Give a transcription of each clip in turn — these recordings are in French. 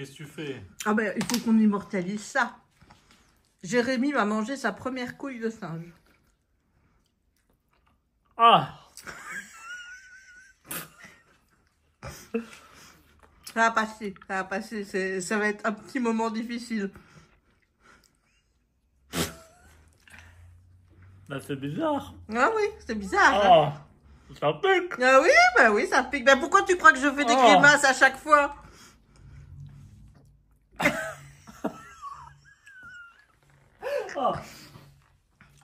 qu'est-ce que tu fais? Ah ben, il faut qu'on immortalise ça. Jérémy va manger sa première couille de singe. Ah! Ça va passer, ça va passer. Ça va être un petit moment difficile. Bah, c'est bizarre. Ah oui, c'est bizarre. Hein. Ah! Ça pique! Ah oui, bah oui, ça pique. Bah pourquoi tu crois que je fais des grimaces à chaque fois? Ah!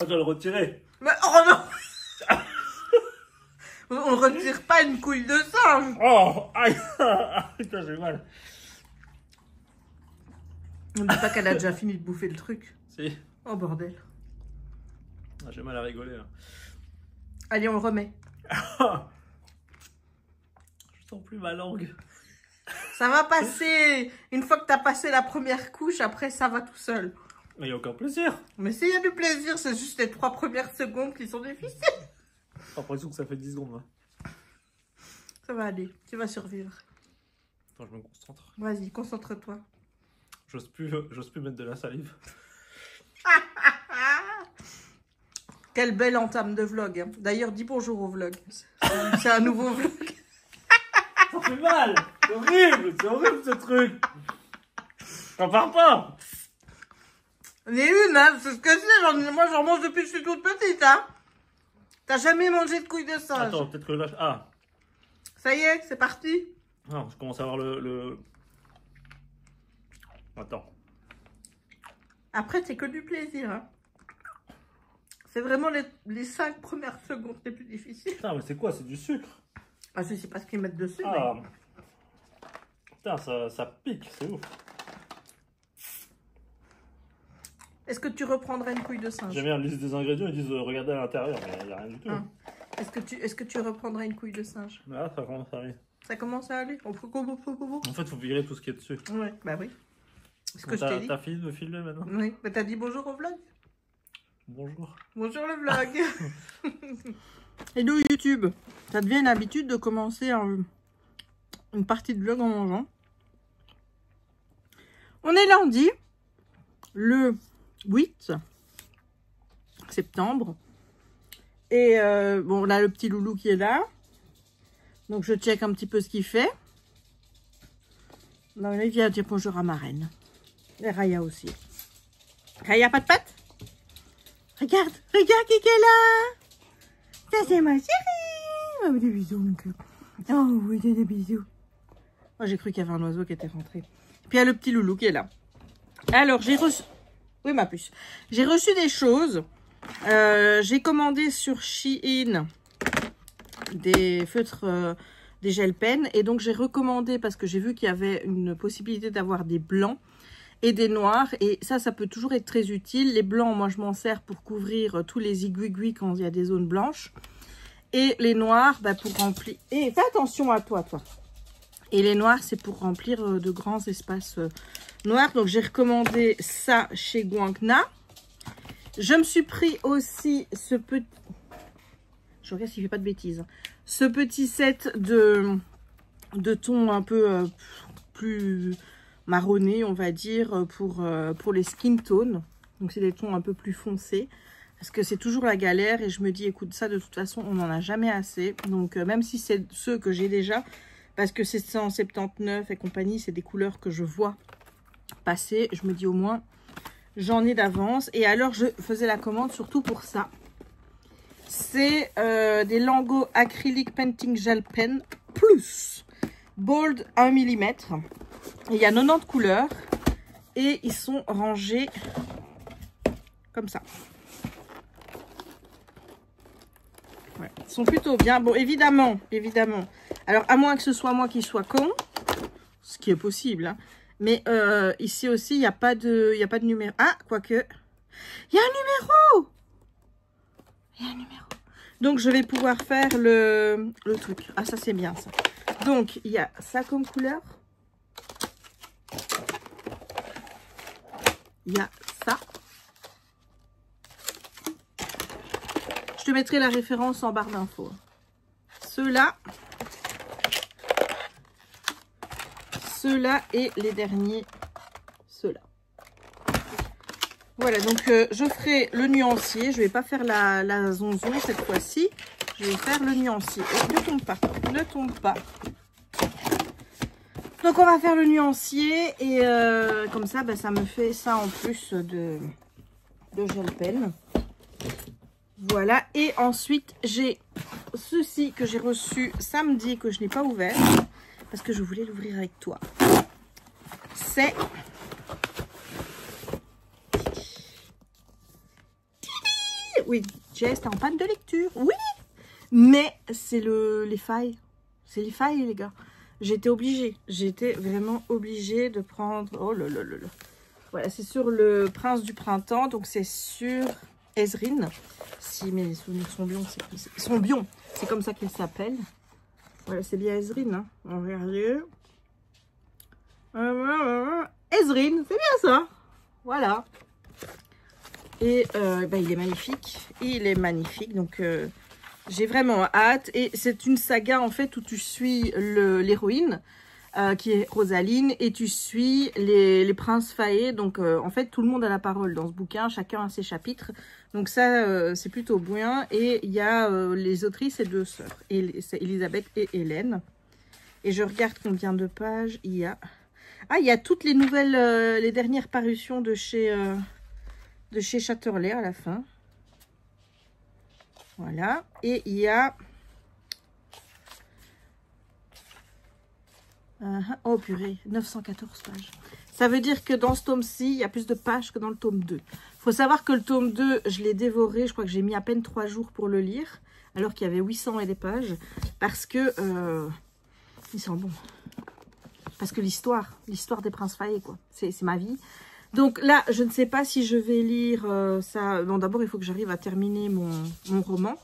Je dois le retirer. Mais oh non! On ne retire pas une couille de singe. Oh! Aïe! Ah, putain, j'ai mal. On ne dit pas qu'elle a déjà fini de bouffer le truc. Si. Oh bordel. Ah, j'ai mal à rigoler. Là. Allez, on le remet. Je sens plus ma langue. Ça va passer. Une fois que tu as passé la première couche, après ça va tout seul. Mais il y a aucun plaisir. Mais s'il y a du plaisir, c'est juste les 3 premières secondes qui sont difficiles. J'ai l'impression que ça fait 10 secondes. Là. Ça va aller, tu vas survivre. Attends, je me concentre. Vas-y, concentre-toi. J'ose plus mettre de la salive. Quelle belle entame de vlog. Hein. D'ailleurs, dis bonjour au vlog. C'est un nouveau vlog. Ça fait mal. C'est horrible ce truc. J'en parle pas. Mais une, hein, c'est ce que c'est. Moi, j'en mange depuis que je suis toute petite. Hein. T'as jamais mangé de couilles de singe? Attends, peut-être que là... Ah. Ça y est, c'est parti. Non, je commence à avoir le... Attends. Après, c'est que du plaisir. Hein. C'est vraiment les 5 premières secondes les plus difficiles. Putain, mais c'est quoi? C'est du sucre. Ah, je sais pas ce qu'ils mettent dessus. Ah. Mais... Putain, ça pique, c'est ouf. Est-ce que tu reprendrais une couille de singe? J'aime bien la liste des ingrédients, ils disent regardez à l'intérieur, mais il n'y a rien du tout. Ah. Est-ce que tu reprendrais une couille de singe? Là, ça commence à aller. Ça commence à aller. En fait, il faut virer tout ce qui est dessus. Ouais, bah oui. C'est ce que je t'ai dit. T'as fini de me filmer maintenant? Oui, mais t'as dit bonjour au vlog. Bonjour. Bonjour le vlog. Hello YouTube. Ça devient une habitude de commencer une partie de vlog en mangeant. On est lundi, le 8 septembre. Et bon, on a le petit loulou qui est là. Donc je check un petit peu ce qu'il fait. Non, il vient dire bonjour à ma reine. Et Raya aussi. Raya, pas de patte? Regarde qui est là. Ça c'est ma chérie. Oh, des bisous mon cœur. Oh oui, des bisous. Moi j'ai cru qu'il y avait un oiseau qui était rentré. Puis il y a le petit loulou qui est là. Alors j'ai reçu... Oui ma puce. J'ai reçu des choses. J'ai commandé sur Shein des feutres, des gel pens. Et donc j'ai recommandé parce que j'ai vu qu'il y avait une possibilité d'avoir des blancs et des noirs. Et ça peut toujours être très utile. Les blancs, moi je m'en sers pour couvrir tous les aiguilles quand il y a des zones blanches. Et les noirs, bah, pour remplir... Et fais attention à toi. Et les noirs, c'est pour remplir de grands espaces noirs. Donc j'ai recommandé ça chez Guangna. Je me suis pris aussi ce petit... Je regarde s'il ne fait pas de bêtises. Ce petit set de tons un peu plus marronné, on va dire, pour les skin tones. Donc c'est des tons un peu plus foncés. Parce que c'est toujours la galère. Et je me dis, écoute, ça de toute façon, on n'en a jamais assez. Donc même si c'est ceux que j'ai déjà, parce que c'est 179 et compagnie, c'est des couleurs que je vois passer. Je me dis au moins, j'en ai d'avance. Et alors, je faisais la commande surtout pour ça. C'est des Lango Acrylic Painting Gel Pen Plus Bold 1 mm. Il y a 90 couleurs et ils sont rangés comme ça. Ouais, ils sont plutôt bien. Bon, évidemment. Alors, à moins que ce soit moi qui sois con, ce qui est possible. Hein. Mais ici aussi, il n'y a pas de numéro. Ah, quoique. Il y a un numéro. Donc, je vais pouvoir faire le truc. Ah, ça, c'est bien, ça. Donc, il y a ça comme couleur. Il y a ça. Je te mettrai la référence en barre d'infos. Ceux-là. ceux-là et les derniers, ceux-là. Voilà, donc je ferai le nuancier. Je vais pas faire la zonzon cette fois-ci. Je vais faire le nuancier. Oh, ne tombe pas, ne tombe pas. Donc on va faire le nuancier et comme ça, ça me fait ça en plus de gel pen. Voilà, et ensuite j'ai ceci que j'ai reçu samedi que je n'ai pas ouvert parce que je voulais l'ouvrir avec toi. C'est oui, Jess, t'es en panne de lecture. Oui, mais c'est les failles. C'est les failles, les gars. J'étais obligée. J'étais vraiment obligée de prendre... Oh là là là là. Voilà, c'est sur le Prince du Printemps. Donc, c'est sur Ezrine. Si mes souvenirs sont bien, c'est comme ça qu'il s'appelle. Voilà, c'est bien Ezrine. Hein. Regardez. Ezrine, c'est bien ça. Voilà. Et il est magnifique. Il est magnifique. Donc, j'ai vraiment hâte. Et c'est une saga, en fait, où tu suis l'héroïne, qui est Rosaline, et tu suis les princes faillés. Donc, en fait, tout le monde a la parole dans ce bouquin. Chacun a ses chapitres. Donc, ça, c'est plutôt bien. Et il y a les autrices et deux sœurs. C'est Elisabeth et Hélène. Et je regarde combien de pages il y a. Ah, il y a toutes les nouvelles, les dernières parutions de chez Chatterley à la fin. Voilà. Et il y a... oh purée, 914 pages. Ça veut dire que dans ce tome-ci, il y a plus de pages que dans le tome 2. Il faut savoir que le tome 2, je l'ai dévoré. Je crois que j'ai mis à peine 3 jours pour le lire. Alors qu'il y avait 800 et des pages. Parce que... ils sont bons. Parce que l'histoire des princes faillés, quoi. C'est ma vie. Donc là, je ne sais pas si je vais lire ça. Bon, d'abord, il faut que j'arrive à terminer mon roman.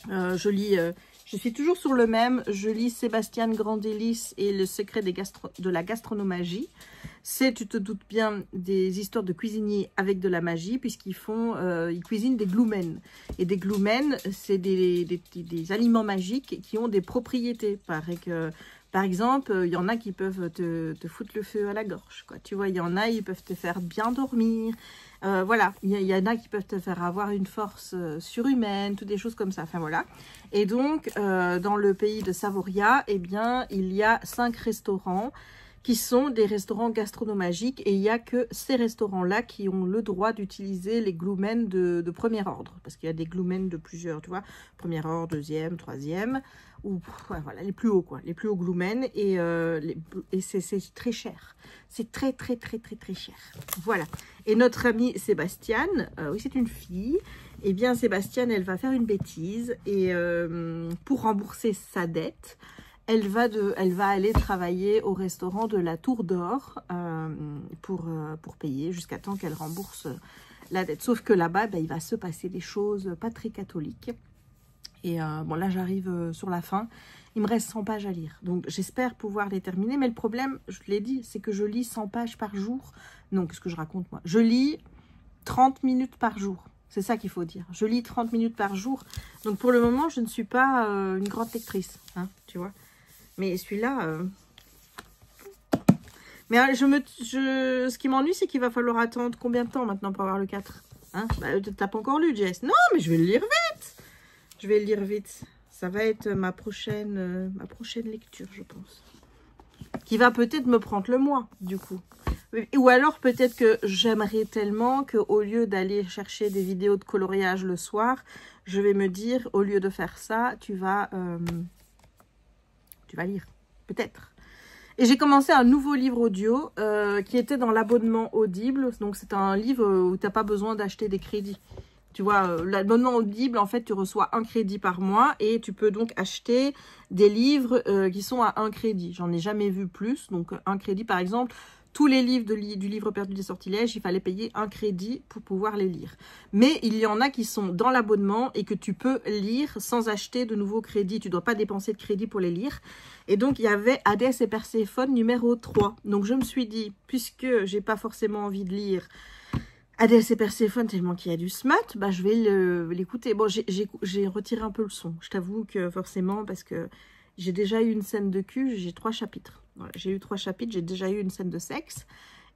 Je suis toujours sur le même. Je lis Sébastien Grandélis et le secret de la gastronomagie. C'est, tu te doutes bien, des histoires de cuisiniers avec de la magie, puisqu'ils ils cuisinent des gloumens. Et des gloumens, c'est des aliments magiques qui ont des propriétés. Par exemple, il y en a qui peuvent te foutre le feu à la gorge, quoi. Tu vois, il y en a, ils peuvent te faire bien dormir. Voilà, il y en a qui peuvent te faire avoir une force surhumaine, toutes des choses comme ça. Enfin, voilà. Et donc, dans le pays de Savoria, eh bien, il y a 5 restaurants qui sont des restaurants gastronomiques. Et il n'y a que ces restaurants-là qui ont le droit d'utiliser les gloumens de premier ordre. Parce qu'il y a des gloumens de plusieurs, tu vois. Premier ordre, deuxième, troisième. Ou voilà, les plus hauts, quoi. Les plus hauts gloumens. Et c'est très cher. C'est très, très, très, très, très cher. Voilà. Et notre amie Sébastiane, oui, c'est une fille. Eh bien, Sébastiane, elle va faire une bêtise. Et pour rembourser sa dette... Elle va aller travailler au restaurant de la Tour d'Or pour payer jusqu'à temps qu'elle rembourse la dette. Sauf que là-bas, il va se passer des choses pas très catholiques. Et bon, là, j'arrive sur la fin. Il me reste 100 pages à lire. Donc, j'espère pouvoir les terminer. Mais le problème, je l'ai dit, c'est que je lis 100 pages par jour. Non, qu'est-ce que je raconte, moi? Je lis 30 minutes par jour. C'est ça qu'il faut dire. Je lis 30 minutes par jour. Donc, pour le moment, je ne suis pas une grande lectrice. Hein, tu vois. Mais celui-là... Mais ce qui m'ennuie, c'est qu'il va falloir attendre combien de temps maintenant pour avoir le 4, hein? T'as pas encore lu, Jess? Non, mais je vais le lire vite. Je vais le lire vite. Ça va être ma prochaine lecture, je pense. Qui va peut-être me prendre le mois, du coup. Ou alors peut-être que j'aimerais tellement qu'au lieu d'aller chercher des vidéos de coloriage le soir, je vais me dire, au lieu de faire ça, tu vas lire, peut-être. Et j'ai commencé un nouveau livre audio qui était dans l'abonnement Audible. Donc, c'est un livre où tu n'as pas besoin d'acheter des crédits. Tu vois, l'abonnement Audible, en fait, tu reçois un crédit par mois et tu peux donc acheter des livres qui sont à 1 crédit. J'en ai jamais vu plus. Donc, 1 crédit, par exemple, tous les livres du livre perdu des sortilèges, il fallait payer 1 crédit pour pouvoir les lire. Mais il y en a qui sont dans l'abonnement et que tu peux lire sans acheter de nouveaux crédits. Tu ne dois pas dépenser de crédit pour les lire. Et donc, il y avait Hadès et Perséphone numéro 3. Donc, je me suis dit, puisque j'ai pas forcément envie de lire Hadès et Perséphone tellement qu'il y a du smut, je vais l'écouter. Bon, j'ai retiré un peu le son. Je t'avoue que forcément, parce que J'ai déjà eu une scène de cul, j'ai 3 chapitres. Voilà, j'ai eu 3 chapitres, j'ai déjà eu une scène de sexe.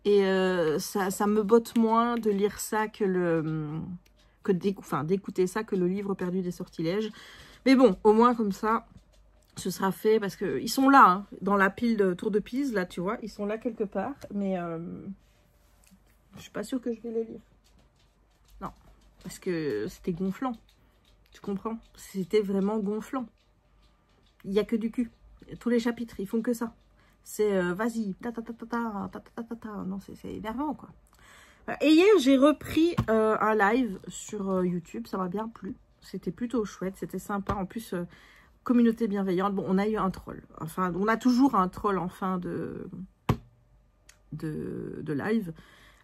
Et ça me botte moins de lire ça que d'écouter ça que le livre perdu des sortilèges. Mais bon, au moins comme ça, ce sera fait parce qu'ils sont là, hein, dans la pile de Tour de Pise, là, tu vois. Ils sont là quelque part, mais je suis pas sûre que je vais les lire. Non, parce que c'était gonflant. Tu comprends? C'était vraiment gonflant. Il n'y a que du cul. Tous les chapitres, ils font que ça. C'est vas-y, non, c'est énervant, quoi. Et hier, j'ai repris un live sur YouTube. Ça m'a bien plu. C'était plutôt chouette, c'était sympa. En plus, communauté bienveillante. Bon, on a eu un troll. Enfin, on a toujours un troll en fin de live.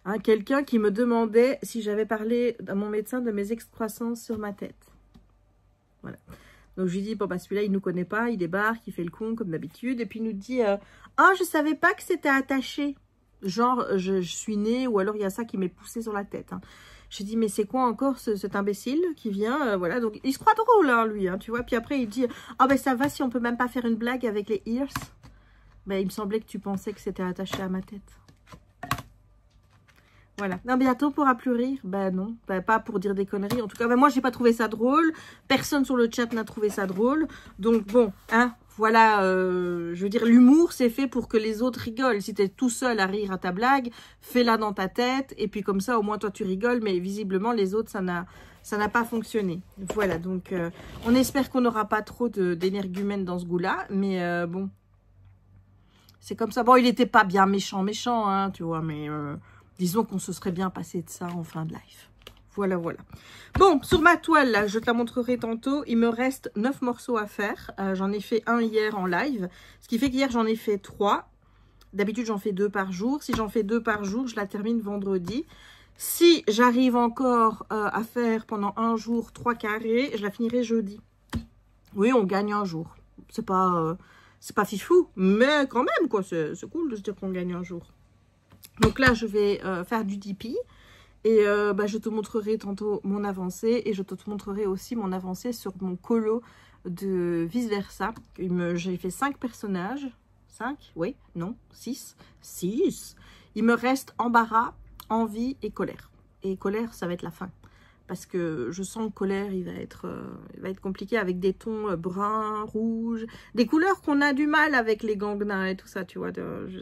Hein, quelqu'un qui me demandait si j'avais parlé à mon médecin de mes excroissances sur ma tête. Voilà. Donc, je lui dis, bon, bah, celui-là, il ne nous connaît pas. Il débarque, il fait le con, comme d'habitude. Et puis, il nous dit, ah, je savais pas que c'était attaché. Genre, je suis née, ou alors il y a ça qui m'est poussé sur la tête. Hein. J'ai dit, mais c'est quoi encore cet imbécile qui vient voilà, donc il se croit drôle, hein, lui, hein, tu vois. Puis après, il dit, ah ben ça va si on peut même pas faire une blague avec les ears. Ben, il me semblait que tu pensais que c'était attaché à ma tête. Voilà. Non, bientôt pourra plus rire. Ben non, ben, pas pour dire des conneries. En tout cas, ben, moi, j'ai pas trouvé ça drôle. Personne sur le chat n'a trouvé ça drôle. Donc bon, hein, voilà, je veux dire, l'humour, c'est fait pour que les autres rigolent. Si tu es tout seul à rire à ta blague, fais-la dans ta tête. Et puis comme ça, au moins, toi, tu rigoles. Mais visiblement, les autres, ça n'a pas fonctionné. Voilà, donc on espère qu'on n'aura pas trop d'énergumènes dans ce goût-là. Mais bon, c'est comme ça. Bon, il n'était pas bien méchant, hein, tu vois. Mais disons qu'on se serait bien passé de ça en fin de live. Voilà, voilà. Bon, sur ma toile, là, je te la montrerai tantôt. Il me reste 9 morceaux à faire. J'en ai fait un hier en live. Ce qui fait qu'hier, j'en ai fait 3. D'habitude, j'en fais 2 par jour. Si j'en fais 2 par jour, je la termine vendredi. Si j'arrive encore à faire pendant un jour 3 carrés, je la finirai jeudi. Oui, on gagne un jour. C'est pas fifou, mais quand même, quoi. C'est cool de se dire qu'on gagne un jour. Donc là, je vais faire du DP. Et bah, je te montrerai tantôt mon avancée et je te montrerai aussi mon avancée sur mon colo de vice versa. J'ai fait 5 personnages. 5? Oui? Non? 6? 6. Il me reste embarras, envie et colère. Et colère, ça va être la fin. Parce que je sens que colère, il va être compliqué avec des tons bruns, rouges. Des couleurs qu'on a du mal avec les gangnins et tout ça, tu vois.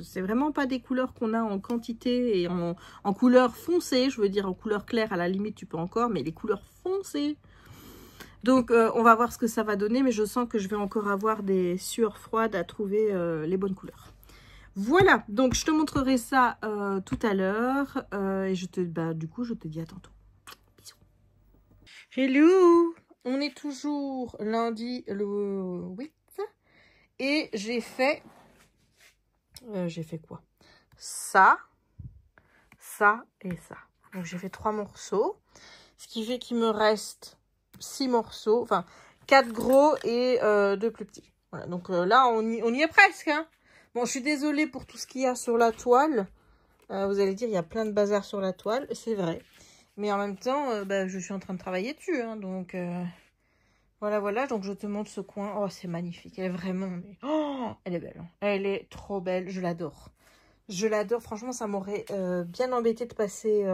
C'est vraiment pas des couleurs qu'on a en quantité et en couleur foncée. Je veux dire, en couleur claire, à la limite, tu peux encore. Mais les couleurs foncées. Donc, on va voir ce que ça va donner. Mais je sens que je vais encore avoir des sueurs froides à trouver les bonnes couleurs. Voilà. Donc, je te montrerai ça tout à l'heure. Et du coup, je te dis à tantôt. Hello, on est toujours lundi le 8 et j'ai fait quoi? Ça et ça. Donc j'ai fait 3 morceaux, ce qui fait qu'il me reste 6 morceaux, enfin 4 gros et 2 plus petits. Voilà, donc là on y est presque. Hein. Bon, je suis désolée pour tout ce qu'il y a sur la toile. Vous allez dire il y a plein de bazar sur la toile, c'est vrai. Mais en même temps, je suis en train de travailler dessus. Hein, donc, voilà. Donc, je te montre ce coin. Oh, c'est magnifique. Elle est vraiment... Oh, elle est belle. Hein. Elle est trop belle. Je l'adore. Je l'adore. Franchement, ça m'aurait bien embêté de passer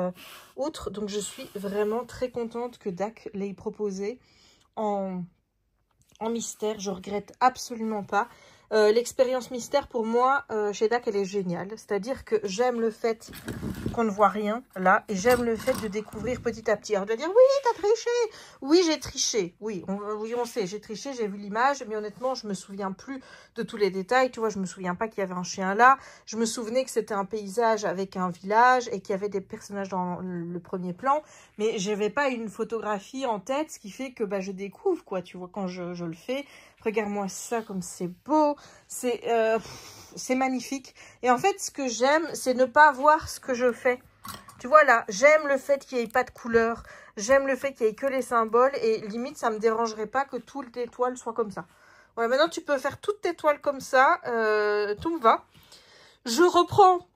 outre. Donc, je suis vraiment très contente que Dak l'ait proposé en mystère. Je regrette absolument pas. L'expérience mystère, pour moi, chez Dak, elle est géniale. C'est-à-dire que j'aime le fait qu'on ne voit rien, là, et j'aime le fait de découvrir petit à petit. Alors, de dire, oui, t'as triché. Oui, j'ai triché. Oui, on sait, j'ai triché, j'ai vu l'image, mais honnêtement, je me souviens plus de tous les détails. Tu vois, je me souviens pas qu'il y avait un chien là. Je me souvenais que c'était un paysage avec un village et qu'il y avait des personnages dans le premier plan, mais j'avais pas une photographie en tête, ce qui fait que je découvre, quoi, tu vois, quand je le fais. Regarde-moi ça, comme c'est beau, c'est magnifique. Et en fait, ce que j'aime, c'est ne pas voir ce que je fais. Tu vois là, j'aime le fait qu'il n'y ait pas de couleur, j'aime le fait qu'il n'y ait que les symboles, et limite, ça ne me dérangerait pas que toutes tes toiles soient comme ça. Voilà, maintenant, tu peux faire toutes tes toiles comme ça, tout me va. Je reprends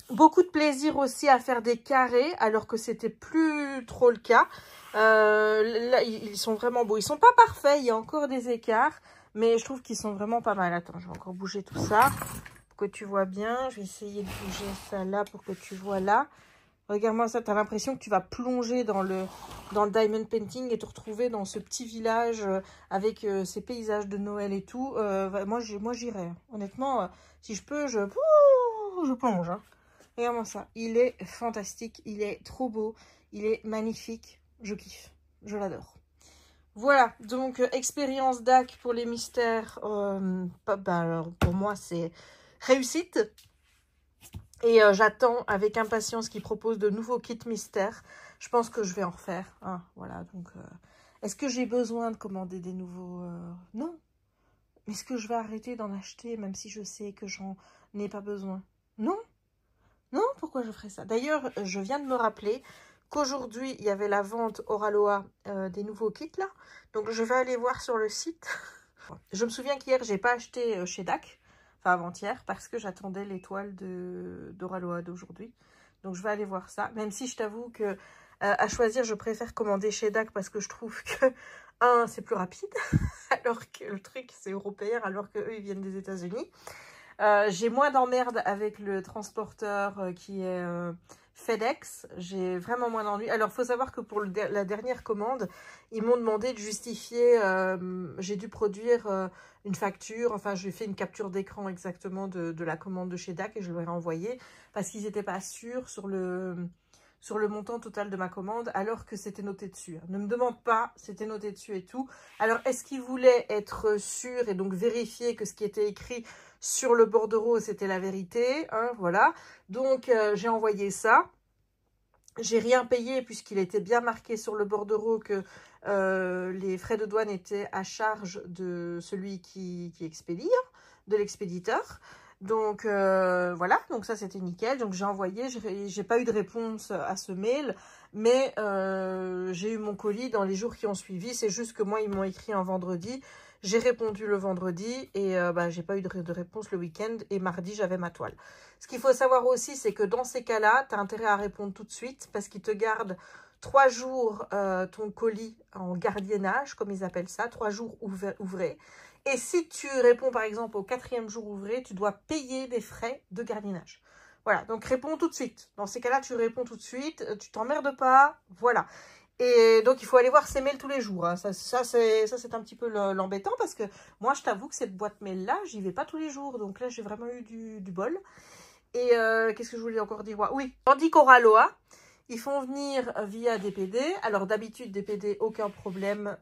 beaucoup de plaisir aussi à faire des carrés, alors que c'était plus trop le cas. Là, ils sont vraiment beaux. Ils sont pas parfaits, il y a encore des écarts. Mais je trouve qu'ils sont vraiment pas mal. Attends, je vais encore bouger tout ça pour que tu vois bien. Je vais essayer de bouger ça là pour que tu vois là. Regarde-moi ça, tu as l'impression que tu vas plonger dans le diamond painting et te retrouver dans ce petit village avec ces paysages de Noël et tout. Moi, j'irais. Honnêtement, si je peux, je plonge. Hein. Regarde-moi ça. Il est fantastique. Il est trop beau. Il est magnifique. Je kiffe. Je l'adore. Voilà. Donc, expérience DAC pour les mystères. Alors, pour moi, c'est réussite. Et j'attends avec impatience qu'ils proposent de nouveaux kits mystères. Je pense que je vais en refaire. Hein, voilà, donc... Est-ce que j'ai besoin de commander des nouveaux... Non. Mais est-ce que je vais arrêter d'en acheter, même si je sais que j'en ai pas besoin? Non. Non, pourquoi je ferais ça? D'ailleurs, je viens de me rappeler qu'aujourd'hui, il y avait la vente Oraloa des nouveaux kits, là. Donc, je vais aller voir sur le site. Je me souviens qu'hier, j'ai pas acheté chez DAC. Enfin, avant-hier, parce que j'attendais l'étoile d'Oraloa d'aujourd'hui. Donc, je vais aller voir ça. Même si je t'avoue que, à choisir, je préfère commander chez DAC parce que je trouve que, c'est plus rapide. Alors que le truc, c'est européen, alors qu'eux, ils viennent des États-Unis. J'ai moins d'emmerde avec le transporteur qui est FedEx. J'ai vraiment moins d'ennui. Alors, il faut savoir que pour la dernière commande, ils m'ont demandé de justifier. J'ai dû produire une facture. Enfin, j'ai fait une capture d'écran exactement de la commande de chez DAC et je leur ai envoyé parce qu'ils n'étaient pas sûrs sur le montant total de ma commande, alors que c'était noté dessus. Ne me demande pas, c'était noté dessus et tout. Alors, est-ce qu'ils voulaient être sûrs et donc vérifier que ce qui était écrit sur le bordereau, c'était la vérité, hein, voilà. Donc, j'ai envoyé ça. J'ai rien payé puisqu'il était bien marqué sur le bordereau que les frais de douane étaient à charge de celui qui expédie, de l'expéditeur. Donc, voilà, donc ça, c'était nickel. Donc, j'ai envoyé, j'ai pas eu de réponse à ce mail, mais j'ai eu mon colis dans les jours qui ont suivi. C'est juste que moi, ils m'ont écrit un vendredi. J'ai répondu le vendredi et j'ai pas eu de réponse le week-end. Et mardi, j'avais ma toile. Ce qu'il faut savoir aussi, c'est que dans ces cas-là, tu as intérêt à répondre tout de suite parce qu'ils te gardent 3 jours ton colis en gardiennage, comme ils appellent ça, 3 jours ouvrés. Et si tu réponds par exemple au 4e jour ouvré, tu dois payer des frais de gardiennage. Voilà, donc réponds tout de suite. Dans ces cas-là, tu réponds tout de suite, tu t'emmerdes pas, voilà. Et donc, il faut aller voir ces mails tous les jours. Hein. Ça c'est un petit peu l'embêtant parce que moi, je t'avoue que cette boîte mail-là, j'y vais pas tous les jours. Donc là, j'ai vraiment eu du bol. Et qu'est-ce que je voulais encore dire? Oui, tandis qu'Oraloa, ils font venir via DPD. Alors d'habitude, DPD, aucun problème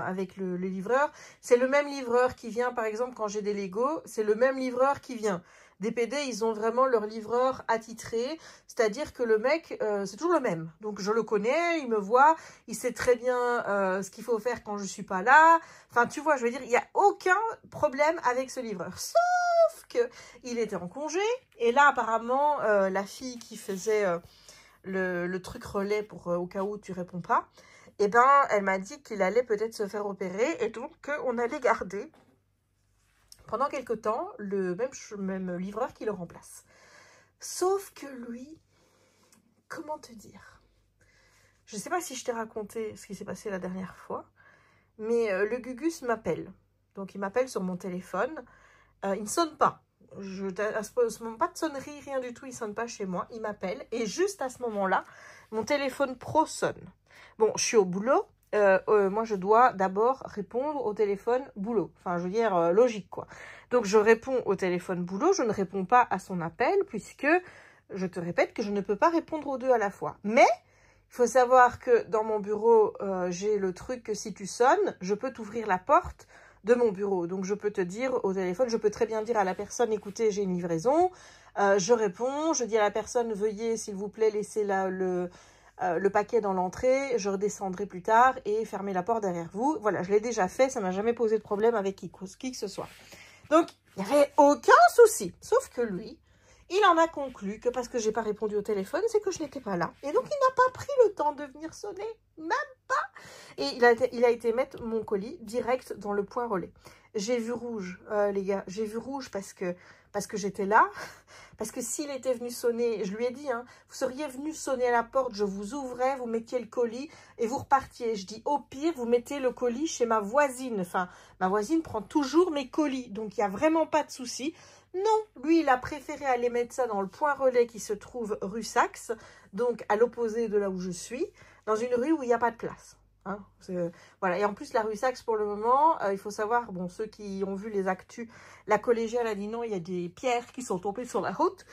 avec le livreur. C'est le même livreur qui vient, par exemple, quand j'ai des Lego, c'est le même livreur qui vient. DPD, ils ont vraiment leur livreur attitré, c'est-à-dire que le mec, c'est toujours le même. Donc je le connais, il me voit, il sait très bien ce qu'il faut faire quand je suis pas là. Enfin, tu vois, je veux dire, il n'y a aucun problème avec ce livreur. Sauf qu'il était en congé, et là, apparemment, la fille qui faisait... le truc relais pour au cas où tu réponds pas, et ben elle m'a dit qu'il allait peut-être se faire opérer et donc qu'on allait garder pendant quelque temps le même livreur qui le remplace. Sauf que lui, comment te dire, je sais pas si je t'ai raconté ce qui s'est passé la dernière fois, mais le Gugus m'appelle. Donc il m'appelle sur mon téléphone, il ne sonne pas. À ce moment, pas de sonnerie, rien du tout, il sonne pas chez moi, il m'appelle, et juste à ce moment-là, mon téléphone pro sonne. Bon, je suis au boulot, moi je dois d'abord répondre au téléphone boulot, enfin je veux dire logique quoi. Donc je réponds au téléphone boulot, je ne réponds pas à son appel, puisque je te répète que je ne peux pas répondre aux deux à la fois. Mais il faut savoir que dans mon bureau, j'ai le truc que si tu sonnes, je peux t'ouvrir la porte de mon bureau. Donc, je peux te dire au téléphone, je peux très bien dire à la personne, écoutez, j'ai une livraison. Je réponds, je dis à la personne, veuillez, s'il vous plaît, laisser le paquet dans l'entrée. Je redescendrai plus tard et fermer la porte derrière vous. Voilà, je l'ai déjà fait, ça m'a jamais posé de problème avec qui que ce soit. Donc, il n'y avait aucun souci. Sauf que lui, il en a conclu que parce que j'ai pas répondu au téléphone, c'est que je n'étais pas là. Et donc, il n'a pas pris le temps de venir sonner, même pas. Et il a été mettre mon colis direct dans le point relais. J'ai vu rouge, les gars. J'ai vu rouge parce que parce que j'étais là. Parce que s'il était venu sonner, je lui ai dit, hein, vous seriez venu sonner à la porte, je vous ouvrais, vous mettiez le colis et vous repartiez. Je dis, au pire, vous mettez le colis chez ma voisine. Enfin, ma voisine prend toujours mes colis, donc il n'y a vraiment pas de souci. Non, lui, il a préféré aller mettre ça dans le point relais qui se trouve rue Saxe, donc à l'opposé de là où je suis, dans une rue où il n'y a pas de place. Hein, voilà. Et en plus, la rue Saxe, pour le moment, il faut savoir, bon, ceux qui ont vu les actus, la collégiale a dit non, il y a des pierres qui sont tombées sur la route.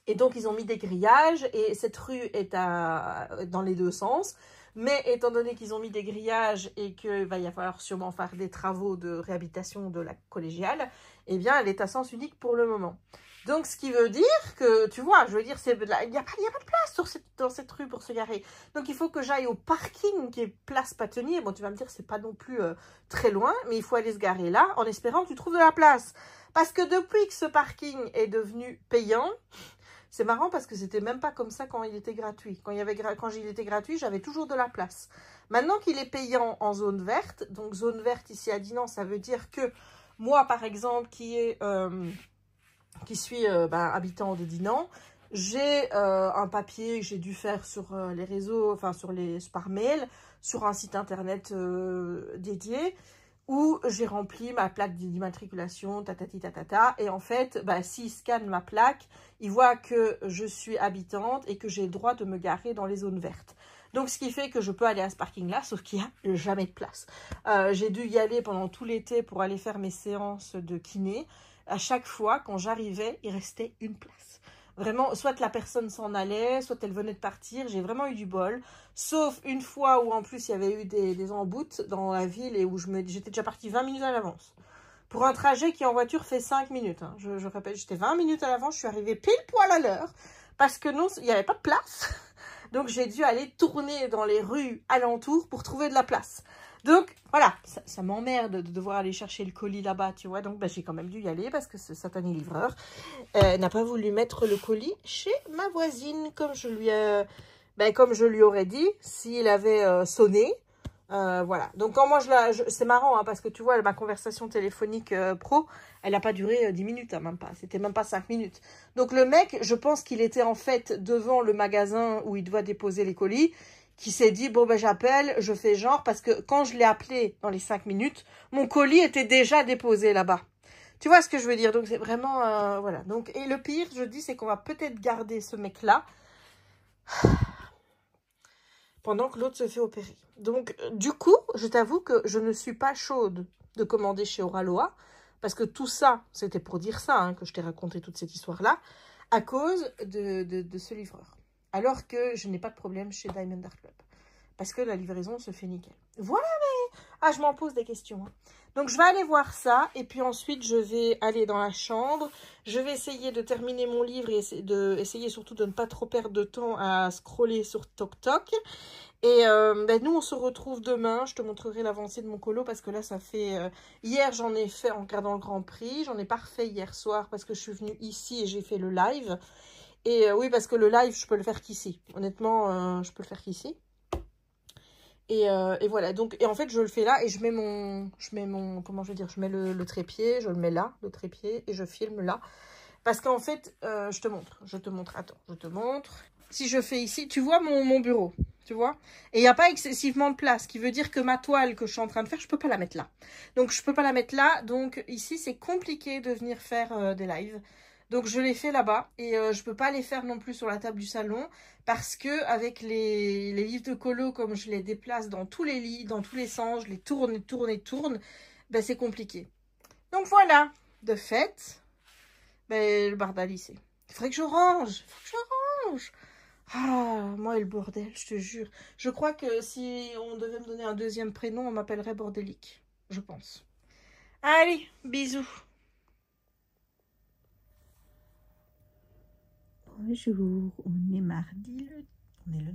Et donc, ils ont mis des grillages et cette rue est dans les deux sens. Mais étant donné qu'ils ont mis des grillages et qu'il va y falloir sûrement faire des travaux de réhabilitation de la collégiale, eh bien, elle est à sens unique pour le moment. Donc, ce qui veut dire que, tu vois, je veux dire, il n'y a pas de place dans cette rue pour se garer. Donc, il faut que j'aille au parking qui est place Patenier. Bon, tu vas me dire, c'est pas non plus très loin, mais il faut aller se garer là en espérant que tu trouves de la place. Parce que depuis que ce parking est devenu payant, c'est marrant parce que c'était même pas comme ça quand il était gratuit. Quand il était gratuit, j'avais toujours de la place. Maintenant qu'il est payant en zone verte, donc zone verte ici à Dinan, ça veut dire que moi, par exemple, qui suis habitant de Dinan, j'ai un papier que j'ai dû faire sur les réseaux, enfin par mail, sur un site internet dédié, où j'ai rempli ma plaque d'immatriculation, tatati tatata, et en fait, s'il scanne ma plaque, il voit que je suis habitante et que j'ai le droit de me garer dans les zones vertes. Donc, ce qui fait que je peux aller à ce parking-là, sauf qu'il n'y a jamais de place. J'ai dû y aller pendant tout l'été pour aller faire mes séances de kiné. À chaque fois, quand j'arrivais, il restait une place. Vraiment, soit la personne s'en allait, soit elle venait de partir. J'ai vraiment eu du bol. Sauf une fois où, en plus, il y avait eu des emboutes dans la ville et où j'étais déjà partie 20 minutes à l'avance. Pour un trajet qui, en voiture, fait 5 minutes. Hein. Je répète, j'étais 20 minutes à l'avance. Je suis arrivée pile poil à l'heure. Parce que non, il n'y avait pas de place. Donc, j'ai dû aller tourner dans les rues alentours pour trouver de la place. Donc, voilà, ça m'emmerde de devoir aller chercher le colis là-bas, tu vois. Donc, j'ai quand même dû y aller parce que ce satané livreur n'a pas voulu mettre le colis chez ma voisine, comme je lui aurais dit, s'il avait sonné. Voilà. Donc, quand moi, c'est marrant, hein, parce que tu vois, ma conversation téléphonique pro, elle n'a pas duré 10 minutes, hein, même pas. C'était même pas 5 minutes. Donc, le mec, je pense qu'il était en fait devant le magasin où il doit déposer les colis, qui s'est dit, bon, j'appelle, je fais genre, parce que quand je l'ai appelé dans les 5 minutes, mon colis était déjà déposé là-bas. Tu vois ce que je veux dire? Donc, c'est vraiment, voilà. Donc, et le pire, je dis, c'est qu'on va peut-être garder ce mec-là pendant que l'autre se fait opérer. Donc, du coup, je t'avoue que je ne suis pas chaude de commander chez Oraloa, parce que tout ça, c'était pour dire ça, hein, que je t'ai raconté toute cette histoire-là, à cause de ce livreur. Alors que je n'ai pas de problème chez Diamond Art Club. Parce que la livraison se fait nickel. Voilà, mais... Ah, je m'en pose des questions. Hein. Donc, je vais aller voir ça. Et puis ensuite, je vais aller dans la chambre. Je vais essayer de terminer mon livre et essayer surtout de ne pas trop perdre de temps à scroller sur TokTok. Et nous, on se retrouve demain. Je te montrerai l'avancée de mon colo parce que là, ça fait... Hier, j'en ai fait en regardant le Grand Prix. J'en ai pas refait hier soir parce que je suis venue ici et j'ai fait le live. Et oui, parce que le live, je peux le faire qu'ici. Honnêtement, je peux le faire qu'ici. Et voilà. Donc, et en fait, je le fais là et je mets comment je veux dire, je mets le trépied, je le mets là, le trépied, et je filme là. Parce qu'en fait, je te montre, attends, je te montre. Si je fais ici, tu vois mon bureau, tu vois. Et il n'y a pas excessivement de place, ce qui veut dire que ma toile que je suis en train de faire, je peux pas la mettre là. Donc, je peux pas la mettre là. Donc, ici, c'est compliqué de venir faire des lives. Donc, je les fais là-bas et je peux pas les faire non plus sur la table du salon parce que avec les livres de colo, comme je les déplace dans tous les lits, dans tous les sens, je les tourne, c'est compliqué. Donc, voilà, de fait, le bordel ici. Il faudrait que je range, Ah, moi et le bordel, je te jure. Je crois que si on devait me donner un deuxième prénom, on m'appellerait Bordélique, je pense. Allez, bisous. Bonjour, on est mardi, on est le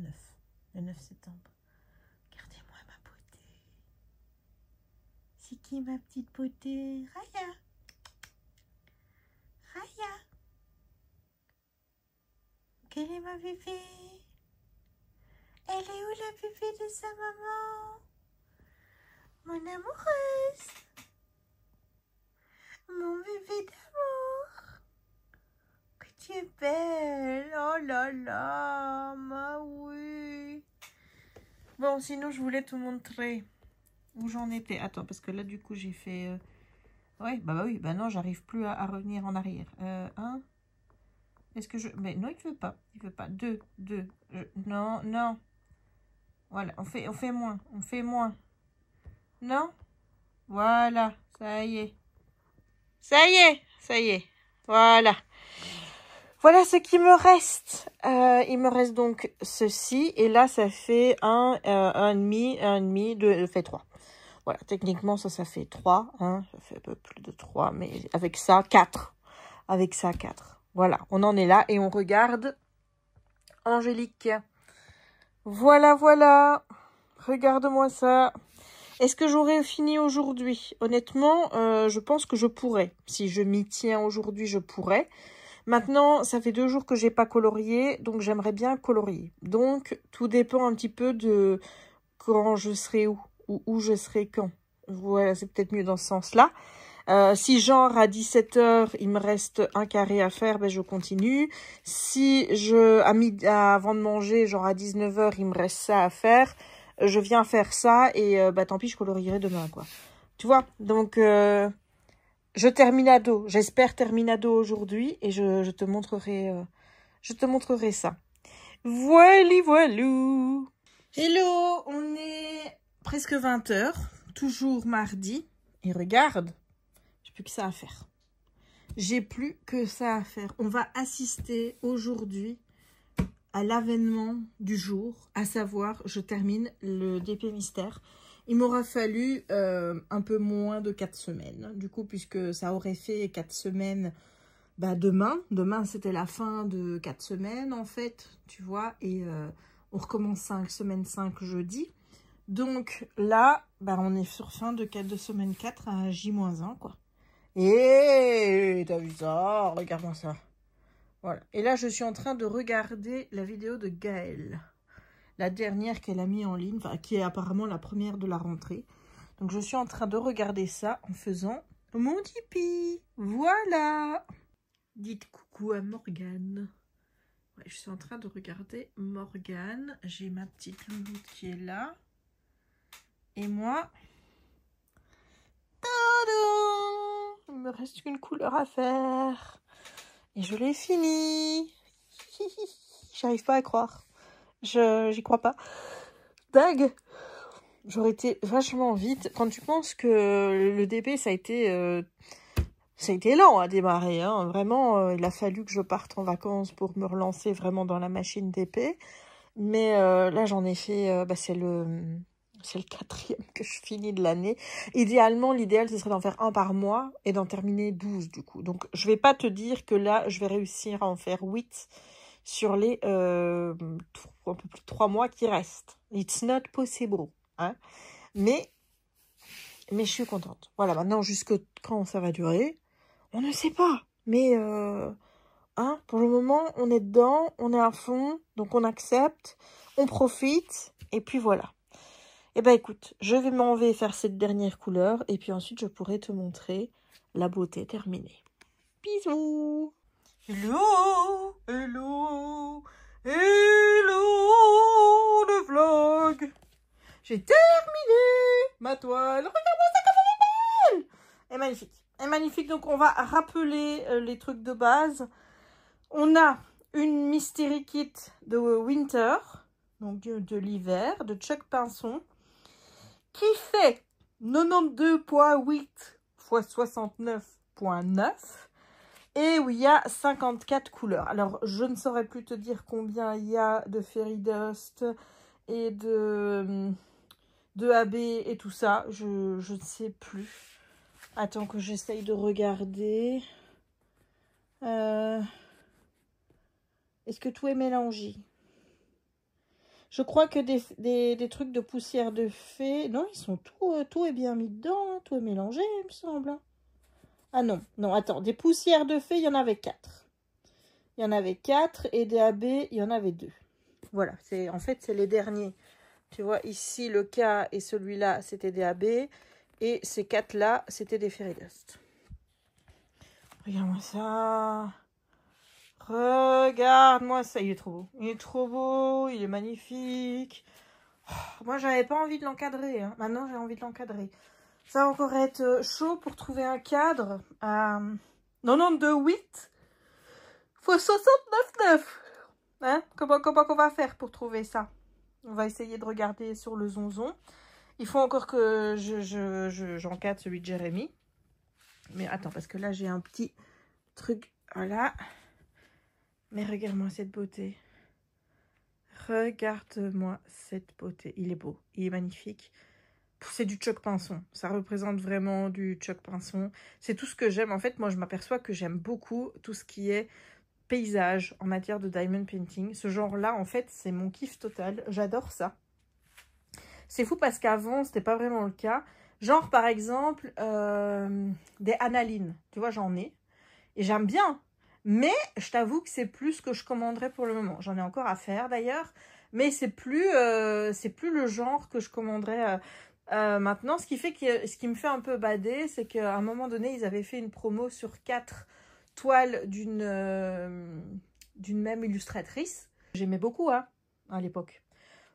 9 septembre. Regardez-moi ma beauté. C'est qui ma petite beauté? Raya. Raya. Quelle est ma bébé? Elle est où la bébé de sa maman? Mon amoureuse. Mon bébé d'amour. sinon, je voulais te montrer où j'en étais. Attends, parce que là, du coup, j'ai fait... Ouais, bah oui, bah non, j'arrive plus à revenir en arrière. Un. Est-ce que je... Mais non, il veut pas. Il veut pas. Deux. Non, non. Voilà, on fait moins. On fait moins. Non? Voilà, ça y est. Ça y est, ça y est. Voilà. Voilà ce qui me reste. Il me reste donc ceci. Et là, ça fait un demi, deux, ça fait 3. Voilà, techniquement, ça fait 3. Hein, ça fait un peu plus de 3, mais avec ça, 4. Avec ça, 4. Voilà, on en est là et on regarde Angélique. Voilà, voilà. Regarde-moi ça. Est-ce que j'aurais fini aujourd'hui? Honnêtement, je pense que je pourrais. Si je m'y tiens aujourd'hui, je pourrais. Maintenant, ça fait 2 jours que j'ai pas colorié, donc j'aimerais bien colorier. Donc, tout dépend un petit peu de quand je serai où je serai quand. Voilà, c'est peut-être mieux dans ce sens-là. Si genre à 17 h, il me reste un carré à faire, ben je continue. Si avant de manger, genre à 19 h, il me reste ça à faire, je viens faire ça et bah tant pis, je colorierai demain, quoi. Tu vois? Donc, je terminado. J'espère terminado aujourd'hui et je te montrerai ça. Voili voilou. Hello, on est presque 20 h, toujours mardi. Et regarde, j'ai plus que ça à faire. J'ai plus que ça à faire. On va assister aujourd'hui à l'avènement du jour, à savoir, je termine le DP mystère. Il m'aura fallu un peu moins de 4 semaines. Du coup, puisque ça aurait fait 4 semaines bah, demain. Demain, c'était la fin de 4 semaines, en fait, tu vois. Et on recommence 5 semaines 5 jeudi. Donc là, bah, on est sur fin de semaine 4 à J-1, quoi. Et t'as vu ça? Regarde-moi ça. Voilà. Et là, je suis en train de regarder la vidéo de Gaëlle. La dernière qu'elle a mis en ligne, enfin, qui est apparemment la première de la rentrée. Donc, je suis en train de regarder ça en faisant mon Tipeee. Voilà. Dites coucou à Morgane. Ouais, je suis en train de regarder Morgane. J'ai ma petite louloute qui est là. Et moi... Tadam! Il me reste qu'une couleur à faire. Et je l'ai fini. J'arrive pas à croire. J'y crois pas. Dingue. J'aurais été vachement vite. Quand tu penses que le DP, ça a été lent à démarrer. Hein. Vraiment, il a fallu que je parte en vacances pour me relancer vraiment dans la machine DP. Mais là, j'en ai fait... c'est le 4e que je finis de l'année. Idéalement, l'idéal, ce serait d'en faire un par mois et d'en terminer 12 du coup. Donc, je vais pas te dire que là, je vais réussir à en faire 8 sur les un peu plus de 3 mois qui restent. It's not possible. Hein. Mais je suis contente. Voilà, maintenant, jusque quand ça va durer, on ne sait pas. Mais hein, pour le moment, on est dedans, on est à fond, donc on accepte, on profite, et puis voilà. Eh ben écoute, je vais m'en vais faire cette dernière couleur, et puis ensuite, je pourrai te montrer la beauté terminée. Bisous! Hello! Hello! Hello! Le vlog! J'ai terminé ma toile. Regarde-moi ça comme elle est belle! Elle est magnifique. Elle est magnifique. Donc, on va rappeler les trucs de base. On a une Mystery Kit de Winter, donc de l'hiver, de Chuck Pinson, qui fait 92,8 x 69,9 et où il y a 54 couleurs. Alors, je ne saurais plus te dire combien il y a de Fairy Dust et de AB et tout ça. Je ne sais plus. Attends que j'essaye de regarder. Est-ce que tout est mélangé? Je crois que des trucs de poussière de fée... Non, ils sont tout est bien mis dedans. Hein, tout est mélangé, il me semble. Hein. Ah non, non, attends. Des poussières de fée, il y en avait 4. Il y en avait 4 et des AB, il y en avait 2. Voilà, en fait, c'est les derniers. Tu vois, ici, le K et celui-là, c'était des AB. Et ces 4-là, c'était des Fairy Dust. Regarde-moi ça. Regarde-moi ça. Il est trop beau. Il est trop beau. Il est magnifique. Moi, j'avais pas envie de l'encadrer. Hein. Maintenant, j'ai envie de l'encadrer. Ça va encore être chaud pour trouver un cadre à 92,8 fois 69,9. Hein? Comment qu'on va faire pour trouver ça? On va essayer de regarder sur le zonzon. Il faut encore que j'encadre celui de Jérémy. Mais attends, parce que là, j'ai un petit truc. Voilà. Mais regarde-moi cette beauté. Regarde-moi cette beauté. Il est beau. Il est magnifique. C'est du choc-pinson. Ça représente vraiment du choc-pinson. C'est tout ce que j'aime. En fait, moi, je m'aperçois que j'aime beaucoup tout ce qui est paysage en matière de diamond painting. Ce genre-là, en fait, c'est mon kiff total. J'adore ça. C'est fou parce qu'avant, c'était pas vraiment le cas. Genre, par exemple, des analines. Tu vois, j'en ai. Et j'aime bien. Mais je t'avoue que c'est plus ce que je commanderais pour le moment. J'en ai encore à faire, d'ailleurs. Mais c'est plus le genre que je commanderais maintenant. Ce qui me fait un peu bader, c'est qu'à un moment donné, ils avaient fait une promo sur 4 toiles d'une même illustratrice. J'aimais beaucoup, hein, à l'époque.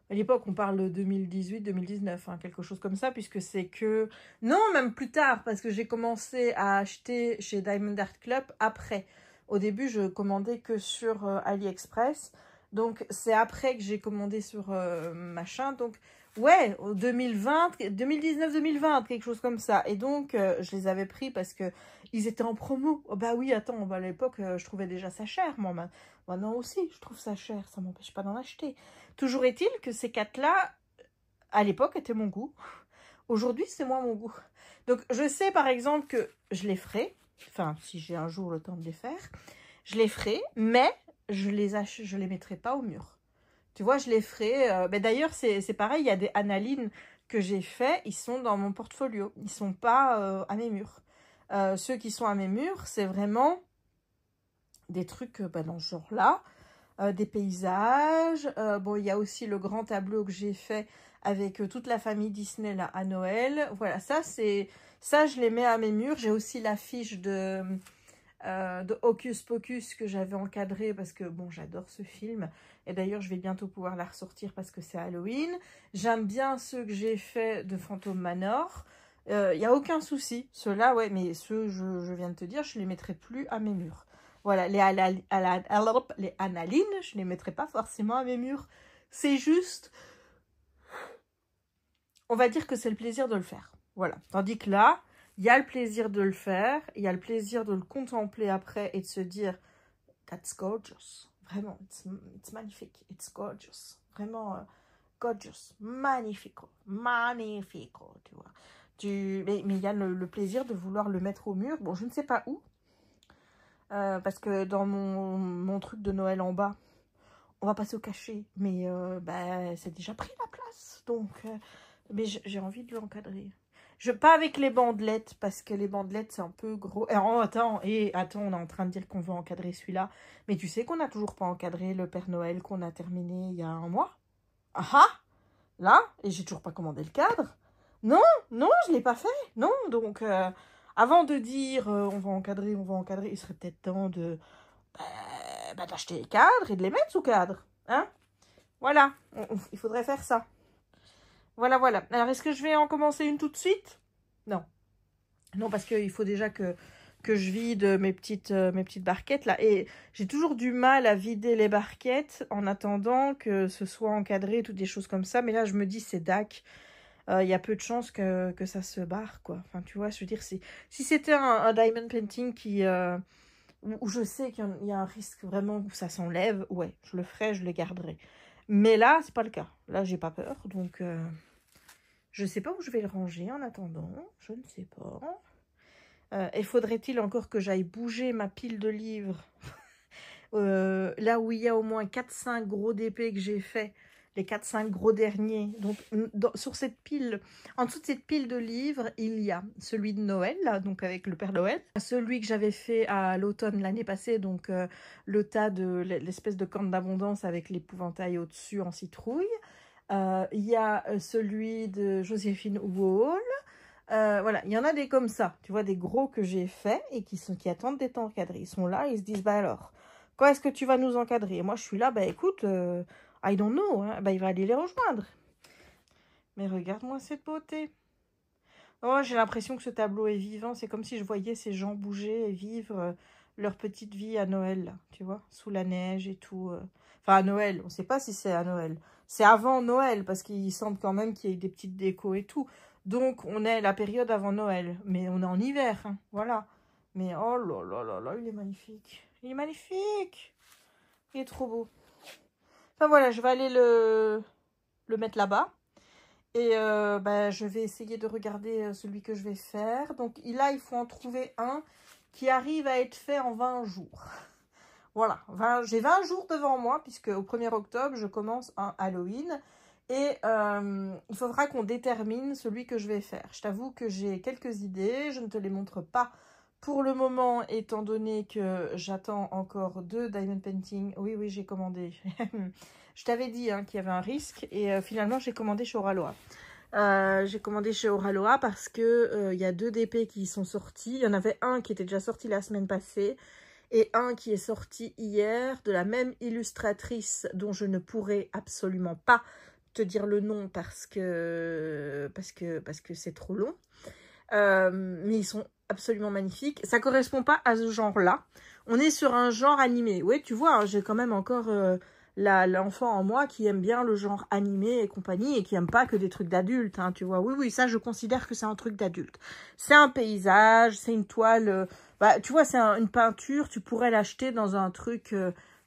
À l'époque, on parle de 2018-2019, hein, quelque chose comme ça, puisque c'est que... Non, même plus tard, parce que j'ai commencé à acheter chez Diamond Art Club après. Au début, je commandais que sur AliExpress. Donc, c'est après que j'ai commandé sur machin. Donc, ouais, 2019-2020, quelque chose comme ça. Et donc, je les avais pris parce que ils étaient en promo. Oh, bah oui, attends, bah, à l'époque, je trouvais déjà ça cher, moi. Maintenant aussi, je trouve ça cher. Ça m'empêche pas d'en acheter. Toujours est-il que ces 4-là, à l'époque, étaient mon goût. Aujourd'hui, c'est moins mon goût. Donc, je sais, par exemple, que je les ferai. Enfin, si j'ai un jour le temps de les faire. Je les ferai, mais je les mettrai pas au mur. Tu vois, je les ferai... mais d'ailleurs, c'est pareil, il y a des analines que j'ai fait, ils sont dans mon portfolio. Ils sont pas à mes murs. Ceux qui sont à mes murs, c'est vraiment des trucs dans ce genre-là. Des paysages. Bon, il y a aussi le grand tableau que j'ai fait avec toute la famille Disney là, à Noël. Voilà, ça, je les mets à mes murs. J'ai aussi l'affiche de Hocus Pocus que j'avais encadré parce que bon, j'adore ce film et d'ailleurs je vais bientôt pouvoir la ressortir parce que c'est Halloween. J'aime bien ceux que j'ai fait de Phantom Manor. Il n'y a aucun souci, ceux-là, ouais, mais ceux je viens de te dire, je les mettrai plus à mes murs. Voilà, les analines, je les mettrai pas forcément à mes murs. C'est juste, on va dire que c'est le plaisir de le faire. Voilà, tandis que là, il y a le plaisir de le faire, il y a le plaisir de le contempler après et de se dire « That's gorgeous ». Vraiment, it's magnifique, it's gorgeous. Vraiment gorgeous, magnifico, magnifico, tu vois. Mais il y a le plaisir de vouloir le mettre au mur. Bon, je ne sais pas où, parce que dans mon truc de Noël en bas, on va passer au cachet, mais bah, c'est déjà pris la place. Donc, mais j'ai envie de l'encadrer. Pas avec les bandelettes, parce que les bandelettes, c'est un peu gros. Alors, attends, on est en train de dire qu'on veut encadrer celui-là. Mais tu sais qu'on n'a toujours pas encadré le Père Noël qu'on a terminé il y a un mois? Ah ah! Là? Et j'ai toujours pas commandé le cadre. Non, non, je l'ai pas fait. Non, donc, avant de dire on va encadrer, il serait peut-être temps de d'acheter les cadres et de les mettre sous cadre. Hein? Voilà, il faudrait faire ça. Voilà, voilà. Alors, est-ce que je vais en commencer une tout de suite? Non. Non, parce qu'il faut déjà que je vide mes petites barquettes, là. Et j'ai toujours du mal à vider les barquettes en attendant que ce soit encadré, toutes des choses comme ça. Mais là, je me dis, c'est dac. Il y a peu de chances que ça se barre, quoi. Enfin, tu vois, je veux dire, si c'était un diamond painting où je sais qu'il y a un risque vraiment où ça s'enlève, ouais, je le ferai, je le garderai. Mais là, c'est pas le cas. Là, j'ai pas peur, donc je sais pas où je vais le ranger en attendant. Je ne sais pas. Et faudrait-il encore que j'aille bouger ma pile de livres là où il y a au moins 4-5 gros DP que j'ai fait, les 4-5 gros derniers. Donc, sur cette pile, en dessous de cette pile de livres, il y a celui de Noël, là, donc avec le Père Noël. Celui que j'avais fait à l'automne l'année passée, donc le tas de l'espèce de corne d'abondance avec l'épouvantail au-dessus en citrouille. Il y a celui de Joséphine Wall. Voilà, il y en a des comme ça, tu vois, des gros que j'ai fait et qui attendent d'être encadrés. Ils sont là, ils se disent, bah alors, quand est-ce que tu vas nous encadrer? Et moi, je suis là, bah écoute, I don't know, hein. Bah il va aller les rejoindre. Mais regarde-moi cette beauté. Oh, j'ai l'impression que ce tableau est vivant. C'est comme si je voyais ces gens bouger et vivre leur petite vie à Noël, là, tu vois, sous la neige et tout. Enfin, à Noël, on ne sait pas si c'est à Noël. C'est avant Noël, parce qu'il semble quand même qu'il y ait des petites décos et tout. Donc, on est la période avant Noël. Mais on est en hiver, hein, voilà. Mais oh là là là là, il est magnifique. Il est magnifique. Il est trop beau. Enfin, voilà, je vais aller le mettre là-bas. Et je vais essayer de regarder celui que je vais faire. Donc là, il faut en trouver un qui arrive à être fait en 20 jours. Voilà, j'ai 20 jours devant moi, puisque au 1er octobre, je commence un Halloween. Et il faudra qu'on détermine celui que je vais faire. Je t'avoue que j'ai quelques idées, je ne te les montre pas pour le moment, étant donné que j'attends encore 2 diamond painting. Oui, j'ai commandé. Je t'avais dit hein, qu'il y avait un risque et finalement j'ai commandé chez Oraloa. J'ai commandé chez Oraloa parce que il y a 2 DP qui sont sortis. Il y en avait un qui était déjà sorti la semaine passée et un qui est sorti hier de la même illustratrice dont je ne pourrais absolument pas te dire le nom parce que c'est trop long. Mais ils sont absolument magnifiques. Ça correspond pas à ce genre-là. On est sur un genre animé. Oui, tu vois, hein, j'ai quand même encore l'enfant en moi qui aime bien le genre animé et compagnie et qui aime pas que des trucs d'adultes, hein, tu vois. Oui, ça, je considère que c'est un truc d'adulte. C'est un paysage, c'est une toile. Tu vois, c'est une peinture. Tu pourrais l'acheter dans un truc...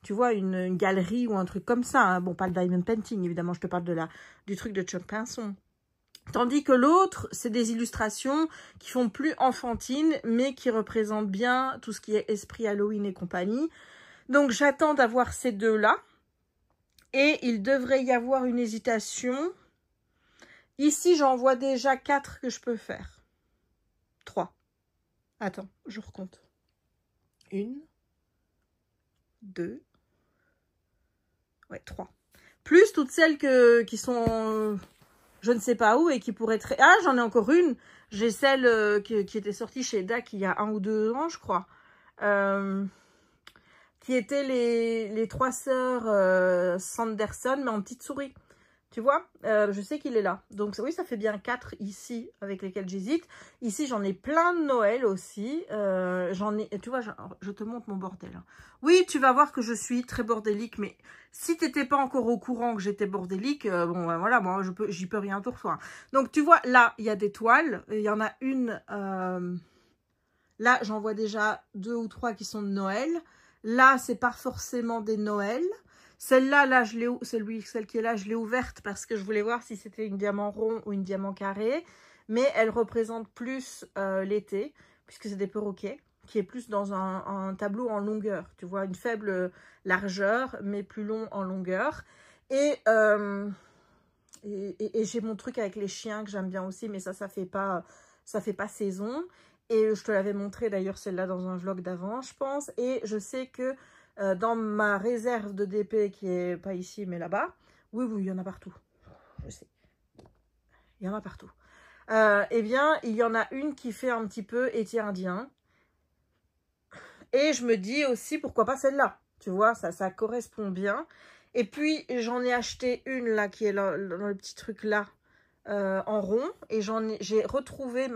tu vois, une galerie ou un truc comme ça. Hein. Bon, pas le diamond painting, évidemment, je te parle du truc de Chuck Pinson. Tandis que l'autre, c'est des illustrations qui font plus enfantine, mais qui représentent bien tout ce qui est esprit Halloween et compagnie. Donc, j'attends d'avoir ces deux-là. Et il devrait y avoir une hésitation. Ici, j'en vois déjà 4 que je peux faire. 3. Attends, je recompte. 1, 2, ouais, 3. Plus toutes celles qui sont... je ne sais pas où et qui pourrait être... Ah, j'en ai encore une. J'ai celle qui était sortie chez DAC il y a 1 ou 2 ans, je crois. Qui étaient les 3 sœurs Sanderson, mais en petite souris. Tu vois, je sais qu'il est là. Donc oui, ça fait bien 4 ici avec lesquels j'hésite. Ici, j'en ai plein de Noël aussi. J'en ai, tu vois, je te montre mon bordel. Hein. Oui, tu vas voir que je suis très bordélique, mais si tu n'étais pas encore au courant que j'étais bordélique, voilà, moi, j'y peux rien pour toi. Hein. Donc, tu vois, là, il y a des toiles. Il y en a une... là, j'en vois déjà 2 ou 3 qui sont de Noël. Là, c'est pas forcément des Noëls. Celle-là, celle qui est là, je l'ai ouverte parce que je voulais voir si c'était une diamant rond ou une diamant carré. Mais elle représente plus l'été, puisque c'est des perroquets, qui est plus dans un tableau en longueur. Tu vois, une faible largeur, mais plus long en longueur. Et j'ai mon truc avec les chiens que j'aime bien aussi, mais ça fait pas saison. Et je te l'avais montré d'ailleurs celle-là dans un vlog d'avant, je pense. Et je sais que dans ma réserve de DP, qui est pas ici, mais là-bas, oui, il y en a partout. Je sais. Il y en a partout. Eh bien, il y en a une qui fait un petit peu été indien. Et je me dis aussi, pourquoi pas celle-là? Tu vois, ça correspond bien. Et puis, j'en ai acheté une, là, qui est dans le petit truc là, en rond. Et j'ai retrouvé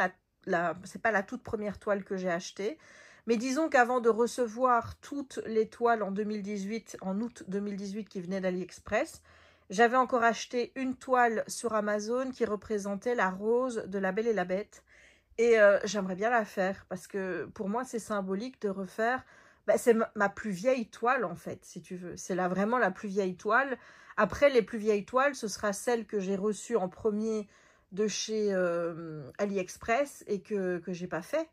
c'est pas la toute première toile que j'ai achetée. Mais disons qu'avant de recevoir toutes les toiles en 2018, en août 2018 qui venaient d'AliExpress, j'avais encore acheté une toile sur Amazon qui représentait la rose de La Belle et la Bête. Et j'aimerais bien la faire parce que pour moi, c'est symbolique de refaire... c'est ma plus vieille toile en fait, si tu veux. C'est vraiment la plus vieille toile. Après, les plus vieilles toiles, ce sera celle que j'ai reçue en premier de chez AliExpress et que j'ai pas fait.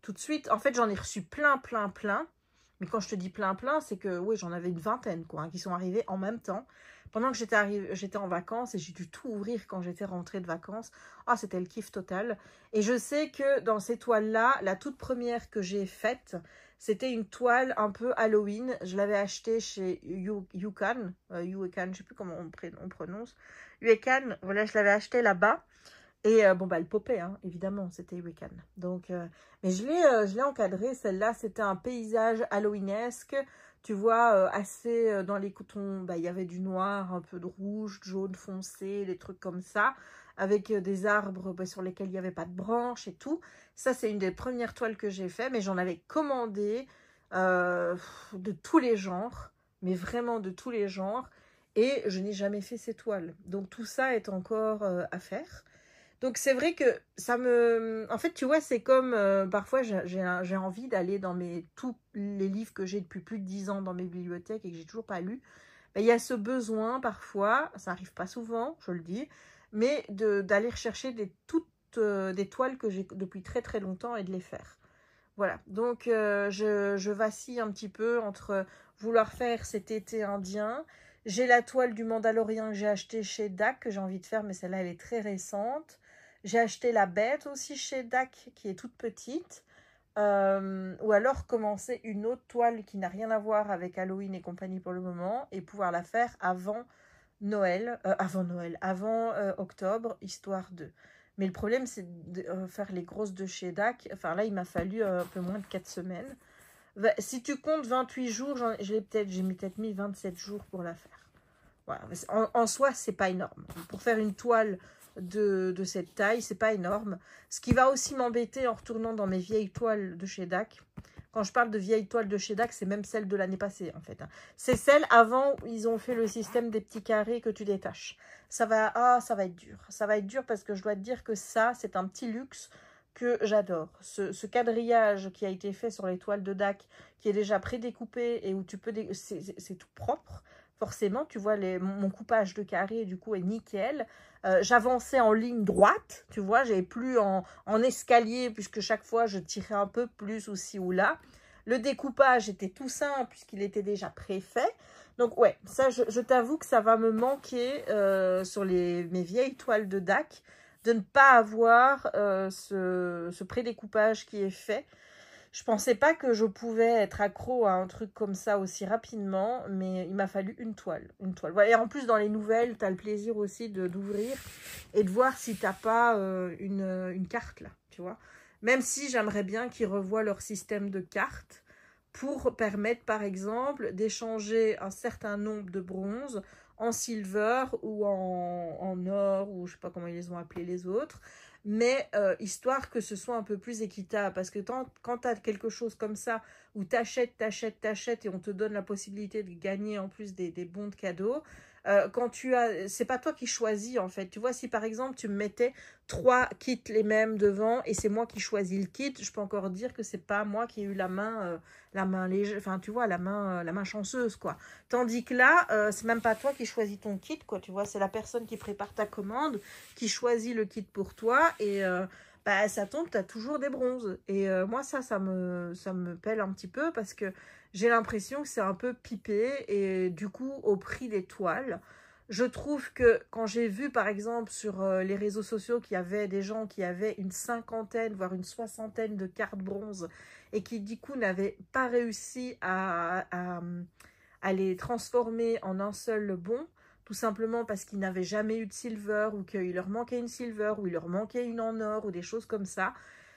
Tout de suite, en fait, j'en ai reçu plein. Mais quand je te dis plein, c'est que, oui, j'en avais une vingtaine, quoi, hein, qui sont arrivés en même temps. Pendant que j'étais en vacances et j'ai dû tout ouvrir quand j'étais rentrée de vacances. Ah, c'était le kiff total. Et je sais que dans ces toiles-là, la toute première que j'ai faite, c'était une toile un peu Halloween. Je l'avais achetée chez Yukan, je ne sais plus comment on prononce. Yukan, voilà, je l'avais achetée là-bas. Et elle popait, hein, évidemment, c'était Yukan. Donc, mais je l'ai encadrée, celle-là, c'était un paysage halloweenesque. tu vois, assez dans les cotons, bah, il y avait du noir, un peu de rouge, jaune foncé, des trucs comme ça, avec des arbres bah, sur lesquels il n'y avait pas de branches et tout. Ça, c'est une des premières toiles que j'ai fait, mais j'en avais commandé de tous les genres, mais vraiment de tous les genres, et je n'ai jamais fait ces toiles. Donc tout ça est encore à faire. Donc c'est vrai que ça me... En fait, tu vois, c'est comme parfois j'ai envie d'aller dans tous les livres que j'ai depuis plus de 10 ans dans mes bibliothèques et que j'ai toujours pas lu. Ben, il y a ce besoin parfois, ça arrive pas souvent, je le dis, mais d'aller rechercher des toiles que j'ai depuis très très longtemps et de les faire. Voilà, donc je vacille un petit peu entre vouloir faire cet été indien. J'ai la toile du Mandalorien que j'ai achetée chez DAC, que j'ai envie de faire, mais celle-là, elle est très récente. J'ai acheté la bête aussi chez DAC, qui est toute petite. Ou alors commencer une autre toile qui n'a rien à voir avec Halloween et compagnie pour le moment, et pouvoir la faire avant Noël, avant octobre, histoire de... Mais le problème, c'est de faire les grosses de chez DAC. Enfin, là, il m'a fallu un peu moins de 4 semaines. Si tu comptes 28 jours, j'ai peut-être mis 27 jours pour la faire. Voilà. En soi, c'est pas énorme. Pour faire une toile de cette taille, c'est pas énorme. Ce qui va aussi m'embêter en retournant dans mes vieilles toiles de chez DAC. Quand je parle de vieilles toiles de chez DAC, c'est même celle de l'année passée, en fait. C'est celle avant où ils ont fait le système des petits carrés que tu détaches. Ça va être dur. Ça va être dur parce que je dois te dire que ça, c'est un petit luxe que j'adore. Ce quadrillage qui a été fait sur les toiles de DAC, qui est déjà prédécoupé et où tu peux... C'est tout propre. Forcément, tu vois, mon coupage de carré, du coup, est nickel. J'avançais en ligne droite, tu vois, j'avais plus en escalier, puisque chaque fois, je tirais un peu plus aussi ou là. Le découpage était tout simple, puisqu'il était déjà préfait. Donc, ouais, ça, je t'avoue que ça va me manquer sur mes vieilles toiles de DAC, de ne pas avoir ce prédécoupage qui est fait. Je pensais pas que je pouvais être accro à un truc comme ça aussi rapidement, mais il m'a fallu une toile. Voilà. Et en plus, dans les nouvelles, tu as le plaisir aussi d'ouvrir et de voir si tu n'as pas une carte là, tu vois. Même si j'aimerais bien qu'ils revoient leur système de cartes pour permettre, par exemple, d'échanger un certain nombre de bronzes en silver ou en or, ou je sais pas comment ils les ont appelés les autres, mais histoire que ce soit un peu plus équitable, parce que quand tu as quelque chose comme ça, où tu achètes, et on te donne la possibilité de gagner en plus des bons de cadeaux, c'est pas toi qui choisis en fait, tu vois, si par exemple tu me mettais 3 kits les mêmes devant, et c'est moi qui choisis le kit, je peux encore dire que c'est pas moi qui ai eu la main légère, enfin tu vois, la main chanceuse quoi, tandis que là, c'est même pas toi qui choisis ton kit quoi, tu vois, c'est la personne qui prépare ta commande, qui choisit le kit pour toi, et bah, ça tombe, tu as toujours des bronzes. Et moi, ça me pèle un petit peu parce que j'ai l'impression que c'est un peu pipé. Et du coup, au prix des toiles, je trouve que quand j'ai vu, par exemple, sur les réseaux sociaux qu'il y avait des gens qui avaient une 50aine, voire une 60aine de cartes bronze et qui, du coup, n'avaient pas réussi à les transformer en un seul bon, tout simplement parce qu'ils n'avaient jamais eu de silver, ou qu'il leur manquait une silver, ou il leur manquait une en or, ou des choses comme ça.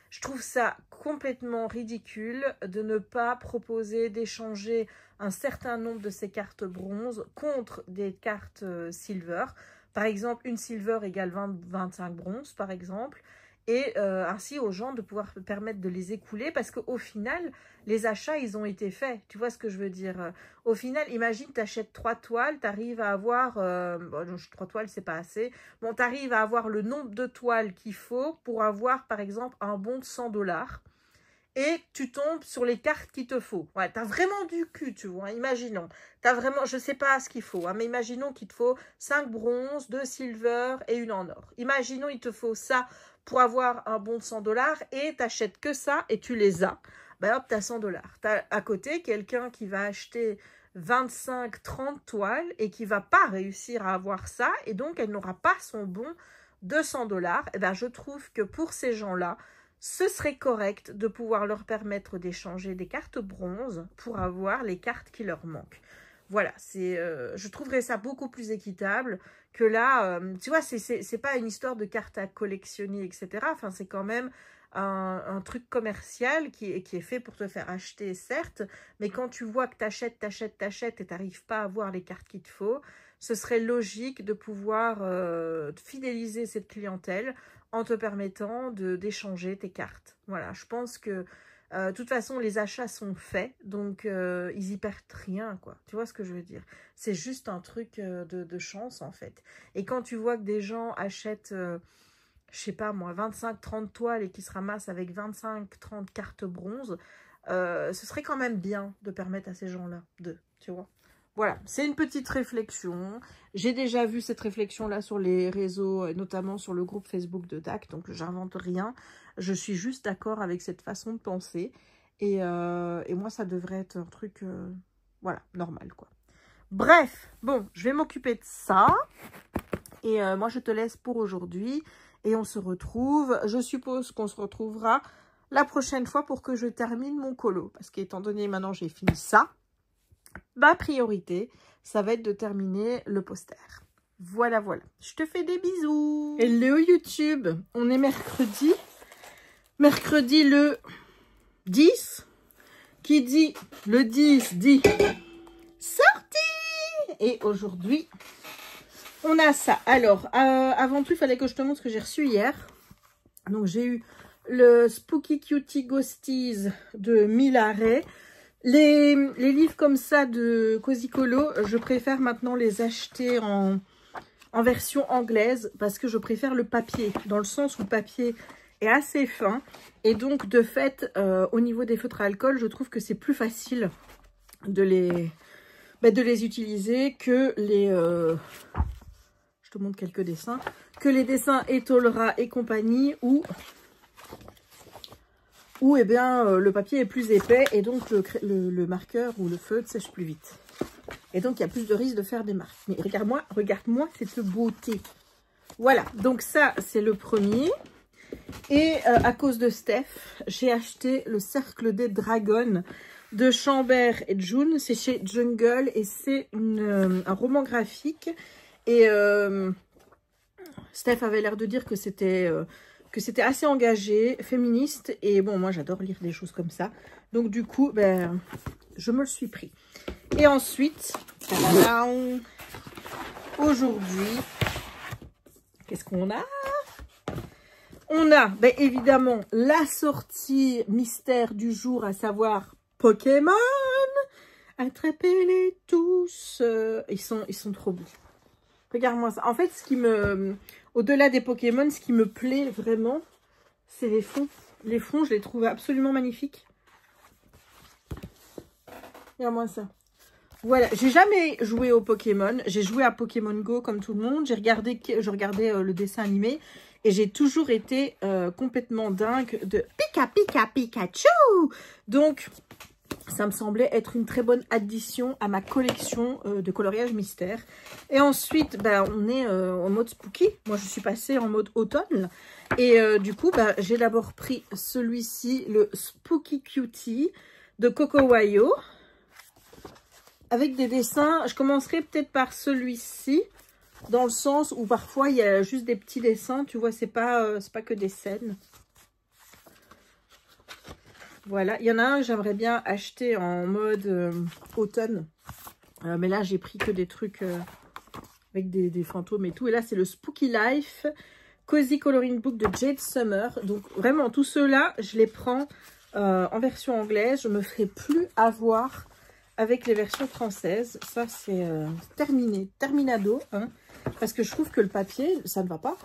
Je trouve ça complètement ridicule de ne pas proposer d'échanger un certain nombre de ces cartes bronze contre des cartes silver. Par exemple, une silver égale 25 bronzes, par exemple. Et ainsi aux gens de pouvoir permettre de les écouler, parce qu'au final, les achats, ils ont été faits. Tu vois ce que je veux dire? Au final, imagine, tu achètes 3 toiles, tu arrives à avoir... bon, 3 toiles, c'est pas assez. Bon, tu arrives à avoir le nombre de toiles qu'il faut pour avoir, par exemple, un bon de 100 $. Et tu tombes sur les cartes qu'il te faut. Ouais, tu as vraiment du cul, tu vois. Imaginons. Tu as vraiment, je sais pas ce qu'il faut, hein, mais imaginons qu'il te faut 5 bronzes, 2 silver et une en or. Imaginons il te faut ça pour avoir un bon de 100 $ et tu n'achètes que ça et tu les as. Ben hop, tu as 100 $. Tu as à côté quelqu'un qui va acheter 25-30 toiles et qui va pas réussir à avoir ça, et donc elle n'aura pas son bon de 100 $. Et ben je trouve que pour ces gens-là, ce serait correct de pouvoir leur permettre d'échanger des cartes bronze pour avoir les cartes qui leur manquent. Voilà, je trouverais ça beaucoup plus équitable que là, tu vois, c'est pas une histoire de cartes à collectionner, etc. Enfin, c'est quand même un truc commercial qui est fait pour te faire acheter, certes, mais quand tu vois que tu achètes et tu n'arrives pas à avoir les cartes qu'il te faut, ce serait logique de pouvoir fidéliser cette clientèle en te permettant d'échanger tes cartes. Voilà, je pense que de toute façon, les achats sont faits, donc ils y perdent rien, quoi. Tu vois ce que je veux dire? C'est juste un truc de chance, en fait. Et quand tu vois que des gens achètent, je sais pas moi, 25-30 toiles et qui se ramassent avec 25-30 cartes bronze, ce serait quand même bien de permettre à ces gens-là tu vois. Voilà, c'est une petite réflexion. J'ai déjà vu cette réflexion-là sur les réseaux, notamment sur le groupe Facebook de DAC, donc j'invente rien. Je suis juste d'accord avec cette façon de penser. Et moi, ça devrait être un truc, voilà, normal, quoi. Bref, bon, je vais m'occuper de ça. Et moi, je te laisse pour aujourd'hui. Et on se retrouve, je suppose qu'on se retrouvera la prochaine fois pour que je termine mon colo. Parce qu'étant donné, maintenant, j'ai fini ça. Ma priorité, ça va être de terminer le poster. Voilà, voilà. Je te fais des bisous. Hello YouTube. On est mercredi. Mercredi le 10. Qui dit le 10 dit sortie. Et aujourd'hui, on a ça. Alors, avant tout, il fallait que je te montre ce que j'ai reçu hier. Donc, j'ai eu le Spooky Cutie Ghosties de Milaret. Les livres comme ça de Cosicolo, je préfère maintenant les acheter en version anglaise parce que je préfère le papier, dans le sens où le papier est assez fin. Et donc, de fait, au niveau des feutres à alcool, je trouve que c'est plus facile de les utiliser que les... je te montre quelques dessins. Que les dessins Etolra et compagnie où eh bien, le papier est plus épais et donc le marqueur ou le feutre sèche plus vite. Et donc, il y a plus de risque de faire des marques. Mais regarde-moi cette beauté. Voilà, donc ça, c'est le premier. Et à cause de Steph, j'ai acheté le Cercle des Dragons de Chambert et June. C'est chez Jungle et c'est un roman graphique. Et Steph avait l'air de dire que c'était assez engagé, féministe. Et bon, moi, j'adore lire des choses comme ça. Donc, du coup, ben, je me le suis pris. Et ensuite, aujourd'hui, qu'est-ce qu'on a? On a, ben, évidemment, la sortie mystère du jour, à savoir Pokémon. Attrapez-les tous. Ils sont trop beaux. Regarde-moi ça. En fait, au-delà des Pokémon, ce qui me plaît vraiment, c'est les fonds. Les fonds, je les trouve absolument magnifiques. Regarde-moi ça. Voilà, j'ai jamais joué au Pokémon. J'ai joué à Pokémon Go comme tout le monde. Je regardais le dessin animé et j'ai toujours été complètement dingue de Pikachu. Donc, ça me semblait être une très bonne addition à ma collection de coloriage mystère. Et ensuite, ben, on est en mode spooky. Moi, je suis passée en mode automne. Et du coup, ben, j'ai d'abord pris celui-ci, le Spooky Cutie de Coco Wayo. Avec des dessins, je commencerai peut-être par celui-ci. Dans le sens où parfois, il y a juste des petits dessins. Tu vois, c'est pas que des scènes. Voilà, il y en a un que j'aimerais bien acheter en mode automne. Mais là, j'ai pris que des trucs avec des fantômes et tout. Et là, c'est le Spooky Life Cozy Coloring Book de Jade Summer. Donc, vraiment, tous ceux-là, je les prends en version anglaise. Je me ferai plus avoir avec les versions françaises. Ça, c'est terminé. Terminado. Hein, parce que je trouve que le papier, ça ne va pas.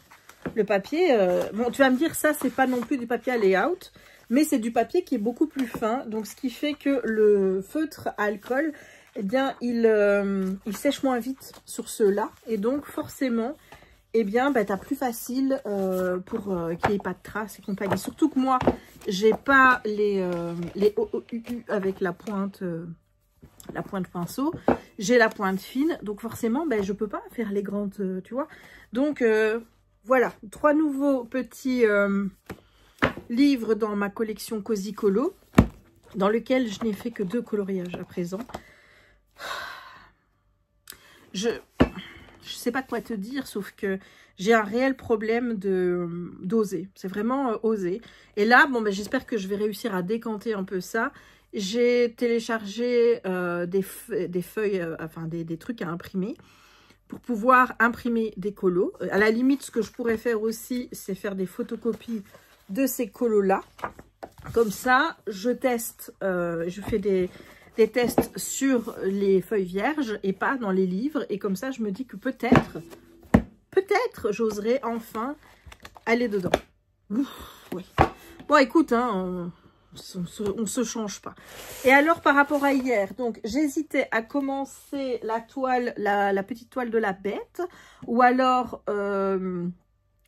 Le papier, bon, tu vas me dire, ça, c'est pas non plus du papier à layout. Mais c'est du papier qui est beaucoup plus fin. Donc, ce qui fait que le feutre à alcool, eh bien, il sèche moins vite sur ceux-là. Et donc, forcément, eh bien, bah, tu as plus facile pour qu'il n'y ait pas de traces et compagnie. Surtout que moi, j'ai pas les OOUU avec la pointe pinceau. J'ai la pointe fine. Donc, forcément, bah, je peux pas faire les grandes, tu vois. Donc, voilà. 3 nouveaux petits... livre dans ma collection Cosicolo, dans lequel je n'ai fait que 2 coloriages à présent. je sais pas quoi te dire, sauf que j'ai un réel problème d'oser. C'est vraiment oser. Et là, bon, ben, j'espère que je vais réussir à décanter un peu ça. J'ai téléchargé des feuilles, enfin des trucs à imprimer pour pouvoir imprimer des colos. À la limite, ce que je pourrais faire aussi, c'est faire des photocopies de ces colos-là. Comme ça, je teste, je fais des tests sur les feuilles vierges et pas dans les livres. Et comme ça, je me dis que peut-être, j'oserai enfin aller dedans. Ouf, oui. Bon, écoute, hein, on se change pas. Et alors, par rapport à hier, donc j'hésitais à commencer la toile, la petite toile de la bête, ou alors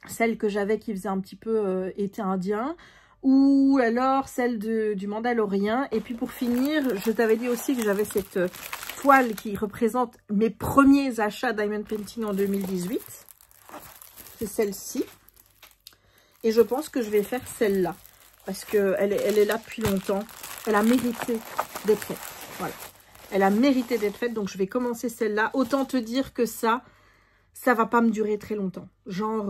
celle que j'avais qui faisait un petit peu été indien, ou alors celle du Mandalorien. Et puis pour finir, je t'avais dit aussi que j'avais cette toile qui représente mes premiers achats Diamond Painting en 2018. C'est celle-ci. Et je pense que je vais faire celle-là. Parce qu'elle est là depuis longtemps. Elle a mérité d'être faite. Voilà. Elle a mérité d'être faite. Donc je vais commencer celle-là. Autant te dire que ça va pas me durer très longtemps. Genre,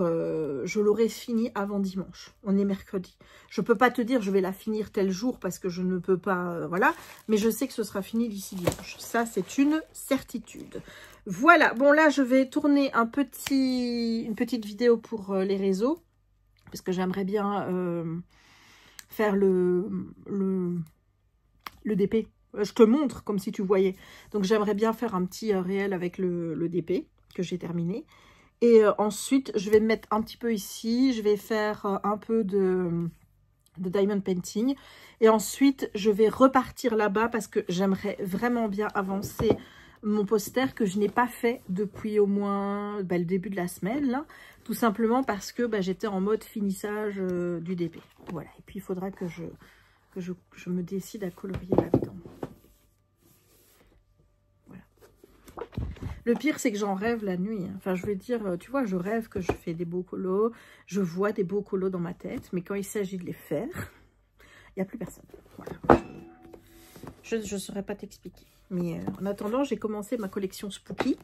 je l'aurai fini avant dimanche. On est mercredi. Je peux pas te dire je vais la finir tel jour parce que je ne peux pas, voilà. Mais je sais que ce sera fini d'ici dimanche. Ça, c'est une certitude. Voilà. Bon, là, je vais tourner une petite vidéo pour les réseaux. Parce que j'aimerais bien faire le DP. Je te montre comme si tu voyais. Donc, j'aimerais bien faire un petit réel avec le DP. Que j'ai terminé. Et ensuite, je vais me mettre un petit peu ici. Je vais faire un peu de diamond painting. Et ensuite, je vais repartir là-bas parce que j'aimerais vraiment bien avancer mon poster que je n'ai pas fait depuis au moins le début de la semaine. Là. Tout simplement parce que j'étais en mode finissage du DP. Voilà. Et puis, il faudra que je me décide à colorier là-dedans. Le pire, c'est que j'en rêve la nuit. Enfin, je veux dire, tu vois, je rêve que je fais des beaux colos. Je vois des beaux colos dans ma tête. Mais quand il s'agit de les faire, il n'y a plus personne. Voilà. Je ne saurais pas t'expliquer. Mais en attendant, j'ai commencé ma collection Spooky.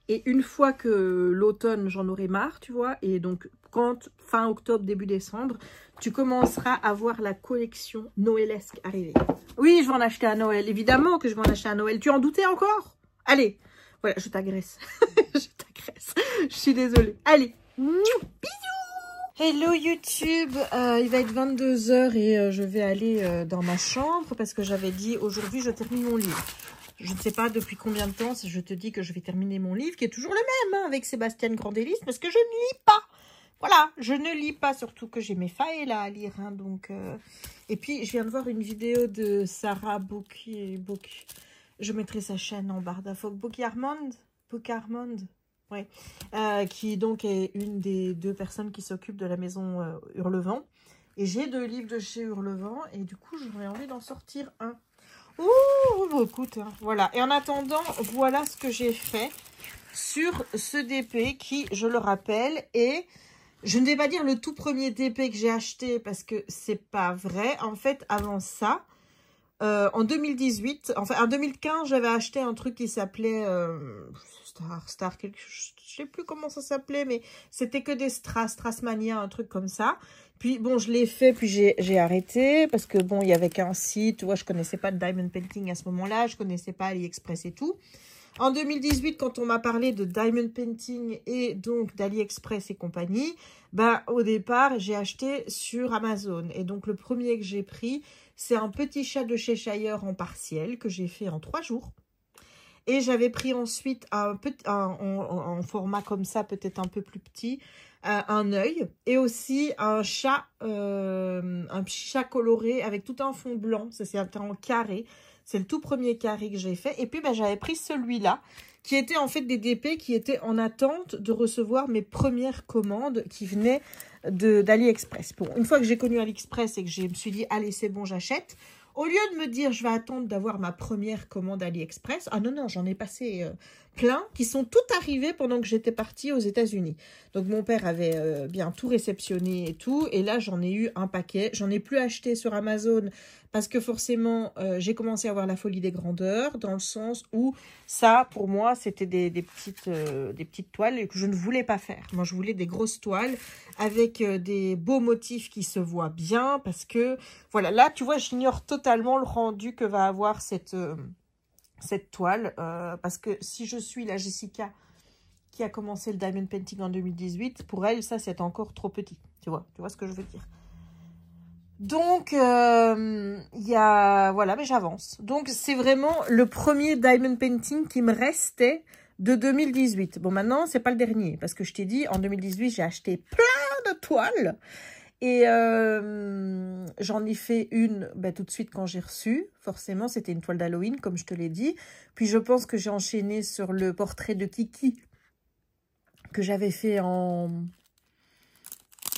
Et une fois que l'automne, j'en aurai marre, tu vois. Et donc, quand fin octobre, début décembre, tu commenceras à voir la collection noëlesque arriver. Oui, je vais en acheter à Noël. Évidemment que je vais en acheter à Noël. Tu en doutais encore? Allez. Voilà, je t'agresse. Je t'agresse. Je suis désolée. Allez. Bisous. Hello YouTube. Il va être 22 h et je vais aller dans ma chambre parce que j'avais dit aujourd'hui je termine mon livre. Je ne sais pas depuis combien de temps je te dis que je vais terminer mon livre qui est toujours le même hein, avec Sébastien Grandelis parce que je ne lis pas. Voilà, je ne lis pas, surtout que j'ai mes failles là à lire. Hein, donc, Et puis, je viens de voir une vidéo de Sarah Book. Je mettrai sa chaîne en barre d'infos. Book-Armand, ouais, qui donc est une des 2 personnes qui s'occupent de la maison Hurlevent. Et j'ai 2 livres de chez Hurlevent et du coup, j'aurais envie d'en sortir un. Ouh, bon, écoute, hein, voilà. Et en attendant, voilà ce que j'ai fait sur ce DP qui, je le rappelle, est... Je ne vais pas dire le tout premier DP que j'ai acheté parce que c'est pas vrai. En fait, avant ça... en 2018, enfin en 2015, j'avais acheté un truc qui s'appelait Star quelque chose, je sais plus comment ça s'appelait, mais c'était que des Strassmania, un truc comme ça. Puis bon, je l'ai fait, puis j'ai arrêté parce que bon, il y avait qu'un site, tu vois, je connaissais pas de Diamond Painting à ce moment-là, je connaissais pas AliExpress et tout. En 2018, quand on m'a parlé de Diamond Painting et donc d'AliExpress et compagnie, au départ, j'ai acheté sur Amazon. Et donc, le premier que j'ai pris, c'est un petit chat de Cheshire en partiel que j'ai fait en 3 jours. Et j'avais pris ensuite en format comme ça, peut-être un peu plus petit, un œil. Et aussi un chat coloré avec tout un fond blanc. Ça, c'est en carré. C'est le tout premier carré que j'ai fait. Et puis, j'avais pris celui-là, qui était en fait des DP qui étaient en attente de recevoir mes premières commandes qui venaient d'AliExpress. Bon, une fois que j'ai connu AliExpress et que je me suis dit, allez, c'est bon, j'achète. Au lieu de me dire, je vais attendre d'avoir ma première commande AliExpress. Ah non, non, j'en ai passé plein qui sont toutes arrivées pendant que j'étais partie aux États-Unis. Donc mon père avait bien tout réceptionné et tout. Et là, j'en ai eu un paquet. J'en ai plus acheté sur Amazon parce que forcément, j'ai commencé à avoir la folie des grandeurs, dans le sens où ça, pour moi, c'était des petites toiles que je ne voulais pas faire. Moi, je voulais des grosses toiles avec des beaux motifs qui se voient bien parce que, voilà, là, tu vois, j'ignore totalement le rendu que va avoir cette toile, parce que si je suis la Jessica qui a commencé le diamond painting en 2018, pour elle, ça, c'est encore trop petit. Tu vois ce que je veux dire. Donc, il y a... Voilà, mais j'avance. Donc, c'est vraiment le premier diamond painting qui me restait de 2018. Bon, maintenant, c'est pas le dernier, parce que je t'ai dit, en 2018, j'ai acheté plein de toiles. Et j'en ai fait une tout de suite quand j'ai reçu. Forcément, c'était une toile d'Halloween, comme je te l'ai dit. Puis, je pense que j'ai enchaîné sur le portrait de Kiki que j'avais fait en...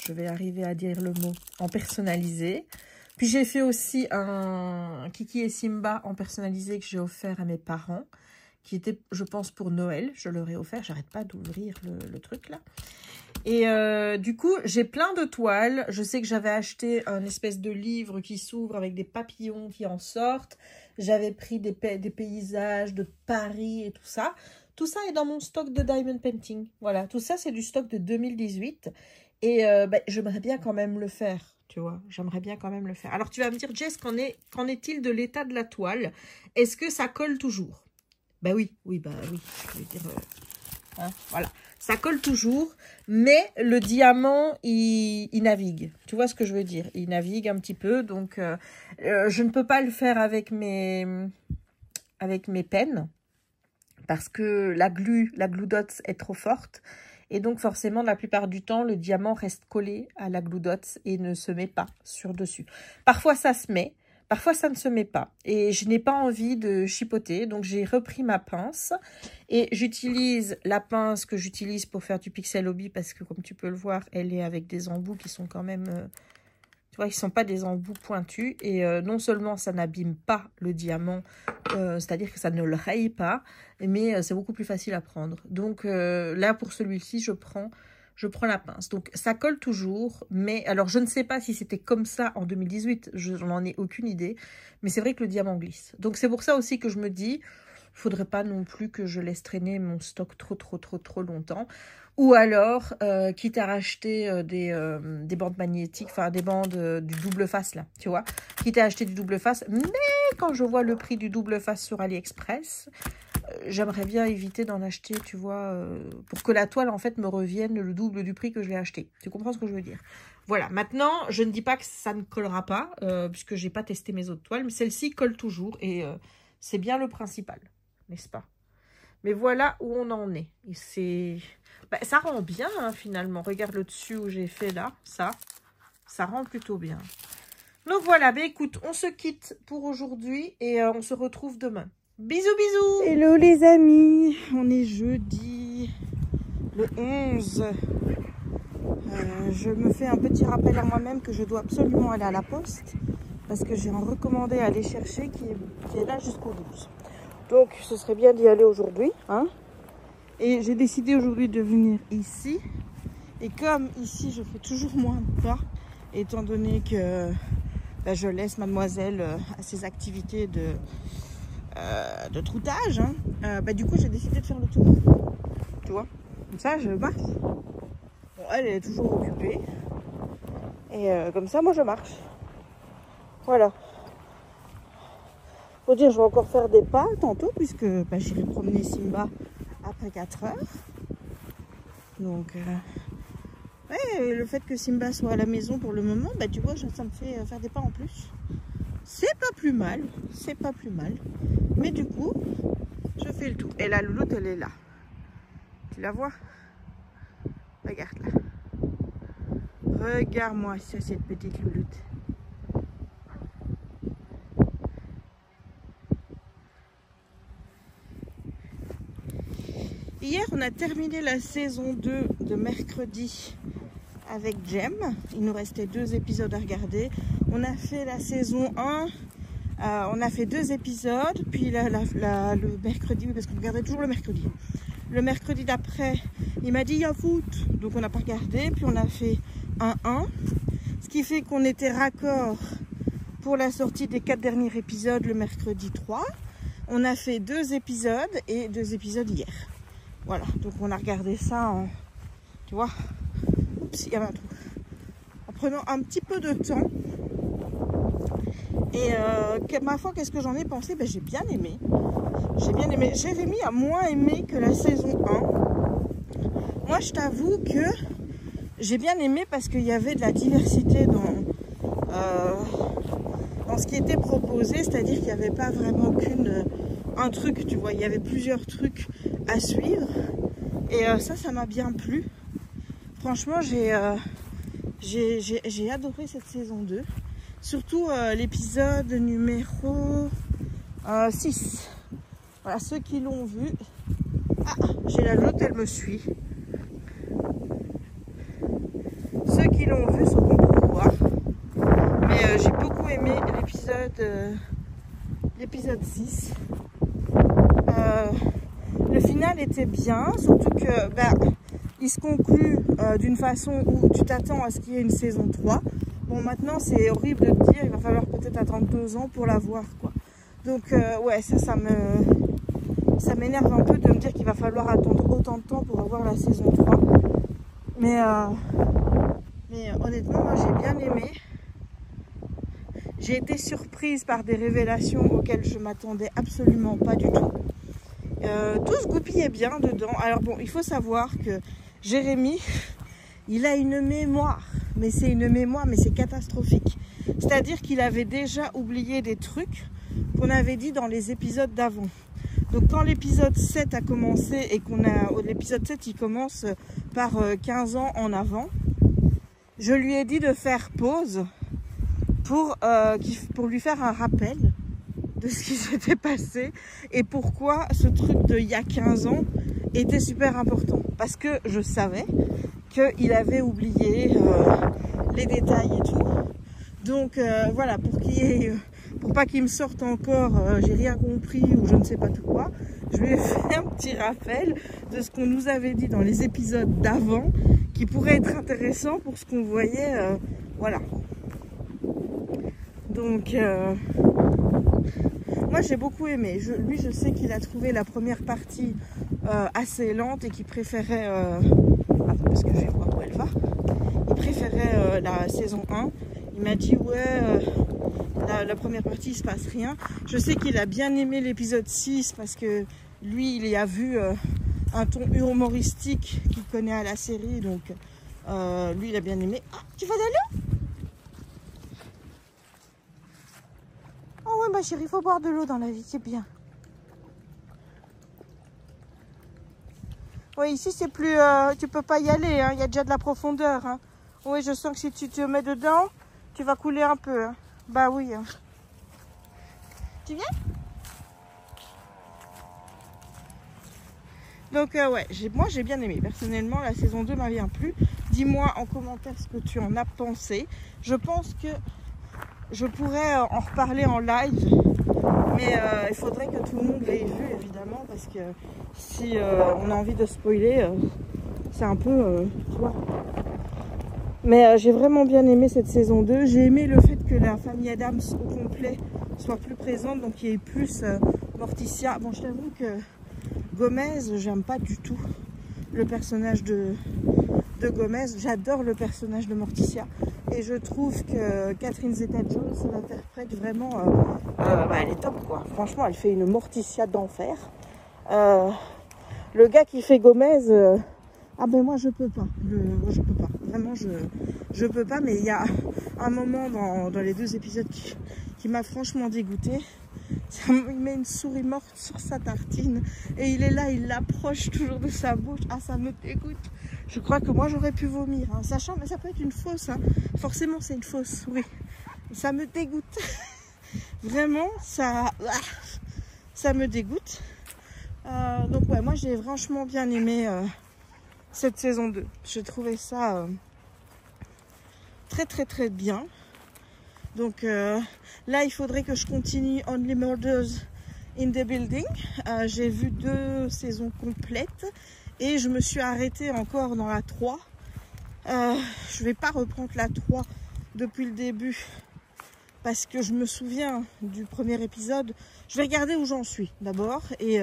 Je vais arriver à dire le mot. En personnalisé. Puis, j'ai fait aussi un Kiki et Simba en personnalisé que j'ai offert à mes parents. Qui était, je pense, pour Noël. Je leur ai offert. J'arrête pas d'ouvrir le truc, là. Et du coup, j'ai plein de toiles. Je sais que j'avais acheté un espèce de livre qui s'ouvre avec des papillons qui en sortent. J'avais pris des paysages de Paris et tout ça. Tout ça est dans mon stock de diamond painting. Voilà, tout ça, c'est du stock de 2018. Et j'aimerais bien quand même le faire, tu vois. J'aimerais bien quand même le faire. Alors, tu vas me dire, Jess, qu'en est-il de l'état de la toile? Est-ce que ça colle toujours? Oui. Je vais dire... voilà. Ça colle toujours, mais le diamant, il navigue. Tu vois ce que je veux dire? Il navigue un petit peu, donc je ne peux pas le faire avec mes pennes, parce que la glue dots est trop forte. Et donc, forcément, la plupart du temps, le diamant reste collé à la glue dots et ne se met pas sur dessus. Parfois, ça se met. Parfois, ça ne se met pas. Et je n'ai pas envie de chipoter. Donc, j'ai repris ma pince. Et j'utilise la pince que j'utilise pour faire du pixel hobby. Parce que, comme tu peux le voir, elle est avec des embouts qui sont quand même... tu vois, ils ne sont pas des embouts pointus. Et non seulement ça n'abîme pas le diamant, c'est-à-dire que ça ne le raye pas. Mais c'est beaucoup plus facile à prendre. Donc, là, pour celui-ci, je prends la pince. Donc, ça colle toujours. Mais, alors, je ne sais pas si c'était comme ça en 2018. Je n'en ai aucune idée. Mais c'est vrai que le diamant glisse. Donc, c'est pour ça aussi que je me dis, il ne faudrait pas non plus que je laisse traîner mon stock trop longtemps. Ou alors, quitte à racheter des bandes magnétiques, enfin, des bandes du double face, là, tu vois. Quitte à acheter du double face. Mais quand je vois le prix du double face sur AliExpress... j'aimerais bien éviter d'en acheter, tu vois, pour que la toile, en fait, me revienne le double du prix que je l'ai acheté. Tu comprends ce que je veux dire? Voilà, maintenant, je ne dis pas que ça ne collera pas, puisque je n'ai pas testé mes autres toiles, mais celle-ci colle toujours, et c'est bien le principal, n'est-ce pas? Mais voilà où on en est. Et c'est... ça rend bien, hein, finalement. Regarde le dessus où j'ai fait, là, ça rend plutôt bien. Donc voilà, écoute, on se quitte pour aujourd'hui, et on se retrouve demain. Bisous, bisous. Hello les amis, on est jeudi le 11. Je me fais un petit rappel à moi-même que je dois absolument aller à la poste parce que j'ai un recommandé à aller chercher qui est là jusqu'au 12. Donc ce serait bien d'y aller aujourd'hui. Hein. Et j'ai décidé aujourd'hui de venir ici. Et comme ici je fais toujours moins de pas, étant donné que je laisse mademoiselle à ses activités de troutage, hein. Du coup j'ai décidé de faire le tour, tu vois, comme ça je marche. Bon, elle est toujours occupée et comme ça moi je marche, voilà. Faut dire, je vais encore faire des pas tantôt puisque j'irai promener Simba après 4 heures, donc ouais, le fait que Simba soit à la maison pour le moment, tu vois, ça me fait faire des pas en plus. C'est pas plus mal, c'est pas plus mal. Mais du coup, je fais le tour. Et la louloute, elle est là. Tu la vois? Regarde là. Regarde-moi ça, cette petite louloute. Hier, on a terminé la saison 2 de mercredi avec Jem. Il nous restait 2 épisodes à regarder. On a fait la saison 1. On a fait 2 épisodes, puis le mercredi, parce qu'on regardait toujours le mercredi. Le mercredi d'après, il m'a dit il y a foot. Donc on n'a pas regardé. Puis on a fait 1-1. Ce qui fait qu'on était raccord pour la sortie des 4 derniers épisodes le mercredi 3. On a fait 2 épisodes et 2 épisodes hier. Voilà, donc on a regardé ça en... Tu vois, oups, il y avait un trou. En prenant un petit peu de temps. Et ma foi, qu'est-ce que j'en ai pensé? Ben, j'ai bien aimé. J'ai bien aimé. Jérémy a moins aimé que la saison 1. Moi, je t'avoue que j'ai bien aimé parce qu'il y avait de la diversité dans ce qui était proposé. C'est-à-dire qu'il n'y avait pas vraiment un truc, tu vois. Il y avait plusieurs trucs à suivre. Et ça m'a bien plu. Franchement, j'ai adoré cette saison 2. Surtout l'épisode numéro 6. Voilà, ceux qui l'ont vu. Ah, j'ai la lotte, elle me suit. Ceux qui l'ont vu sauront pourquoi. Mais j'ai beaucoup aimé l'épisode 6. Le final était bien, surtout que il se conclut d'une façon où tu t'attends à ce qu'il y ait une saison 3. Bon, maintenant c'est horrible de te dire, il va falloir peut-être attendre 2 ans pour la voir, quoi. Donc ouais, ça m'énerve un peu de me dire qu'il va falloir attendre autant de temps pour avoir la saison 3. Mais honnêtement, moi j'ai bien aimé. J'ai été surprise par des révélations auxquelles je m'attendais absolument pas du tout. Tout se goupillait bien dedans. Alors bon, il faut savoir que Jérémy, il a une mémoire. Mais c'est une mémoire, mais c'est catastrophique. C'est-à-dire qu'il avait déjà oublié des trucs qu'on avait dit dans les épisodes d'avant. Donc quand l'épisode 7 a commencé et l'épisode 7 il commence par 15 ans en avant, je lui ai dit de faire pause pour lui faire un rappel de ce qui s'était passé et pourquoi ce truc de il y a 15 ans était super important. Parce que je savais qu'il avait oublié les détails et tout. Donc voilà, pour pas qu'il me sorte encore j'ai rien compris ou je ne sais pas tout quoi, je lui ai fait un petit rappel de ce qu'on nous avait dit dans les épisodes d'avant qui pourrait être intéressant pour ce qu'on voyait, voilà. Donc moi j'ai beaucoup aimé. Lui je sais qu'il a trouvé la première partie assez lente et qu'il préférait parce que je vais voir où elle va. Il préférait la saison 1. Il m'a dit ouais la première partie il se passe rien. Je sais qu'il a bien aimé l'épisode 6 parce que lui il y a vu un ton humoristique qu'il connaît à la série, donc lui il a bien aimé. Ah, tu vas de l'eau? Oh ouais ma chérie, il faut boire de l'eau dans la vie, c'est bien. Oui, ici c'est plus, tu peux pas y aller, hein. Il y a déjà de la profondeur. Hein. Oui, je sens que si tu te mets dedans, tu vas couler un peu. Hein. Bah oui. Hein. Tu viens? Donc ouais, moi j'ai bien aimé. Personnellement, la saison 2 m'a bien plu. Dis-moi en commentaire ce que tu en as pensé. Je pense que je pourrais en reparler en live. Mais il faudrait que tout le monde l'ait vu, évidemment, parce que si on a envie de spoiler, c'est un peu, tu vois. Mais j'ai vraiment bien aimé cette saison 2. J'ai aimé le fait que la famille Addams au complet soit plus présente, donc il y ait plus Morticia. Bon, je t'avoue que Gomez, j'aime pas du tout le personnage de Gomez. J'adore le personnage de Morticia. Et je trouve que Catherine Zeta-Jones l'interprète vraiment... elle est top, quoi. Franchement, elle fait une Morticia d'enfer. Le gars qui fait Gomez... ah ben moi, je peux pas. Moi, je peux pas. Vraiment, je peux pas. Mais il y a un moment dans les 2 épisodes qui m'a franchement dégoûtée. Il met une souris morte sur sa tartine. Et il est là, il l'approche toujours de sa bouche. Ah, ça me dégoûte. Je crois que moi j'aurais pu vomir, hein. Sachant, mais ça peut être une fausse, hein. Forcément c'est une fausse, oui. Ça me dégoûte. Vraiment, ça me dégoûte. Donc ouais, moi j'ai franchement bien aimé cette saison 2. J'ai trouvé ça très très très bien. Donc là il faudrait que je continue Only Murders in the Building. J'ai vu 2 saisons complètes et je me suis arrêtée encore dans la 3. Je vais pas reprendre la 3 depuis le début parce que je me souviens du premier épisode. Je vais regarder où j'en suis d'abord et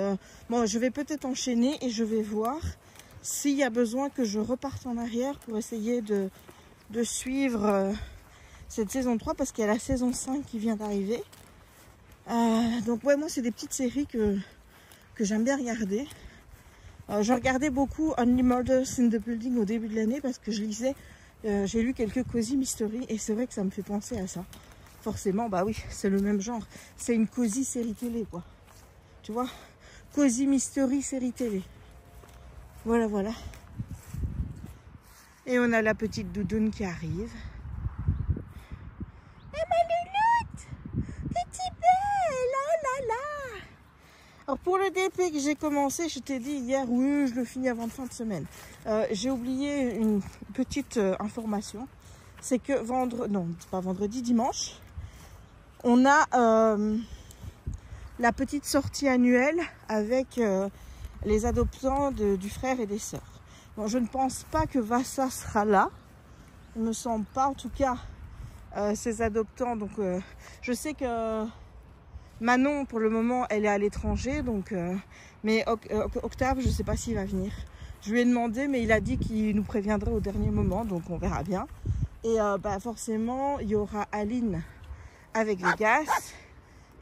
bon, je vais peut-être enchaîner et je vais voir s'il y a besoin que je reparte en arrière pour essayer de suivre cette saison 3 parce qu'il y a la saison 5 qui vient d'arriver. Donc ouais, moi c'est des petites séries que j'aime bien regarder. Je regardais beaucoup Only Murders in the Building au début de l'année parce que je lisais, j'ai lu quelques Cozy Mystery et c'est vrai que ça me fait penser à ça. Forcément, bah oui, c'est le même genre. C'est une Cozy série télé, quoi. Tu vois, Cozy Mystery série télé. Voilà, voilà. Et on a la petite doudoune qui arrive. Et ma louloute, petit belle, oh là là. Alors pour le DP que j'ai commencé, je t'ai dit hier, oui, je le finis avant de fin de semaine. J'ai oublié une petite information. C'est que dimanche, on a la petite sortie annuelle avec les adoptants du frère et des sœurs. Bon, je ne pense pas que Vassa sera là. Il ne me semble pas, en tout cas, ces adoptants. Donc, je sais que Manon, pour le moment, elle est à l'étranger. Donc, mais Octave, je ne sais pas s'il va venir. Je lui ai demandé, mais il a dit qu'il nous préviendrait au dernier moment. Donc, on verra bien. Et bah, forcément, il y aura Aline avec Vegas.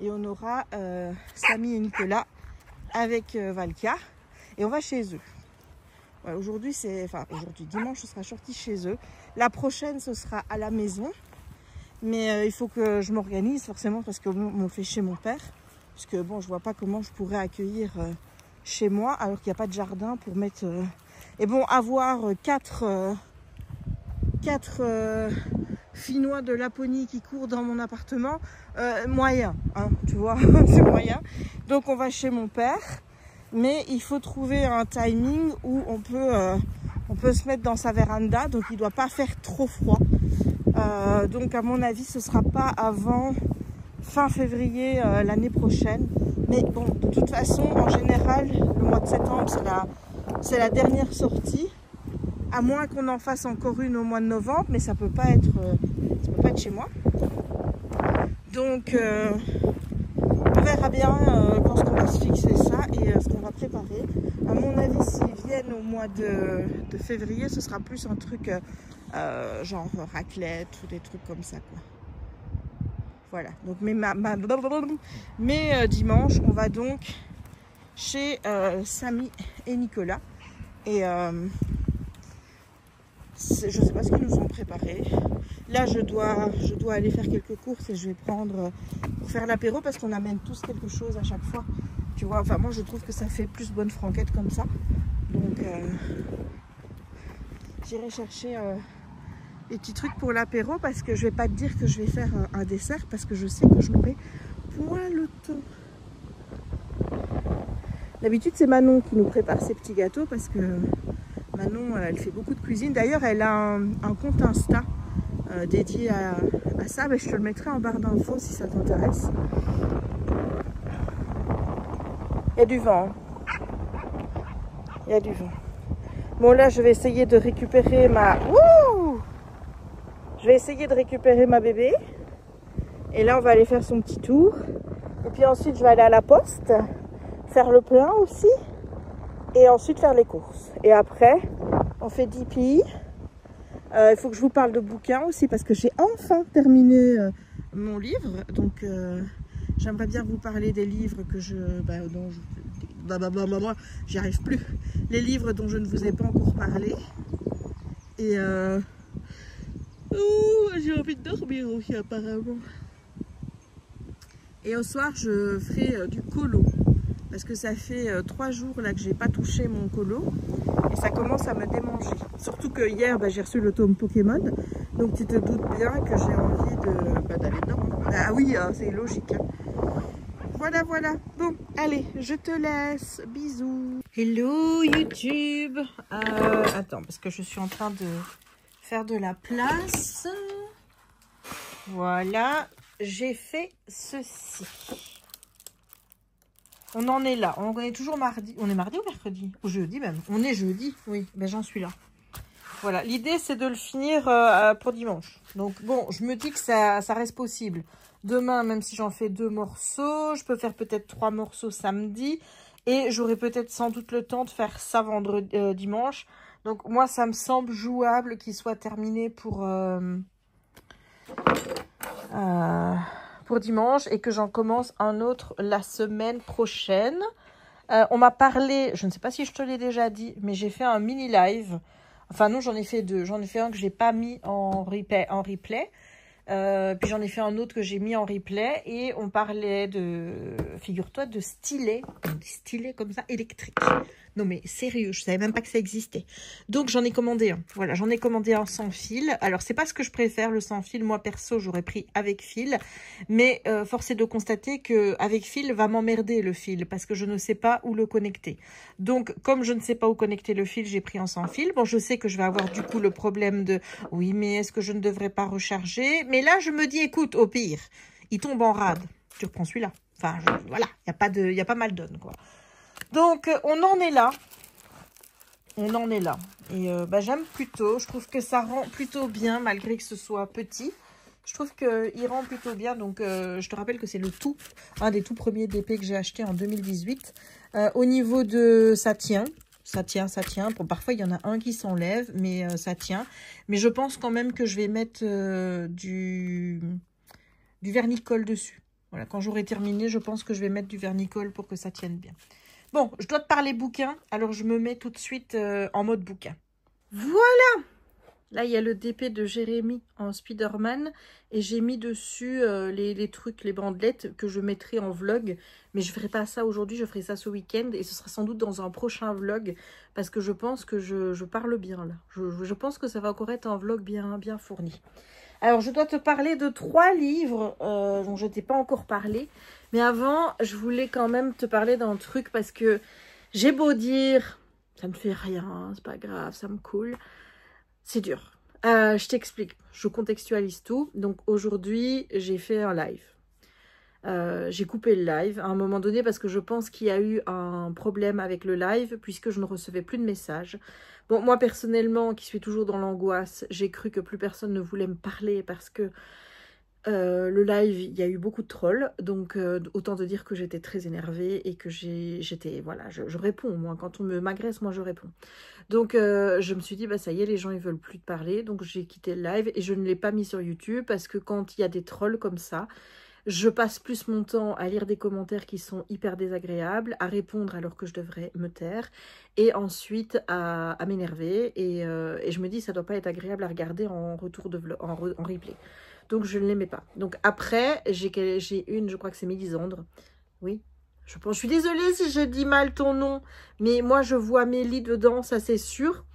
Et on aura Samy et Nicolas avec Valka. Et on va chez eux. Voilà, aujourd'hui, dimanche, ce sera sorti chez eux. La prochaine, ce sera à la maison. Mais il faut que je m'organise forcément parce qu'on me fait chez mon père. Parce que bon, je vois pas comment je pourrais accueillir chez moi alors qu'il n'y a pas de jardin pour mettre... Et bon, avoir 4 Finnois de Laponie qui courent dans mon appartement, moyen, hein, tu vois, c'est moyen. Donc on va chez mon père. Mais il faut trouver un timing où on peut se mettre dans sa véranda, donc il ne doit pas faire trop froid. Donc à mon avis, ce ne sera pas avant fin février l'année prochaine. Mais bon, de toute façon, en général, le mois de septembre, c'est la dernière sortie. À moins qu'on en fasse encore une au mois de novembre, mais ça peut pas être chez moi. Donc on verra bien quand on va se fixer ça et ce qu'on va préparer. À mon avis, s'ils viennent au mois de février, ce sera plus un truc genre raclette ou des trucs comme ça, quoi. Voilà. Donc, mais dimanche, on va donc chez Samy et Nicolas. Et je sais pas ce qu'ils nous ont préparé. Là, je dois aller faire quelques courses et je vais prendre pour faire l'apéro parce qu'on amène tous quelque chose à chaque fois. Tu vois, enfin moi je trouve que ça fait plus bonne franquette comme ça. Donc j'irai chercher des petits trucs pour l'apéro parce que je vais pas te dire que je vais faire un dessert parce que je sais que je n'aurai point le temps. D'habitude c'est Manon qui nous prépare ces petits gâteaux parce que Manon elle fait beaucoup de cuisine. D'ailleurs elle a un compte Insta dédié à ça, mais je te le mettrai en barre d'infos si ça t'intéresse. Il y a du vent. Il y a du vent. Bon là je vais essayer de récupérer ma... Wouh! Je vais essayer de récupérer ma bébé. Et là on va aller faire son petit tour. Et puis ensuite je vais aller à la poste, faire le plein aussi. Et ensuite faire les courses. Et après on fait DP. Il faut que je vous parle de bouquins aussi parce que j'ai enfin terminé mon livre. Donc j'aimerais bien vous parler des livres que j'y arrive plus. Les livres dont je ne vous ai pas encore parlé. Et j'ai envie de dormir aussi apparemment. Et au soir je ferai du colo. Parce que ça fait 3 jours là que j'ai pas touché mon colo. Et ça commence à me démanger. Surtout que hier, j'ai reçu le tome Pokémon. Donc tu te doutes bien que j'ai envie d'aller dedans. Ah oui, c'est logique. Hein. Voilà, voilà. Bon, allez, je te laisse. Bisous. Hello YouTube. Attends, parce que je suis en train de faire de la place. Voilà, j'ai fait ceci. on en est là. On est toujours mardi. On est mardi ou mercredi? Ou jeudi même. On est jeudi, oui. Ben j'en suis là. Voilà, l'idée c'est de le finir pour dimanche. Donc bon, je me dis que ça reste possible. Demain, même si j'en fais 2 morceaux, je peux faire peut-être 3 morceaux samedi. Et j'aurai peut-être sans doute le temps de faire ça vendredi, dimanche. Donc moi, ça me semble jouable qu'il soit terminé pour dimanche. Et que j'en commence un autre la semaine prochaine. On m'a parlé, je ne sais pas si je te l'ai déjà dit, mais j'ai fait un mini live. Enfin non, j'en ai fait 2. J'en ai fait un que j'ai pas mis en replay. Puis j'en ai fait un autre que j'ai mis en replay. Et on parlait de, figure-toi, de stylet. Des stylets comme ça, électriques. Non mais sérieux, je savais même pas que ça existait. Donc j'en ai commandé un. Voilà, j'en ai commandé un sans fil. Alors c'est pas ce que je préfère, le sans fil. Moi perso, j'aurais pris avec fil. Mais force est de constater que avec fil va m'emmerder le fil. Parce que je ne sais pas où le connecter. Donc comme je ne sais pas où connecter le fil, j'ai pris un sans fil. Bon, je sais que je vais avoir du coup le problème de... Oui, mais est-ce que je ne devrais pas recharger? Mais là, je me dis, écoute, au pire, il tombe en rade. Tu reprends celui-là. Enfin, voilà, il y a pas mal d'onnes, quoi. Donc, on en est là. On en est là. Et bah, j'aime plutôt. Je trouve que ça rend plutôt bien, malgré que ce soit petit. Je trouve qu'il rend plutôt bien. Donc, je te rappelle que c'est un des tout premiers DP que j'ai acheté en 2018. Au niveau de... Ça tient. Ça tient. Bon, parfois, il y en a un qui s'enlève, mais ça tient. Mais je pense quand même que je vais mettre du vernicole dessus. Voilà, quand j'aurai terminé, je pense que je vais mettre du vernicole pour que ça tienne bien. Bon, je dois te parler bouquin, alors je me mets tout de suite en mode bouquin. Voilà! Là, il y a le DP de Jérémy en Spider-Man et j'ai mis dessus les trucs, les bandelettes que je mettrai en vlog. Mais je ne ferai pas ça aujourd'hui, je ferai ça ce week-end et ce sera sans doute dans un prochain vlog parce que je pense que je parle bien là. Je pense que ça va encore être un vlog bien fourni. Alors, je dois te parler de 3 livres dont je ne t'ai pas encore parlé. Mais avant, je voulais quand même te parler d'un truc parce que j'ai beau dire, ça me fait rien, c'est pas grave, ça me coule. C'est dur. Je t'explique, je contextualise tout. Donc aujourd'hui, j'ai fait un live. J'ai coupé le live à un moment donné parce que je pense qu'il y a eu un problème avec le live puisque je ne recevais plus de messages. Bon, moi personnellement, qui suis toujours dans l'angoisse, j'ai cru que plus personne ne voulait me parler parce que le live, il y a eu beaucoup de trolls, donc autant te dire que j'étais très énervée et que j'étais, voilà, je réponds, moi, quand on m'agresse, moi je réponds. Donc je me suis dit, bah ça y est, les gens ils veulent plus te parler, donc j'ai quitté le live et je ne l'ai pas mis sur YouTube parce que quand il y a des trolls comme ça, je passe plus mon temps à lire des commentaires qui sont hyper désagréables, à répondre alors que je devrais me taire, et ensuite à m'énerver, et je me dis ça doit pas être agréable à regarder en retour de vlog, en replay. Donc je ne l'aimais pas. Donc après, j'ai une, je crois que c'est Mélisandre. Oui, je suis désolée si j'ai dit mal ton nom, mais moi je vois Mélie dedans, ça c'est sûr.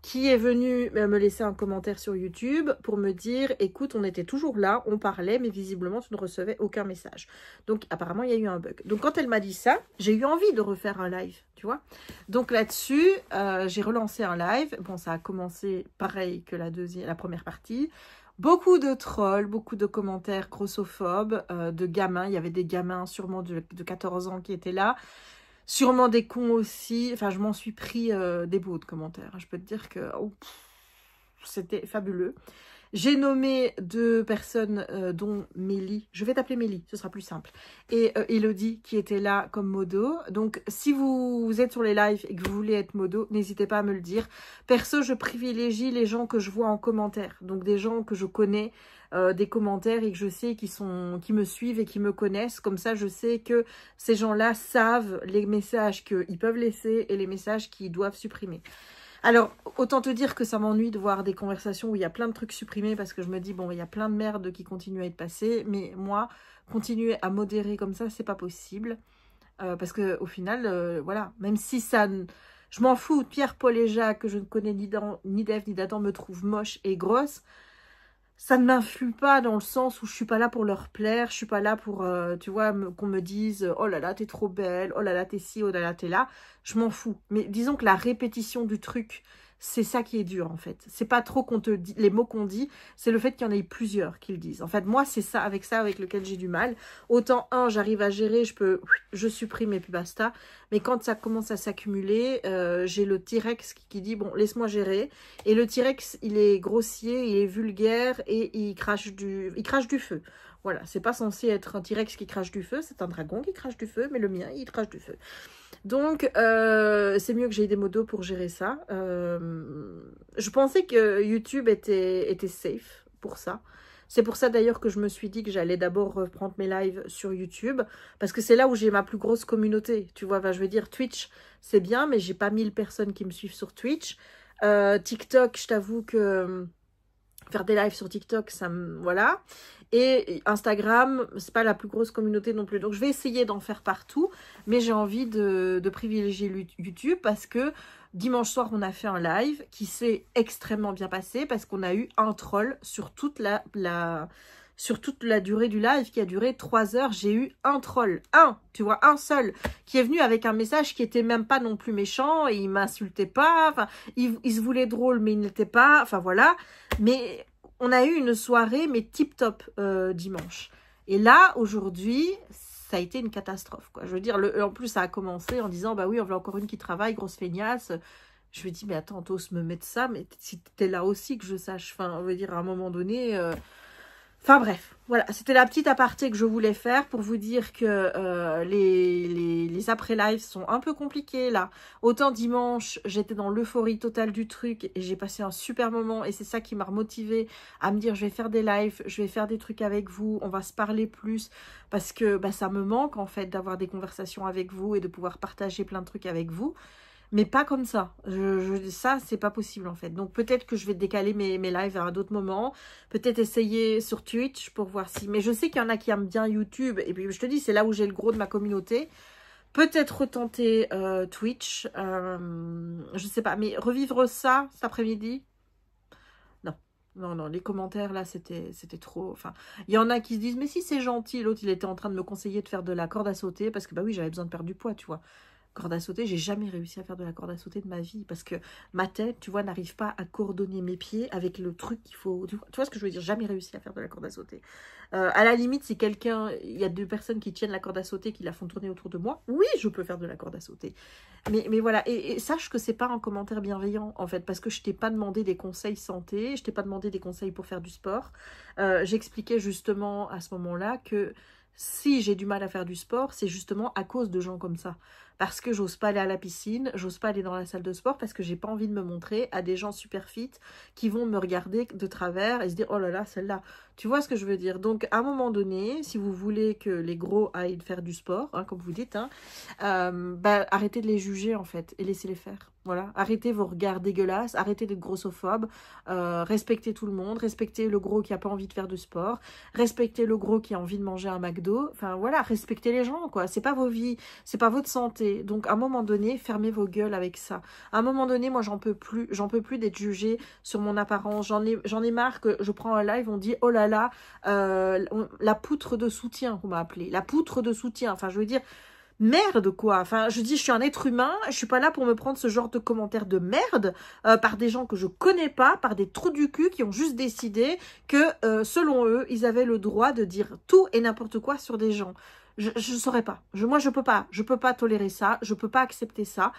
Qui est venu me laisser un commentaire sur YouTube pour me dire, écoute, on était toujours là, on parlait, mais visiblement, tu ne recevais aucun message. Donc, apparemment, il y a eu un bug. Donc, quand elle m'a dit ça, j'ai eu envie de refaire un live, tu vois. Donc, là-dessus, j'ai relancé un live. Bon, ça a commencé pareil que la première partie. Beaucoup de trolls, beaucoup de commentaires grossophobes, de gamins. Il y avait des gamins sûrement de 14 ans qui étaient là. Sûrement des cons aussi. Enfin, je m'en suis pris des beaux de commentaires. Je peux te dire que c'était fabuleux. J'ai nommé 2 personnes, dont Mélie. Je vais t'appeler Mélie, ce sera plus simple. Et Elodie, qui était là comme modo. Donc, si vous êtes sur les lives et que vous voulez être modo, n'hésitez pas à me le dire. Perso, je privilégie les gens que je vois en commentaire. Donc, des gens que je connais, des commentaires et que je sais qui me suivent et qui me connaissent. Comme ça, je sais que ces gens-là savent les messages qu'ils peuvent laisser et les messages qu'ils doivent supprimer. Alors, autant te dire que ça m'ennuie de voir des conversations où il y a plein de trucs supprimés parce que je me dis, bon, il y a plein de merde qui continuent à être passées, mais moi, continuer à modérer comme ça, c'est pas possible. Parce que au final, voilà, même si ça... Je m'en fous, Pierre, Paul et Jacques, que je ne connais ni d'Ève ni d'Adam, me trouvent moche et grosse. Ça ne m'influe pas dans le sens où je suis pas là pour leur plaire, je suis pas là pour, tu vois, qu'on me dise « Oh là là, t'es trop belle, oh là là, t'es ci, oh là là, t'es là ». Je m'en fous. Mais disons que la répétition du truc, c'est ça qui est dur en fait. C'est pas trop qu'on te dit les mots qu'on dit, c'est le fait qu'il y en ait plusieurs qui le disent. En fait, moi, c'est ça avec lequel j'ai du mal. Autant, j'arrive à gérer, je supprime et puis basta. Mais quand ça commence à s'accumuler, j'ai le T-Rex qui dit, bon, laisse-moi gérer. Et le T-Rex, il est grossier, il est vulgaire et il crache du feu. Voilà, c'est pas censé être un T-Rex qui crache du feu, c'est un dragon qui crache du feu, mais le mien, il crache du feu. Donc, c'est mieux que j'aie des modos pour gérer ça. Je pensais que YouTube était safe pour ça. C'est pour ça d'ailleurs que je me suis dit que j'allais d'abord reprendre mes lives sur YouTube. Parce que c'est là où j'ai ma plus grosse communauté. Tu vois, enfin, je veux dire, Twitch, c'est bien, mais j'ai pas 1000 personnes qui me suivent sur Twitch. TikTok, je t'avoue que faire des lives sur TikTok, ça me... Voilà. Et Instagram, c'est pas la plus grosse communauté non plus. Donc, je vais essayer d'en faire partout. Mais j'ai envie de privilégier YouTube parce que dimanche soir, on a fait un live qui s'est extrêmement bien passé parce qu'on a eu un troll sur toute la durée du live qui a duré 3 heures. J'ai eu un troll, tu vois, un seul, qui est venu avec un message qui était même pas non plus méchant et il m'insultait pas. Enfin, il se voulait drôle, mais il n'était pas. Enfin, voilà. Mais on a eu une soirée, mais tip-top dimanche. Et là, aujourd'hui, ça a été une catastrophe, quoi. Je veux dire, en plus, ça a commencé en disant, bah oui, on veut encore une qui travaille, grosse feignasse. Je lui dis, mais attends, t'oses me mettre ça, mais si t'es là aussi, que je sache. Enfin, on veut dire, à un moment donné... Enfin bref, voilà, c'était la petite aparté que je voulais faire pour vous dire que les après-lives sont un peu compliqués là. Autant dimanche, j'étais dans l'euphorie totale du truc et j'ai passé un super moment et c'est ça qui m'a remotivée à me dire je vais faire des lives, je vais faire des trucs avec vous, on va se parler plus parce que bah, ça me manque en fait d'avoir des conversations avec vous et de pouvoir partager plein de trucs avec vous. Mais pas comme ça. Ça, c'est pas possible en fait. Donc peut-être que je vais décaler mes lives à d'autres moments. Peut-être essayer sur Twitch pour voir si... Mais je sais qu'il y en a qui aiment bien YouTube. Et puis je te dis, c'est là où j'ai le gros de ma communauté. Peut-être retenter Twitch. Je sais pas. Mais revivre ça cet après-midi? Non. Non, non, les commentaires là, c'était trop... Enfin, il y en a qui se disent, mais si c'est gentil. L'autre, il était en train de me conseiller de faire de la corde à sauter. Parce que bah oui, j'avais besoin de perdre du poids, tu vois. Corde à sauter, j'ai jamais réussi à faire de la corde à sauter de ma vie parce que ma tête, tu vois, n'arrive pas à coordonner mes pieds avec le truc qu'il faut. Tu vois ce que je veux dire? Jamais réussi à faire de la corde à sauter. À la limite, si il y a 2 personnes qui tiennent la corde à sauter, qui la font tourner autour de moi, oui, je peux faire de la corde à sauter. Mais voilà, et sache que c'est pas un commentaire bienveillant en fait, parce que je t'ai pas demandé des conseils santé, je t'ai pas demandé des conseils pour faire du sport. J'expliquais justement à ce moment-là que si j'ai du mal à faire du sport, c'est justement à cause de gens comme ça. Parce que j'ose pas aller à la piscine, j'ose pas aller dans la salle de sport parce que j'ai pas envie de me montrer à des gens super fit qui vont me regarder de travers et se dire oh là là, celle-là. Tu vois ce que je veux dire? Donc à un moment donné, si vous voulez que les gros aillent faire du sport, hein, comme vous dites, bah, arrêtez de les juger en fait et laissez-les faire. Voilà, arrêtez vos regards dégueulasses, arrêtez d'être grossophobe, respectez tout le monde, respectez le gros qui a pas envie de faire de sport, respectez le gros qui a envie de manger un McDo, enfin voilà, respectez les gens quoi, c'est pas vos vies, c'est pas votre santé, donc à un moment donné, fermez vos gueules avec ça. À un moment donné, moi j'en peux plus d'être jugée sur mon apparence, j'en ai marre que je prends un live, on dit oh là là, la poutre de soutien, on m'a appelé, la poutre de soutien, enfin je veux dire, merde quoi, enfin je dis je suis un être humain, je suis pas là pour me prendre ce genre de commentaires de merde par des gens que je connais pas, par des trous du cul qui ont juste décidé que selon eux, ils avaient le droit de dire tout et n'importe quoi sur des gens. Je saurais pas, moi je peux pas tolérer ça, je peux pas accepter ça.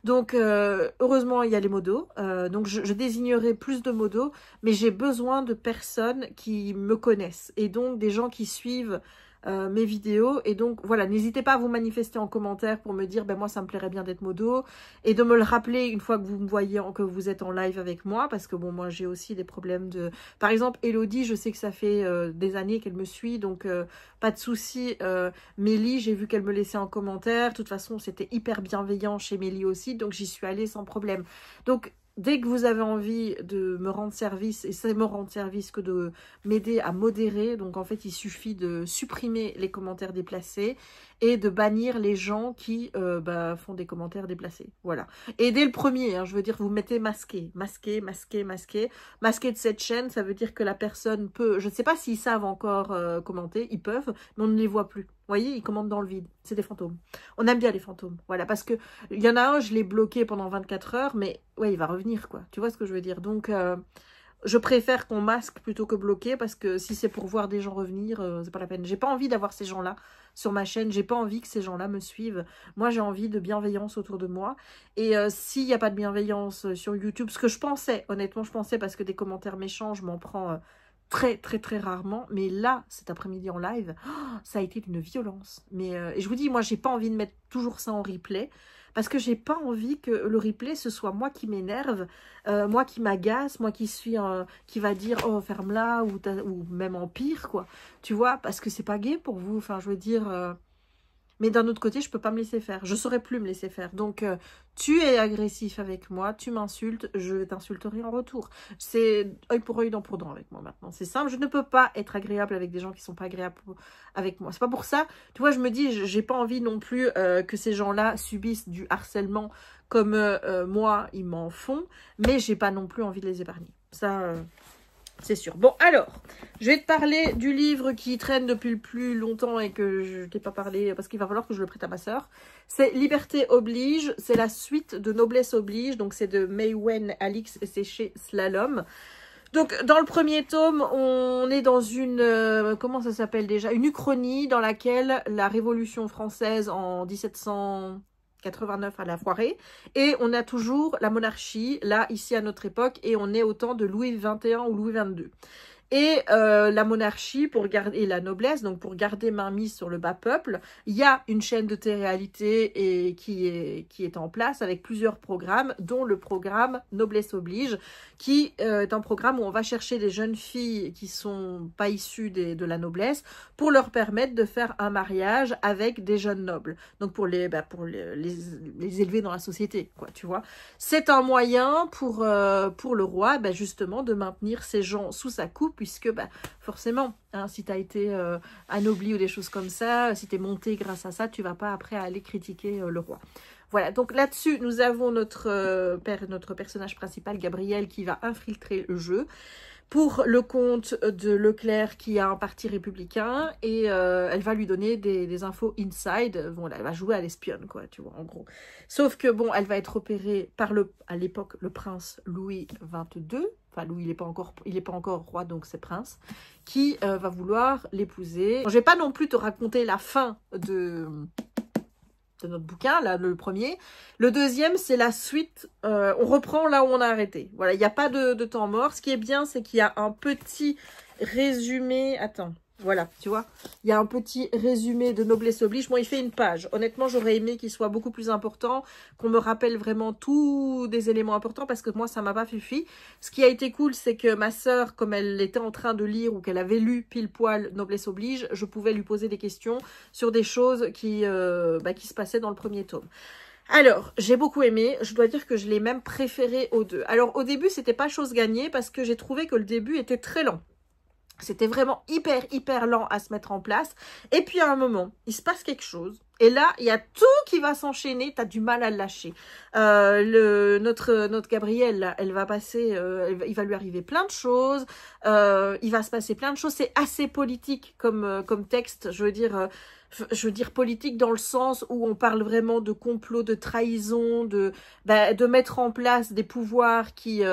Donc heureusement il y a les modos, donc je désignerai plus de modos, mais j'ai besoin de personnes qui me connaissent et donc des gens qui suivent mes vidéos, et donc voilà, n'hésitez pas à vous manifester en commentaire pour me dire ben moi ça me plairait bien d'être modo, et de me le rappeler une fois que vous me voyez, que vous êtes en live avec moi, parce que bon moi j'ai aussi des problèmes de, par exemple Elodie, je sais que ça fait des années qu'elle me suit, donc pas de souci. Mélie, j'ai vu qu'elle me laissait en commentaire, de toute façon c'était hyper bienveillant chez Mélie aussi, donc j'y suis allée sans problème. Donc dès que vous avez envie de me rendre service, et c'est me rendre service que de m'aider à modérer, donc en fait il suffit de supprimer les commentaires déplacés et de bannir les gens qui font des commentaires déplacés. Voilà. Et dès le premier, hein, je veux dire, vous mettez masqué, masqué, masqué, masqué. Masqué de cette chaîne, ça veut dire que la personne peut, je ne sais pas s'ils savent encore commenter, ils peuvent, mais on ne les voit plus. voyez, ils commandent dans le vide. C'est des fantômes. On aime bien les fantômes. Voilà, parce que il y en a un, je l'ai bloqué pendant 24 heures, mais ouais, il va revenir, quoi. Tu vois ce que je veux dire? Donc, je préfère qu'on masque plutôt que bloquer, parce que si c'est pour voir des gens revenir, c'est pas la peine. J'ai pas envie d'avoir ces gens-là sur ma chaîne. J'ai pas envie que ces gens-là me suivent. Moi, j'ai envie de bienveillance autour de moi. Et s'il n'y a pas de bienveillance sur YouTube, ce que je pensais, honnêtement, je pensais, parce que des commentaires méchants, je m'en prends... très rarement, mais là, cet après-midi en live, ça a été d'une violence. Mais et je vous dis, moi, j'ai pas envie de mettre toujours ça en replay, parce que j'ai pas envie que le replay, ce soit moi qui m'énerve, moi qui m'agace, moi qui suis, qui va dire, oh, ferme-la, ou même en pire, quoi. Tu vois, parce que c'est pas gai pour vous, enfin, je veux dire... Mais d'un autre côté, je peux pas me laisser faire. Je saurais plus me laisser faire. Donc, tu es agressif avec moi, tu m'insultes, je t'insulterai en retour. C'est œil pour œil, dent pour dent avec moi maintenant. C'est simple, je ne peux pas être agréable avec des gens qui sont pas agréables avec moi. C'est pas pour ça, tu vois, je me dis, j'ai pas envie non plus que ces gens-là subissent du harcèlement comme moi, ils m'en font. Mais j'ai pas non plus envie de les épargner. Ça... c'est sûr. Bon, alors, je vais te parler du livre qui traîne depuis le plus longtemps et que je t'ai pas parlé parce qu'il va falloir que je le prête à ma sœur. C'est Liberté oblige, c'est la suite de Noblesse oblige, donc c'est de Maïwenn Alix et c'est chez Slalom. Donc, dans le premier tome, on est dans une, comment ça s'appelle déjà? Une uchronie dans laquelle la Révolution française en 1789 à la foirée, et on a toujours la monarchie, là, ici à notre époque, et on est au temps de Louis XXI ou Louis XXII. Et la monarchie, pour garder, et la noblesse, donc pour garder mainmise sur le bas peuple, il y a une chaîne de télé-réalité et qui est en place avec plusieurs programmes, dont le programme Noblesse oblige, qui est un programme où on va chercher des jeunes filles qui sont pas issues de la noblesse pour leur permettre de faire un mariage avec des jeunes nobles. Donc pour les élever dans la société, quoi, tu vois. C'est un moyen pour le roi, justement, de maintenir ces gens sous sa coupe, puisque forcément, hein, si tu as été anobli ou des choses comme ça, si tu es monté grâce à ça, tu vas pas après aller critiquer le roi. Voilà, donc là-dessus, nous avons notre personnage principal, Gabriel, qui va infiltrer le jeu pour le compte de Leclerc, qui a un parti républicain, et elle va lui donner des infos inside. Bon, là, elle va jouer à l'espionne, quoi, tu vois, en gros. Sauf que, bon, elle va être opérée par à l'époque, le prince Louis XXII. Enfin, Louis, il est pas encore roi, donc c'est prince, qui va vouloir l'épouser. Bon, je vais pas non plus te raconter la fin de notre bouquin, là, le premier. Le deuxième, c'est la suite. On reprend là où on a arrêté. Voilà, il n'y a pas de temps mort. Ce qui est bien, c'est qu'il y a un petit résumé. Attends, voilà, tu vois. Il y a un petit résumé de Noblesse oblige. Bon, il fait une page. Honnêtement, j'aurais aimé qu'il soit beaucoup plus important, qu'on me rappelle vraiment tous des éléments importants, parce que moi, ça m'a pas suffi. Ce qui a été cool, c'est que ma sœur, comme elle était en train de lire ou qu'elle avait lu pile poil Noblesse oblige, je pouvais lui poser des questions sur des choses qui se passaient dans le premier tome. Alors, j'ai beaucoup aimé. Je dois dire que je l'ai même préféré aux deux. Alors, au début, c'était pas chose gagnée parce que j'ai trouvé que le début était très lent. C'était vraiment hyper lent à se mettre en place. Et puis à un moment, il se passe quelque chose. Et là, il y a tout qui va s'enchaîner. Tu as du mal à le lâcher. Notre Gabrielle, là, elle va passer... il va lui arriver plein de choses. Il va se passer plein de choses. C'est assez politique comme texte. Je veux dire politique dans le sens où on parle vraiment de complot, de trahison, de mettre en place des pouvoirs qui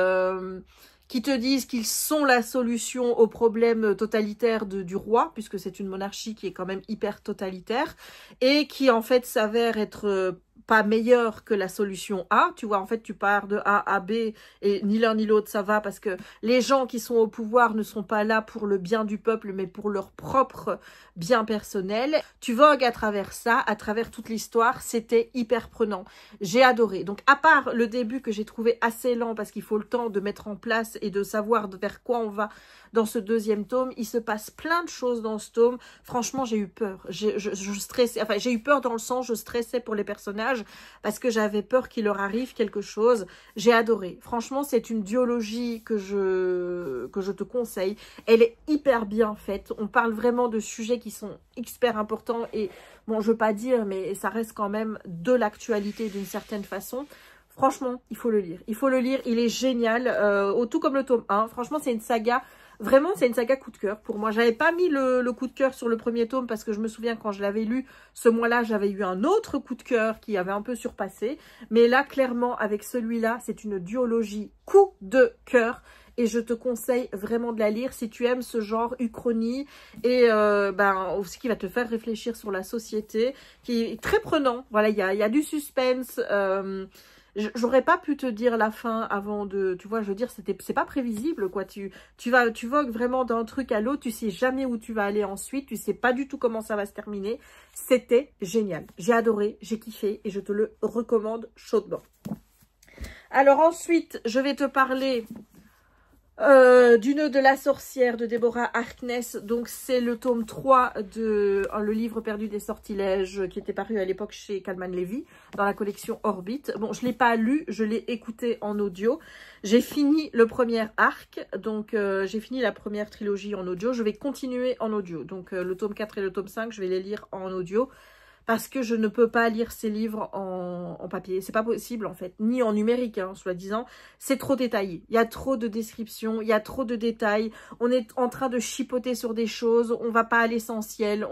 te disent qu'ils sont la solution aux problèmes totalitaires du roi, puisque c'est une monarchie qui est quand même hyper totalitaire, et qui en fait s'avère être pas meilleure que la solution A. Tu vois, en fait, tu pars de A à B, et ni l'un ni l'autre ça va, parce que les gens qui sont au pouvoir ne sont pas là pour le bien du peuple, mais pour leur propre bien personnel. Tu vogues à travers ça, à travers toute l'histoire, c'était hyper prenant. J'ai adoré. Donc, à part le début que j'ai trouvé assez lent, parce qu'il faut le temps de mettre en place et de savoir vers quoi on va dans ce deuxième tome, il se passe plein de choses dans ce tome. Franchement, j'ai eu peur. Je stressais. Enfin, j'ai eu peur dans le sens, je stressais pour les personnages parce que j'avais peur qu'il leur arrive quelque chose. J'ai adoré. Franchement, c'est une duologie que je te conseille. Elle est hyper bien faite. On parle vraiment de sujets qui sont hyper importants et, bon, je veux pas dire, mais ça reste quand même de l'actualité d'une certaine façon. Franchement, il faut le lire. Il faut le lire, il est génial, tout comme le tome 1. Franchement, c'est une saga Vraiment, c'est une saga coup de cœur pour moi. J'avais pas mis le coup de cœur sur le premier tome parce que je me souviens quand je l'avais lu, ce mois-là, j'avais eu un autre coup de cœur qui avait un peu surpassé. Mais là, clairement, avec celui-là, c'est une duologie coup de cœur. Et je te conseille vraiment de la lire si tu aimes ce genre uchronie et aussi qui va te faire réfléchir sur la société, qui est très prenant. Voilà, il y a du suspense. J'aurais pas pu te dire la fin avant de... Tu vois, je veux dire, c'est pas prévisible, quoi. Tu vogues vraiment d'un truc à l'autre. Tu sais jamais où tu vas aller ensuite. Tu sais pas du tout comment ça va se terminer. C'était génial. J'ai adoré, j'ai kiffé et je te le recommande chaudement. Alors ensuite, je vais te parler... du nœud de la sorcière de Deborah Harkness. Donc c'est le tome 3 de le livre perdu des sortilèges qui était paru à l'époque chez Calman Levy dans la collection Orbit. Bon, je l'ai pas lu, je l'ai écouté en audio. J'ai fini le premier arc, donc j'ai fini la première trilogie en audio. Je vais continuer en audio, donc le tome 4 et le tome 5, je vais les lire en audio. Parce que je ne peux pas lire ces livres en papier. C'est pas possible, en fait. Ni en numérique, hein, soi-disant. C'est trop détaillé. Il y a trop de descriptions. Il y a trop de détails. On est en train de chipoter sur des choses. On va pas à l'essentiel.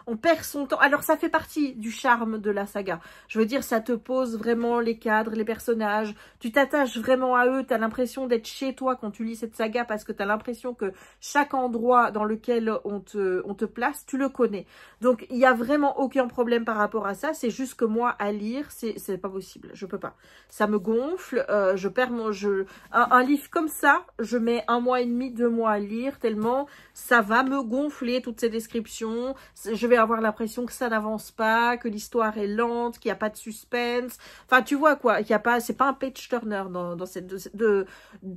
On perd son temps. Alors, ça fait partie du charme de la saga. Je veux dire, ça te pose vraiment les cadres, les personnages. Tu t'attaches vraiment à eux. Tu as l'impression d'être chez toi quand tu lis cette saga parce que tu as l'impression que chaque endroit dans lequel on te place, tu le connais. Donc, il n'y a vraiment aucun problème par rapport à ça, c'est juste que moi à lire c'est pas possible, je peux pas, ça me gonfle, je perds mon jeu. Un livre comme ça, je mets 1 mois et demi, 2 mois à lire tellement ça va me gonfler toutes ces descriptions, je vais avoir l'impression que ça n'avance pas, que l'histoire est lente, qu'il n'y a pas de suspense, enfin tu vois quoi, il y a pas, c'est pas un page turner dans cette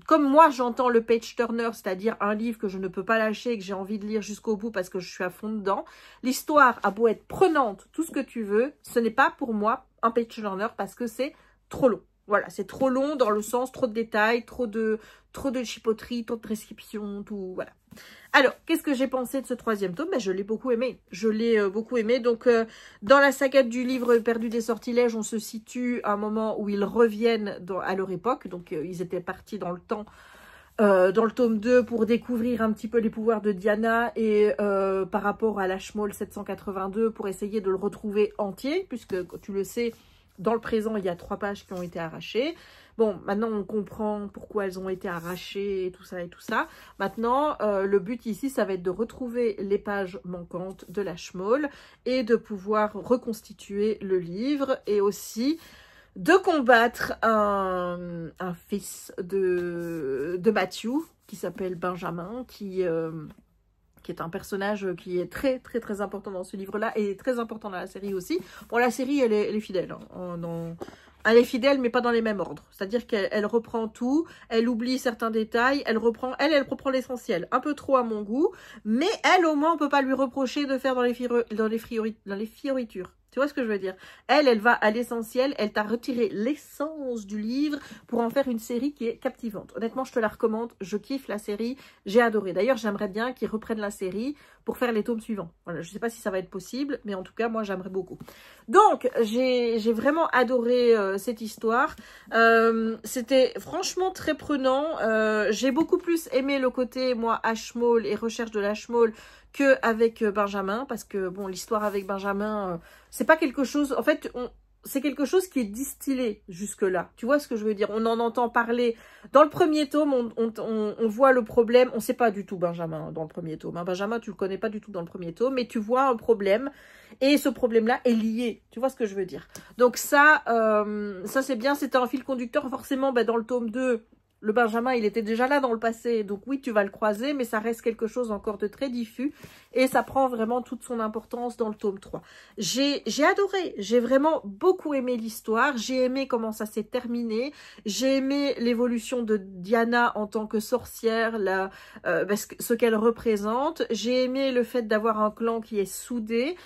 comme moi j'entends le page turner, c'est-à-dire un livre que je ne peux pas lâcher et que j'ai envie de lire jusqu'au bout parce que je suis à fond dedans. L'histoire a beau être prenante, tout ce que tu veux, ce n'est pas pour moi un page turner parce que c'est trop long. Voilà, c'est trop long dans le sens, trop de détails, trop de chipoteries, trop de prescriptions, tout, voilà. Alors, qu'est-ce que j'ai pensé de ce 3e tome? Ben, je l'ai beaucoup aimé. Je l'ai beaucoup aimé. Donc, dans la saga du livre perdu des sortilèges, on se situe à un moment où ils reviennent à leur époque. Donc, ils étaient partis dans le temps dans le tome 2 pour découvrir un petit peu les pouvoirs de Diana et par rapport à l'Ashmole 782 pour essayer de le retrouver entier, puisque tu le sais, dans le présent, il y a 3 pages qui ont été arrachées. Bon, maintenant, on comprend pourquoi elles ont été arrachées et tout ça et tout ça. Maintenant, le but ici, ça va être de retrouver les pages manquantes de l'Ashmole et de pouvoir reconstituer le livre et aussi de combattre un fils de Matthew qui s'appelle Benjamin, qui est un personnage qui est très très très important dans ce livre-là et très important dans la série aussi. Bon, la série, elle est fidèle. Hein, elle est fidèle, mais pas dans les mêmes ordres. C'est-à-dire qu'elle reprend tout, elle oublie certains détails, elle reprend l'essentiel. Un peu trop à mon goût, mais elle, au moins, on peut pas lui reprocher de faire dans les fioritures. Tu vois ce que je veux dire? Elle va à l'essentiel, elle t'a retiré l'essence du livre pour en faire une série qui est captivante. Honnêtement, je te la recommande, je kiffe la série, j'ai adoré. D'ailleurs, j'aimerais bien qu'ils reprennent la série pour faire les tomes suivants. Voilà, je ne sais pas si ça va être possible, mais en tout cas, moi, j'aimerais beaucoup. Donc, j'ai vraiment adoré cette histoire. C'était franchement très prenant. J'ai beaucoup plus aimé le côté, moi, Ashmole et recherche de l'Ashmole qu'avec Benjamin, parce que, bon, l'histoire avec Benjamin, c'est pas quelque chose... En fait, c'est quelque chose qui est distillé jusque-là. Tu vois ce que je veux dire? On en entend parler. Dans le premier tome, on voit le problème. On sait pas du tout Benjamin dans le premier tome. Hein. Benjamin, tu le connais pas du tout dans le premier tome, mais tu vois un problème. Et ce problème-là est lié. Tu vois ce que je veux dire? Donc ça c'est bien. C'était un fil conducteur. Forcément, dans le tome 2... Le Benjamin, il était déjà là dans le passé, donc oui, tu vas le croiser, mais ça reste quelque chose encore de très diffus, et ça prend vraiment toute son importance dans le tome 3. J'ai adoré, j'ai vraiment beaucoup aimé l'histoire, j'ai aimé comment ça s'est terminé, j'ai aimé l'évolution de Diana en tant que sorcière, ce qu'elle représente, j'ai aimé le fait d'avoir un clan qui est soudé,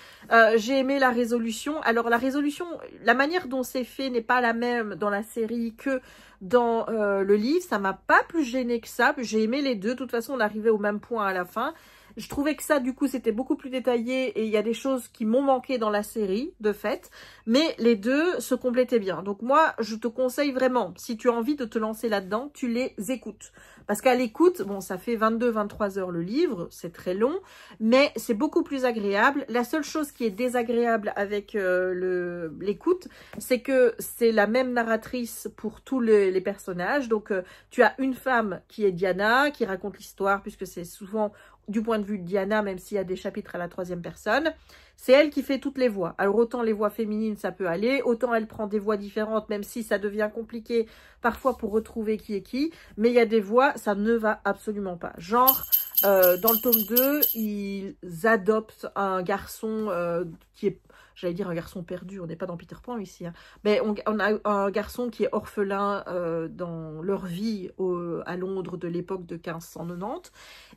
j'ai aimé la résolution. Alors la résolution, la manière dont c'est fait n'est pas la même dans la série que dans le livre, ça m'a pas plus gêné que ça. J'ai aimé les deux. De toute façon, on arrivait au même point à la fin. Je trouvais que ça, du coup, c'était beaucoup plus détaillé et il y a des choses qui m'ont manqué dans la série, de fait. Mais les deux se complétaient bien. Donc moi, je te conseille vraiment, si tu as envie de te lancer là-dedans, tu les écoutes. Parce qu'à l'écoute, bon, ça fait 22-23 heures le livre, c'est très long, mais c'est beaucoup plus agréable. La seule chose qui est désagréable avec l'écoute, c'est que c'est la même narratrice pour tous les personnages. Donc, tu as une femme qui est Diana, qui raconte l'histoire, puisque c'est souvent du point de vue de Diana, même s'il y a des chapitres à la troisième personne. C'est elle qui fait toutes les voix. Alors, autant les voix féminines, ça peut aller, autant elle prend des voix différentes, même si ça devient compliqué parfois pour retrouver qui est qui. Mais il y a des voix, ça ne va absolument pas. Genre, dans le tome 2, ils adoptent un garçon qui est... J'allais dire un garçon perdu, on n'est pas dans Peter Pan ici. Hein. Mais on a un garçon qui est orphelin dans leur vie à Londres de l'époque de 1590.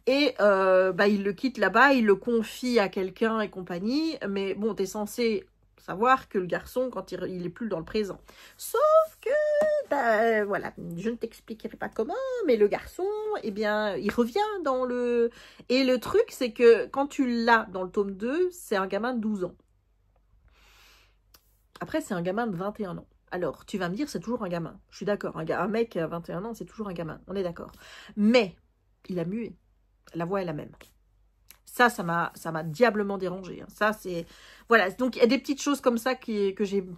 Et il le quitte là-bas, il le confie à quelqu'un et compagnie. Mais bon, t'es censé savoir que le garçon, quand il est plus dans le présent. Sauf que, voilà, je ne t'expliquerai pas comment, mais le garçon, eh bien, il revient dans le... Et le truc, c'est que quand tu l'as dans le tome 2, c'est un gamin de 12 ans. Après, c'est un gamin de 21 ans. Alors, tu vas me dire, c'est toujours un gamin. Je suis d'accord. Un mec à 21 ans, c'est toujours un gamin. On est d'accord. Mais, il a mué. La voix est la même. Ça m'a diablement dérangé. Hein. Ça, c'est... Voilà. Donc, il y a des petites choses comme ça que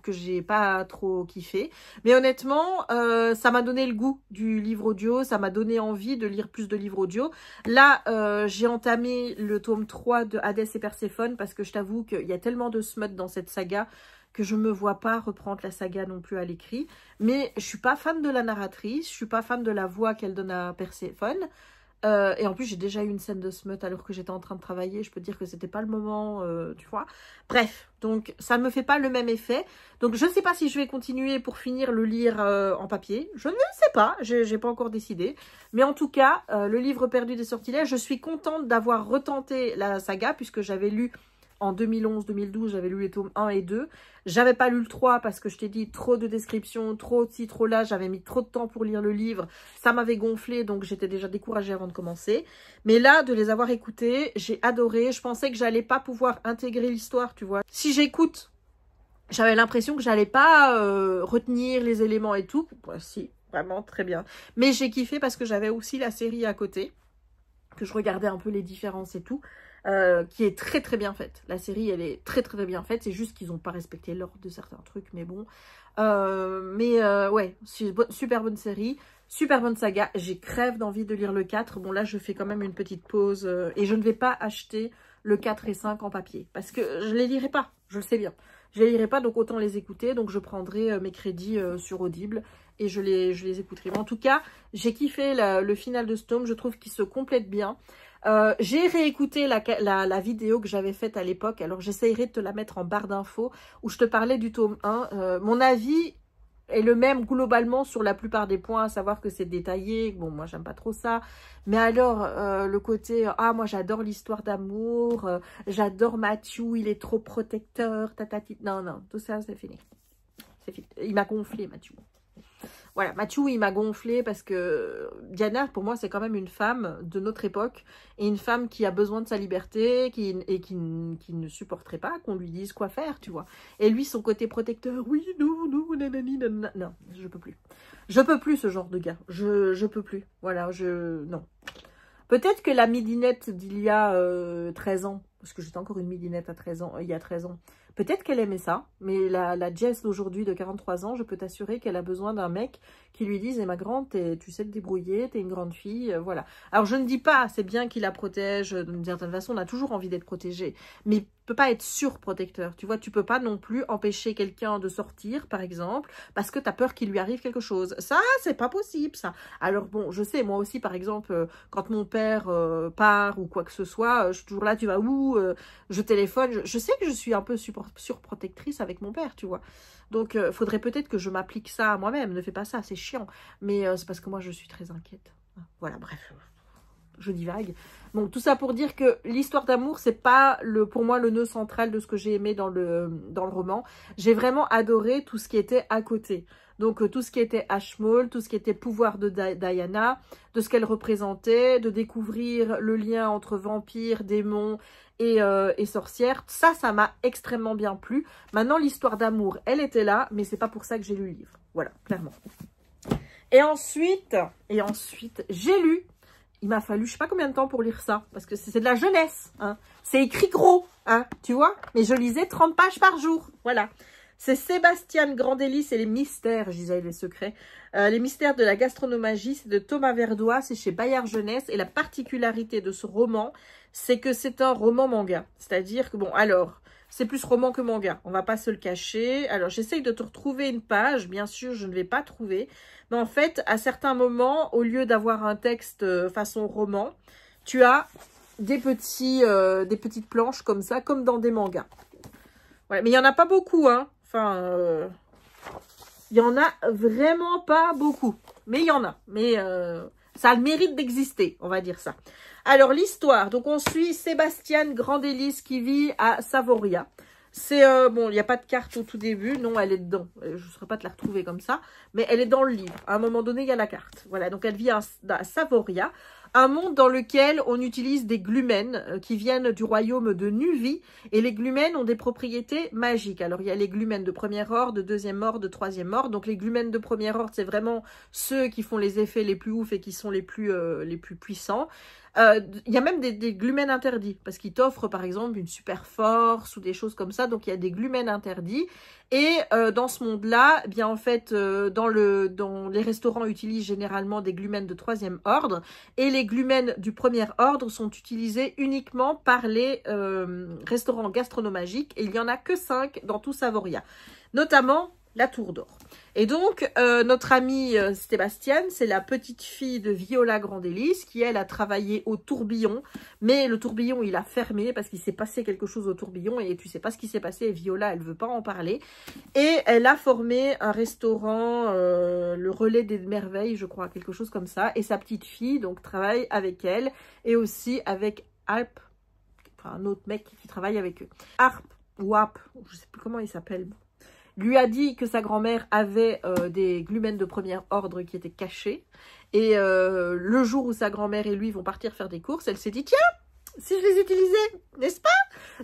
j'ai pas trop kiffé. Mais honnêtement, ça m'a donné le goût du livre audio. Ça m'a donné envie de lire plus de livres audio. Là, j'ai entamé le tome 3 de Hadès et Perséphone parce que je t'avoue qu'il y a tellement de smut dans cette saga que je ne me vois pas reprendre la saga non plus à l'écrit. Mais je suis pas fan de la narratrice, je suis pas fan de la voix qu'elle donne à Perséphone. Et en plus, j'ai déjà eu une scène de smut alors que j'étais en train de travailler. Je peux te dire que c'était pas le moment, tu vois. Bref, donc ça ne me fait pas le même effet. Donc je ne sais pas si je vais continuer pour finir le lire en papier. Je ne sais pas, j'ai pas encore décidé. Mais en tout cas, le livre perdu des sortilèges, je suis contente d'avoir retenté la saga puisque j'avais lu... En 2011-2012, j'avais lu les tomes 1 et 2. J'avais pas lu le 3 parce que je t'ai dit trop de descriptions, trop ci, trop là. J'avais mis trop de temps pour lire le livre. Ça m'avait gonflé, donc j'étais déjà découragée avant de commencer. Mais là, de les avoir écoutés, j'ai adoré. Je pensais que j'allais pas pouvoir intégrer l'histoire, tu vois. Si j'écoute, j'avais l'impression que j'allais pas retenir les éléments et tout. Bah, si, vraiment, très bien. Mais j'ai kiffé parce que j'avais aussi la série à côté, que je regardais un peu les différences et tout. Qui est très très bien faite. La série, elle est très très bien faite. C'est juste qu'ils n'ont pas respecté l'ordre de certains trucs, mais bon. Ouais, super bonne série, super bonne saga. J'ai crève d'envie de lire le 4. Bon, là, je fais quand même une petite pause et je ne vais pas acheter le 4 et 5 en papier parce que je les lirai pas, je le sais bien. Je les lirai pas, donc autant les écouter. Donc, je prendrai mes crédits sur Audible et je les écouterai. Mais en tout cas, j'ai kiffé le final de ce tome. Je trouve qu'il se complète bien. J'ai réécouté la vidéo que j'avais faite à l'époque. Alors, j'essayerai de te la mettre en barre d'infos où je te parlais du tome 1. Mon avis est le même globalement sur la plupart des points, à savoir que c'est détaillé. Bon, moi, j'aime pas trop ça. Mais alors, le côté, ah, moi, j'adore l'histoire d'amour. J'adore Matthew, il est trop protecteur. Tatati. Non, non, tout ça, c'est fini. C'est fini. Il m'a gonflé, Matthew. Voilà, Matthew, il m'a gonflé parce que Diana, pour moi, c'est quand même une femme de notre époque et une femme qui a besoin de sa liberté qui ne supporterait pas qu'on lui dise quoi faire, tu vois. Et lui, son côté protecteur, oui, non, nanani, nanana. Non, je peux plus. Je peux plus ce genre de gars. Je peux plus. Voilà, non. Peut-être que la midinette d'il y a 13 ans, parce que j'étais encore une midinette à 13 ans, il y a 13 ans, peut-être qu'elle aimait ça, mais la Jess d'aujourd'hui de 43 ans, je peux t'assurer qu'elle a besoin d'un mec qui lui dise « Eh ma grande, tu sais te débrouiller, t'es une grande fille, voilà. » Alors je ne dis pas, c'est bien qu'il la protège, d'une certaine façon, on a toujours envie d'être protégé, mais il peut pas être surprotecteur, tu vois, tu peux pas non plus empêcher quelqu'un de sortir, par exemple, parce que tu as peur qu'il lui arrive quelque chose. Ça, c'est pas possible, ça. Alors bon, je sais, moi aussi, par exemple, quand mon père part ou quoi que ce soit, je suis toujours là, tu vas où, je téléphone, je sais que je suis un peu surprotectrice avec mon père, tu vois. Donc, faudrait peut-être que je m'applique ça à moi-même. Ne fais pas ça, c'est chiant. Mais c'est parce que moi, je suis très inquiète. Voilà, bref. Je divague. Bon, tout ça pour dire que l'histoire d'amour, c'est pas pour moi le nœud central de ce que j'ai aimé dans le roman. J'ai vraiment adoré tout ce qui était à côté. Donc tout ce qui était Ashmole, tout ce qui était pouvoir de Diana, de ce qu'elle représentait, de découvrir le lien entre vampires, démons et sorcières. Ça m'a extrêmement bien plu. Maintenant, l'histoire d'amour, elle était là, mais c'est pas pour ça que j'ai lu le livre. Voilà, clairement. Et ensuite, j'ai lu. Il m'a fallu je sais pas combien de temps pour lire ça, parce que c'est de la jeunesse. Hein. C'est écrit gros, hein, tu vois. Mais je lisais 30 pages par jour, voilà. C'est Sébastien Grandélis et les mystères, je disais les secrets. Les mystères de la gastronomagie, c'est de Thomas Verdois, c'est chez Bayard Jeunesse. Et la particularité de ce roman, c'est que c'est un roman manga. C'est-à-dire que, bon, alors, c'est plus roman que manga, on va pas se le cacher. Alors, j'essaye de te retrouver une page, bien sûr, je ne vais pas trouver. Mais en fait, à certains moments, au lieu d'avoir un texte façon roman, tu as des petites planches comme ça, comme dans des mangas. Voilà, mais il n'y en a pas beaucoup, hein. Enfin, il n'y en a vraiment pas beaucoup. Mais il y en a. Mais ça a le mérite d'exister, on va dire ça. Alors, l'histoire. Donc, on suit Sébastien Grandélis qui vit à Savoria. C'est, bon, il n'y a pas de carte au tout début. Non, elle est dedans. Je ne saurais pas te la retrouver comme ça. Mais elle est dans le livre. À un moment donné, il y a la carte. Voilà, donc elle vit à Savoria. Un monde dans lequel on utilise des glumens qui viennent du royaume de Nuvie. Et les glumens ont des propriétés magiques. Alors, il y a les glumens de premier ordre, de deuxième ordre, de troisième ordre. Donc, les glumens de premier ordre, c'est vraiment ceux qui font les effets les plus ouf et qui sont les plus puissants. Il y a même des glumens interdits, parce qu'ils t'offrent par exemple une super force ou des choses comme ça, donc il y a des glumens interdits. Et dans ce monde-là, eh bien en fait, dans les restaurants utilisent généralement des glumens de troisième ordre, et les glumens du premier ordre sont utilisés uniquement par les restaurants gastronomiques, et il n'y en a que 5 dans tout Savoria, notamment la Tour d'Or. Et donc, notre amie Sébastien, c'est la petite fille de Viola Grandélis qui, elle, a travaillé au tourbillon. Mais le tourbillon, il a fermé parce qu'il s'est passé quelque chose au tourbillon et tu sais pas ce qui s'est passé. Et Viola, elle veut pas en parler. Et elle a formé un restaurant, le Relais des Merveilles, je crois, quelque chose comme ça. Et sa petite fille, donc, travaille avec elle et aussi avec Alp, enfin, un autre mec qui travaille avec eux. Harp ou Ap, je sais plus comment il s'appelle. Lui a dit que sa grand-mère avait des glumens de premier ordre qui étaient cachés. Et le jour où sa grand-mère et lui vont partir faire des courses, elle s'est dit, tiens, si je les utilisais, n'est-ce pas?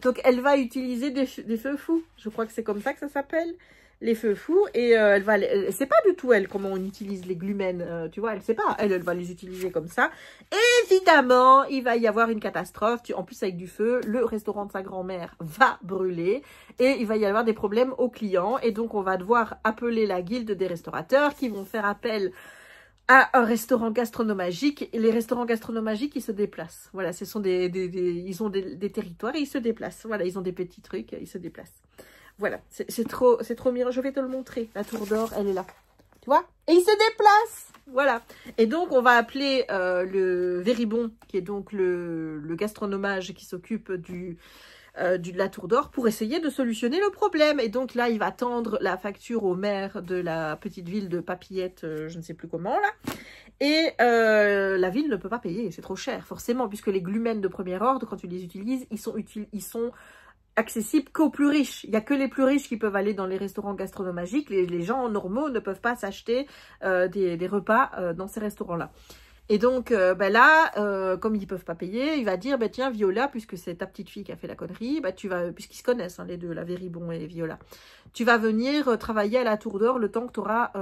Donc, elle va utiliser des feux fous. Je crois que c'est comme ça que ça s'appelle, les feux fous. Et elle sait pas du tout, elle, comment on utilise les glumens, tu vois, elle sait pas. Elle va les utiliser comme ça. Évidemment, il va y avoir une catastrophe. En plus, avec du feu, le restaurant de sa grand-mère va brûler. Et il va y avoir des problèmes aux clients. Et donc, on va devoir appeler la guilde des restaurateurs qui vont faire appel à un restaurant gastronomique. Et les restaurants gastronomiques, ils se déplacent. Voilà, ce sont ils ont des territoires et ils se déplacent. Voilà, ils ont des petits trucs, ils se déplacent. Voilà, c'est trop mignon. Je vais te le montrer. La Tour d'Or, elle est là. Tu vois? Et il se déplace. Voilà. Et donc, on va appeler le Véribon, qui est donc le gastronomage qui s'occupe de la Tour d'Or, pour essayer de solutionner le problème. Et donc là, il va tendre la facture au maire de la petite ville de Papillette, je ne sais plus comment, là. Et la ville ne peut pas payer, c'est trop cher, forcément, puisque les glumens de premier ordre, quand tu les utilises, ils sont accessible qu'aux plus riches. Il n'y a que les plus riches qui peuvent aller dans les restaurants gastronomiques. Les gens normaux ne peuvent pas s'acheter des repas dans ces restaurants-là. Et donc, là, comme ils ne peuvent pas payer, il va dire, tiens, Viola, puisque c'est ta petite fille qui a fait la connerie, puisqu'ils se connaissent, hein, les deux, la Véribon et Viola, tu vas venir travailler à la Tour d'Or le temps que tu auras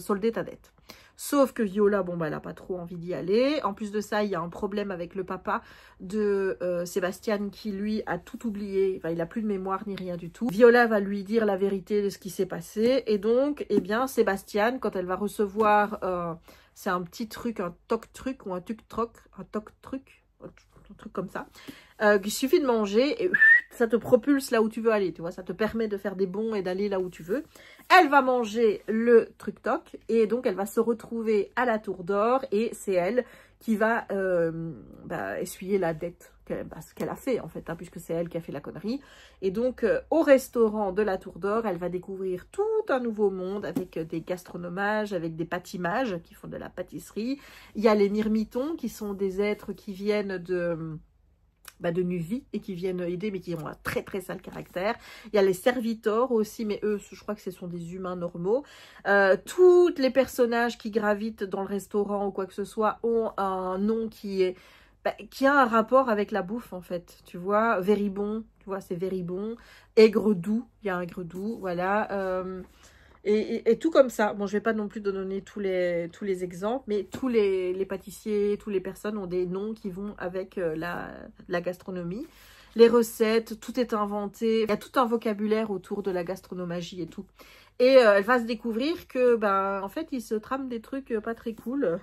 soldé ta dette. Sauf que Viola, elle n'a pas trop envie d'y aller. En plus de ça, il y a un problème avec le papa de Sébastien qui, lui, a tout oublié. Enfin, il n'a plus de mémoire ni rien du tout. Viola va lui dire la vérité de ce qui s'est passé. Et donc, eh bien, Sébastien, quand elle va recevoir, c'est un petit truc, un toc-truc ou un tuc-troc, un toc-truc, un truc comme ça, qu'il suffit de manger et ça te propulse là où tu veux aller, tu vois, ça te permet de faire des bonds et d'aller là où tu veux. Elle va manger le truc-toc et donc elle va se retrouver à la Tour d'Or et c'est elle qui va essuyer la dette qu'elle a fait en fait, hein, puisque c'est elle qui a fait la connerie. Et donc au restaurant de la Tour d'Or, elle va découvrir tout un nouveau monde avec des gastronomages, avec des pâtimages qui font de la pâtisserie. Il y a les myrmitons qui sont des êtres qui viennent de Nuvie et qui viennent aider, mais qui ont un très très sale caractère. Il y a les serviteurs aussi, mais eux, je crois que ce sont des humains normaux. Tous les personnages qui gravitent dans le restaurant ou quoi que ce soit ont un nom qui a un rapport avec la bouffe, en fait. Tu vois, Véribon, tu vois, c'est Véribon. Aigre doux, il y a un aigre doux, voilà. Et tout comme ça. Bon, je vais pas non plus donner tous les exemples, mais tous les pâtissiers, toutes les personnes ont des noms qui vont avec la gastronomie. Les recettes, tout est inventé. Il y a tout un vocabulaire autour de la gastronomagie et tout. Et elle va se découvrir que, en fait, il se trame des trucs pas très cool.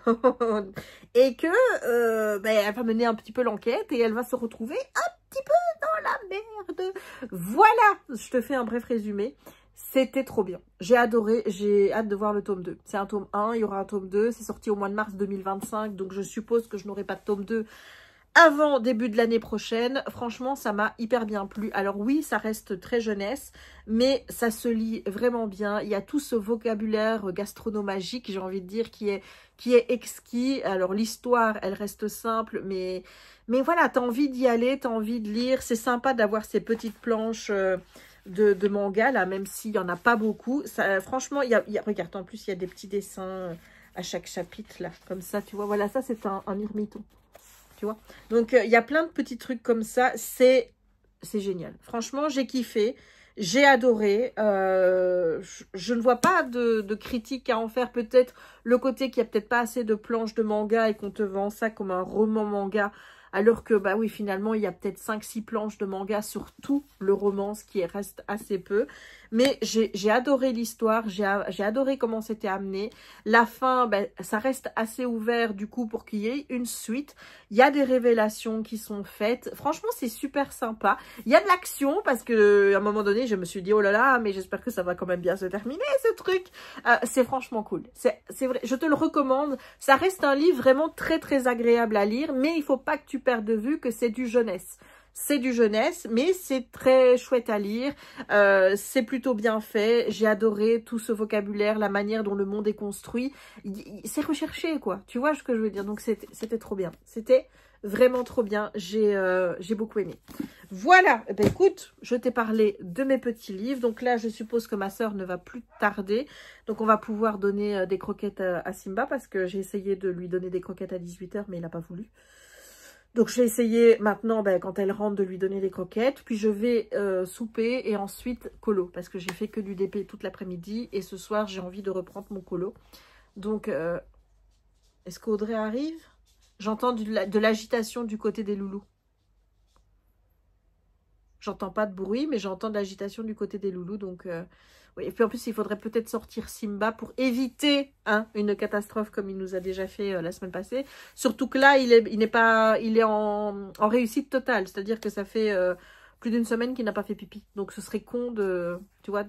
Et que, elle va mener un petit peu l'enquête et elle va se retrouver un petit peu dans la merde. Voilà, je te fais un bref résumé. C'était trop bien. J'ai adoré, j'ai hâte de voir le tome 2. C'est un tome 1, il y aura un tome 2. C'est sorti au mois de mars 2025, donc je suppose que je n'aurai pas de tome 2 avant début de l'année prochaine. Franchement, ça m'a hyper bien plu. Alors oui, ça reste très jeunesse, mais ça se lit vraiment bien. Il y a tout ce vocabulaire gastronomagique, j'ai envie de dire, qui est exquis. Alors l'histoire, elle reste simple, mais voilà, t'as envie d'y aller, t'as envie de lire. C'est sympa d'avoir ces petites planches de manga, là, même s'il n'y en a pas beaucoup. Ça, franchement, regarde, en plus, il y a des petits dessins à chaque chapitre, là, comme ça, tu vois. Voilà, ça, c'est un myrmiton. Tu vois, donc il y a plein de petits trucs comme ça, c'est génial. Franchement, j'ai kiffé, j'ai adoré. Je ne vois pas de critique à en faire. Peut-être le côté qu'il n'y a peut-être pas assez de planches de manga et qu'on te vend ça comme un roman manga, alors que, oui, finalement, il y a peut-être 5-6 planches de manga sur tout le roman, ce qui reste assez peu. Mais j'ai adoré l'histoire, j'ai adoré comment c'était amené. La fin, ça reste assez ouvert, du coup, pour qu'il y ait une suite. Il y a des révélations qui sont faites. Franchement, c'est super sympa. Il y a de l'action, parce que à un moment donné, je me suis dit, oh là là, mais j'espère que ça va quand même bien se terminer, ce truc. C'est franchement cool. C'est vrai, je te le recommande. Ça reste un livre vraiment très, très agréable à lire, mais il faut pas que tu perdes de vue que c'est du jeunesse. C'est du jeunesse, mais c'est très chouette à lire. C'est plutôt bien fait. J'ai adoré tout ce vocabulaire, la manière dont le monde est construit. C'est recherché, quoi. Tu vois ce que je veux dire? Donc, c'était trop bien. C'était vraiment trop bien. J'ai beaucoup aimé. Voilà. Écoute, je t'ai parlé de mes petits livres. Donc là, je suppose que ma sœur ne va plus tarder. Donc, on va pouvoir donner des croquettes à Simba parce que j'ai essayé de lui donner des croquettes à 18 h, mais il n'a pas voulu. Donc, je vais essayer maintenant, quand elle rentre, de lui donner des croquettes. Puis, je vais souper et ensuite colo. Parce que j'ai fait que du DP toute l'après-midi. Et ce soir, j'ai envie de reprendre mon colo. Donc, est-ce qu'Audrey arrive? J'entends de l'agitation du côté des loulous. J'entends pas de bruit, mais j'entends de l'agitation du côté des loulous. Donc, oui. Et puis, en plus, il faudrait peut-être sortir Simba pour éviter une catastrophe comme il nous a déjà fait la semaine passée. Surtout que là, il est en réussite totale. C'est-à-dire que ça fait plus d'une semaine qu'il n'a pas fait pipi. Donc, ce serait con de... Tu vois.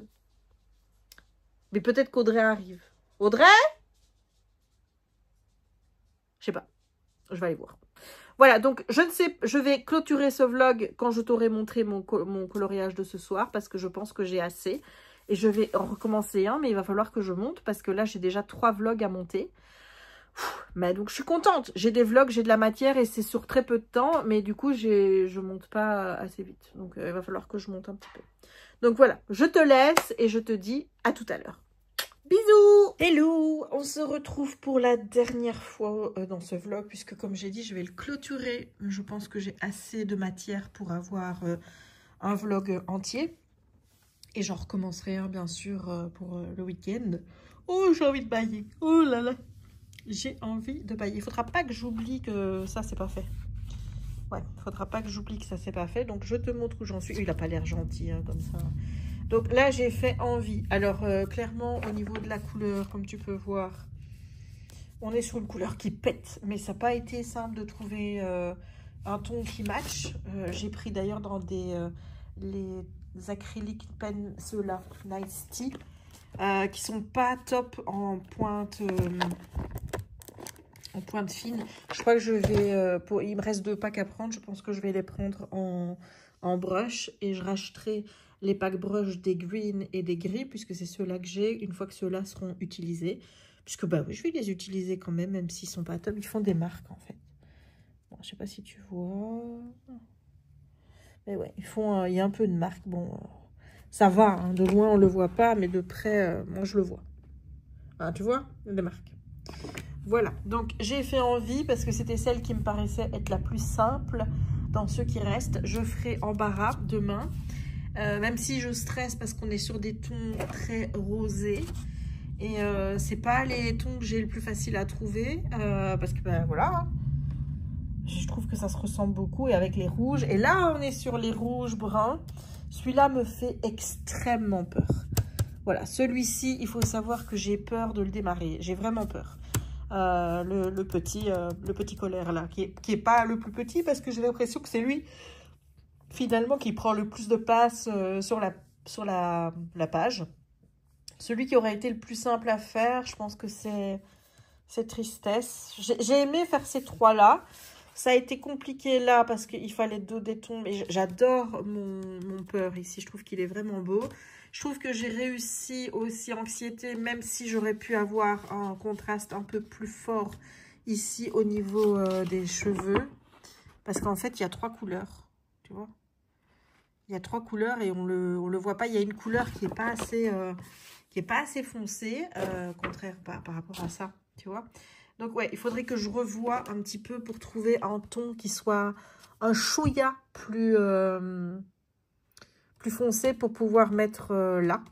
Mais peut-être qu'Audrey arrive. Audrey? Je sais pas. Je vais aller voir. Voilà, donc je ne sais, je vais clôturer ce vlog quand je t'aurai montré mon coloriage de ce soir parce que je pense que j'ai assez. Et je vais en recommencer un, mais il va falloir que je monte parce que là, j'ai déjà 3 vlogs à monter. Mais donc, je suis contente. J'ai des vlogs, j'ai de la matière et c'est sur très peu de temps. Mais du coup, je monte pas assez vite. Donc, il va falloir que je monte un petit peu. Donc, voilà, je te laisse et je te dis à tout à l'heure. Bisous! Hello! On se retrouve pour la dernière fois dans ce vlog, puisque comme j'ai dit, je vais le clôturer. Je pense que j'ai assez de matière pour avoir un vlog entier. Et j'en recommencerai un, bien sûr, pour le week-end. Oh, j'ai envie de bailler! Oh là là! J'ai envie de bailler. Il faudra pas que j'oublie que ça, c'est pas fait. Ouais, il faudra pas que j'oublie que ça, c'est pas fait. Donc, je te montre où j'en suis. Il a pas l'air gentil, comme ça. Donc là, j'ai fait envie. Alors, clairement, au niveau de la couleur, comme tu peux voir, on est sur une couleur qui pète. Mais ça n'a pas été simple de trouver un ton qui match. J'ai pris d'ailleurs dans les acryliques pen, ceux-là, Nice Tea, qui sont pas top en pointe fine. Je crois que je vais... il me reste 2 packs à prendre. Je pense que je vais les prendre en brush. Et je racheterai les packs brush des green et des gris, puisque c'est ceux-là que j'ai, une fois que ceux-là seront utilisés. Puisque, oui, je vais les utiliser quand même s'ils sont pas top. Ils font des marques, en fait. Bon, je sais pas si tu vois. Mais ouais, il y a un peu de marque. Bon, ça va, hein, de loin on le voit pas, mais de près, moi je le vois. Ah, tu vois, il y a des marques. Voilà, donc j'ai fait envie parce que c'était celle qui me paraissait être la plus simple dans ceux qui restent. Je ferai embarras demain, même si je stresse parce qu'on est sur des tons très rosés. Et c'est pas les tons que j'ai le plus facile à trouver parce que ben voilà, hein. Je trouve que ça se ressemble beaucoup et avec les rouges. Et là, on est sur les rouges bruns. Celui-là me fait extrêmement peur. Voilà, celui-ci, il faut savoir que j'ai peur de le démarrer. J'ai vraiment peur. Le petit colère là, qui est pas le plus petit parce que j'ai l'impression que c'est lui, finalement, qui prend le plus de place sur la page. Celui qui aurait été le plus simple à faire, je pense que c'est Tristesse. J'ai aimé faire ces trois-là. Ça a été compliqué là parce qu'il fallait deux des tons. Mais j'adore mon peur ici. Je trouve qu'il est vraiment beau. Je trouve que j'ai réussi aussi Anxiété, même si j'aurais pu avoir un contraste un peu plus fort ici au niveau des cheveux. Parce qu'en fait, il y a trois couleurs. Tu vois? Il y a trois couleurs et on le voit pas. Il y a une couleur qui est pas assez foncée, contraire par rapport à ça. Tu vois? Donc, ouais, il faudrait que je revoie un petit peu pour trouver un ton qui soit un chouïa plus foncé pour pouvoir mettre là.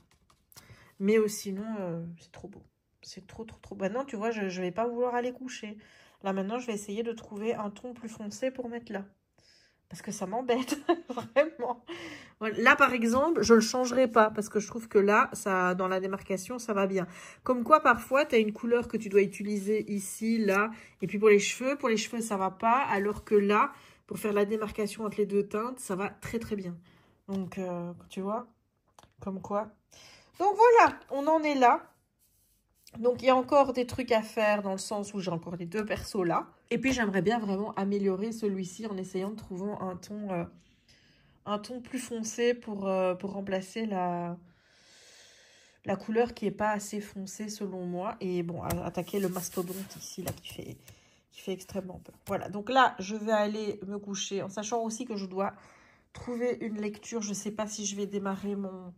Mais sinon, c'est trop beau. C'est trop. Maintenant, tu vois, je vais pas vouloir aller coucher. Là, maintenant, je vais essayer de trouver un ton plus foncé pour mettre là. Parce que ça m'embête, vraiment. Là, par exemple, je ne le changerai pas parce que je trouve que là, ça, dans la démarcation, ça va bien. Comme quoi, parfois, tu as une couleur que tu dois utiliser ici, là. Et puis pour les cheveux, ça va pas. Alors que là, pour faire la démarcation entre les deux teintes, ça va très bien. Donc, tu vois, comme quoi. Donc voilà, on en est là. Donc, il y a encore des trucs à faire dans le sens où j'ai encore les deux persos là. Et puis, j'aimerais bien vraiment améliorer celui-ci en essayant de trouver un ton plus foncé pour remplacer la couleur qui n'est pas assez foncée selon moi. Et bon, attaquer le mastodonte ici là qui fait extrêmement peur. Voilà, donc là, je vais aller me coucher en sachant aussi que je dois trouver une lecture. Je ne sais pas si je vais démarrer mon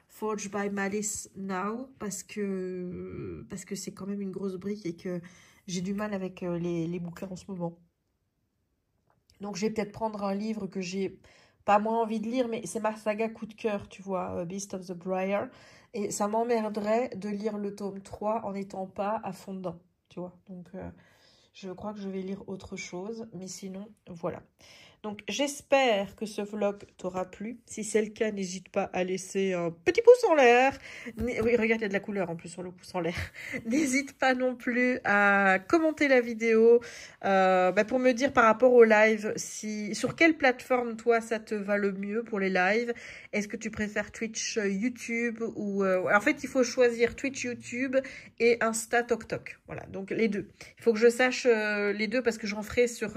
Forge by Malice now parce que c'est quand même une grosse brique et que j'ai du mal avec les bouquins en ce moment. Donc, je vais peut-être prendre un livre que j'ai pas moins envie de lire, mais c'est ma saga coup de cœur, tu vois, Beast of the Briar. Et ça m'emmerderait de lire le tome 3 en n'étant pas à fond dedans, tu vois. Donc, je crois que je vais lire autre chose, mais sinon, voilà. Donc, j'espère que ce vlog t'aura plu. Si c'est le cas, n'hésite pas à laisser un petit pouce en l'air. Oui, regarde, il y a de la couleur en plus sur le pouce en l'air. N'hésite pas non plus à commenter la vidéo pour me dire par rapport au live, sur quelle plateforme, toi, ça te va le mieux pour les lives. Est-ce que tu préfères Twitch, YouTube ou... En fait, il faut choisir Twitch, YouTube et Insta, TokTok. Voilà, donc les deux. Il faut que je sache les deux parce que j'en ferai sur...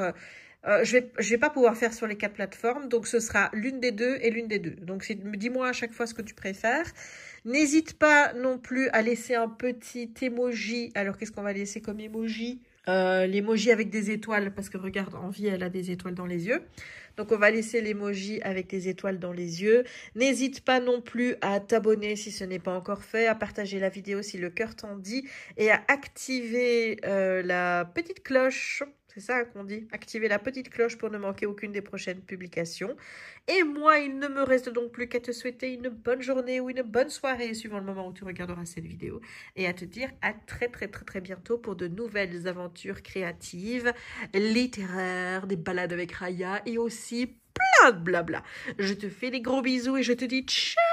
je vais pas pouvoir faire sur les 4 plateformes, donc ce sera l'une des deux et l'une des deux. Donc dis-moi à chaque fois ce que tu préfères. N'hésite pas non plus à laisser un petit emoji. Alors qu'est-ce qu'on va laisser comme emoji? L'emoji avec des étoiles, parce que regarde, Envie, elle a des étoiles dans les yeux. Donc on va laisser l'emoji avec des étoiles dans les yeux. N'hésite pas non plus à t'abonner si ce n'est pas encore fait, à partager la vidéo si le cœur t'en dit et à activer la petite cloche. C'est ça qu'on dit, activer la petite cloche pour ne manquer aucune des prochaines publications. Et moi, il ne me reste donc plus qu'à te souhaiter une bonne journée ou une bonne soirée, suivant le moment où tu regarderas cette vidéo. Et à te dire à très bientôt pour de nouvelles aventures créatives, littéraires, des balades avec Raya et aussi plein de blabla. Je te fais des gros bisous et je te dis ciao!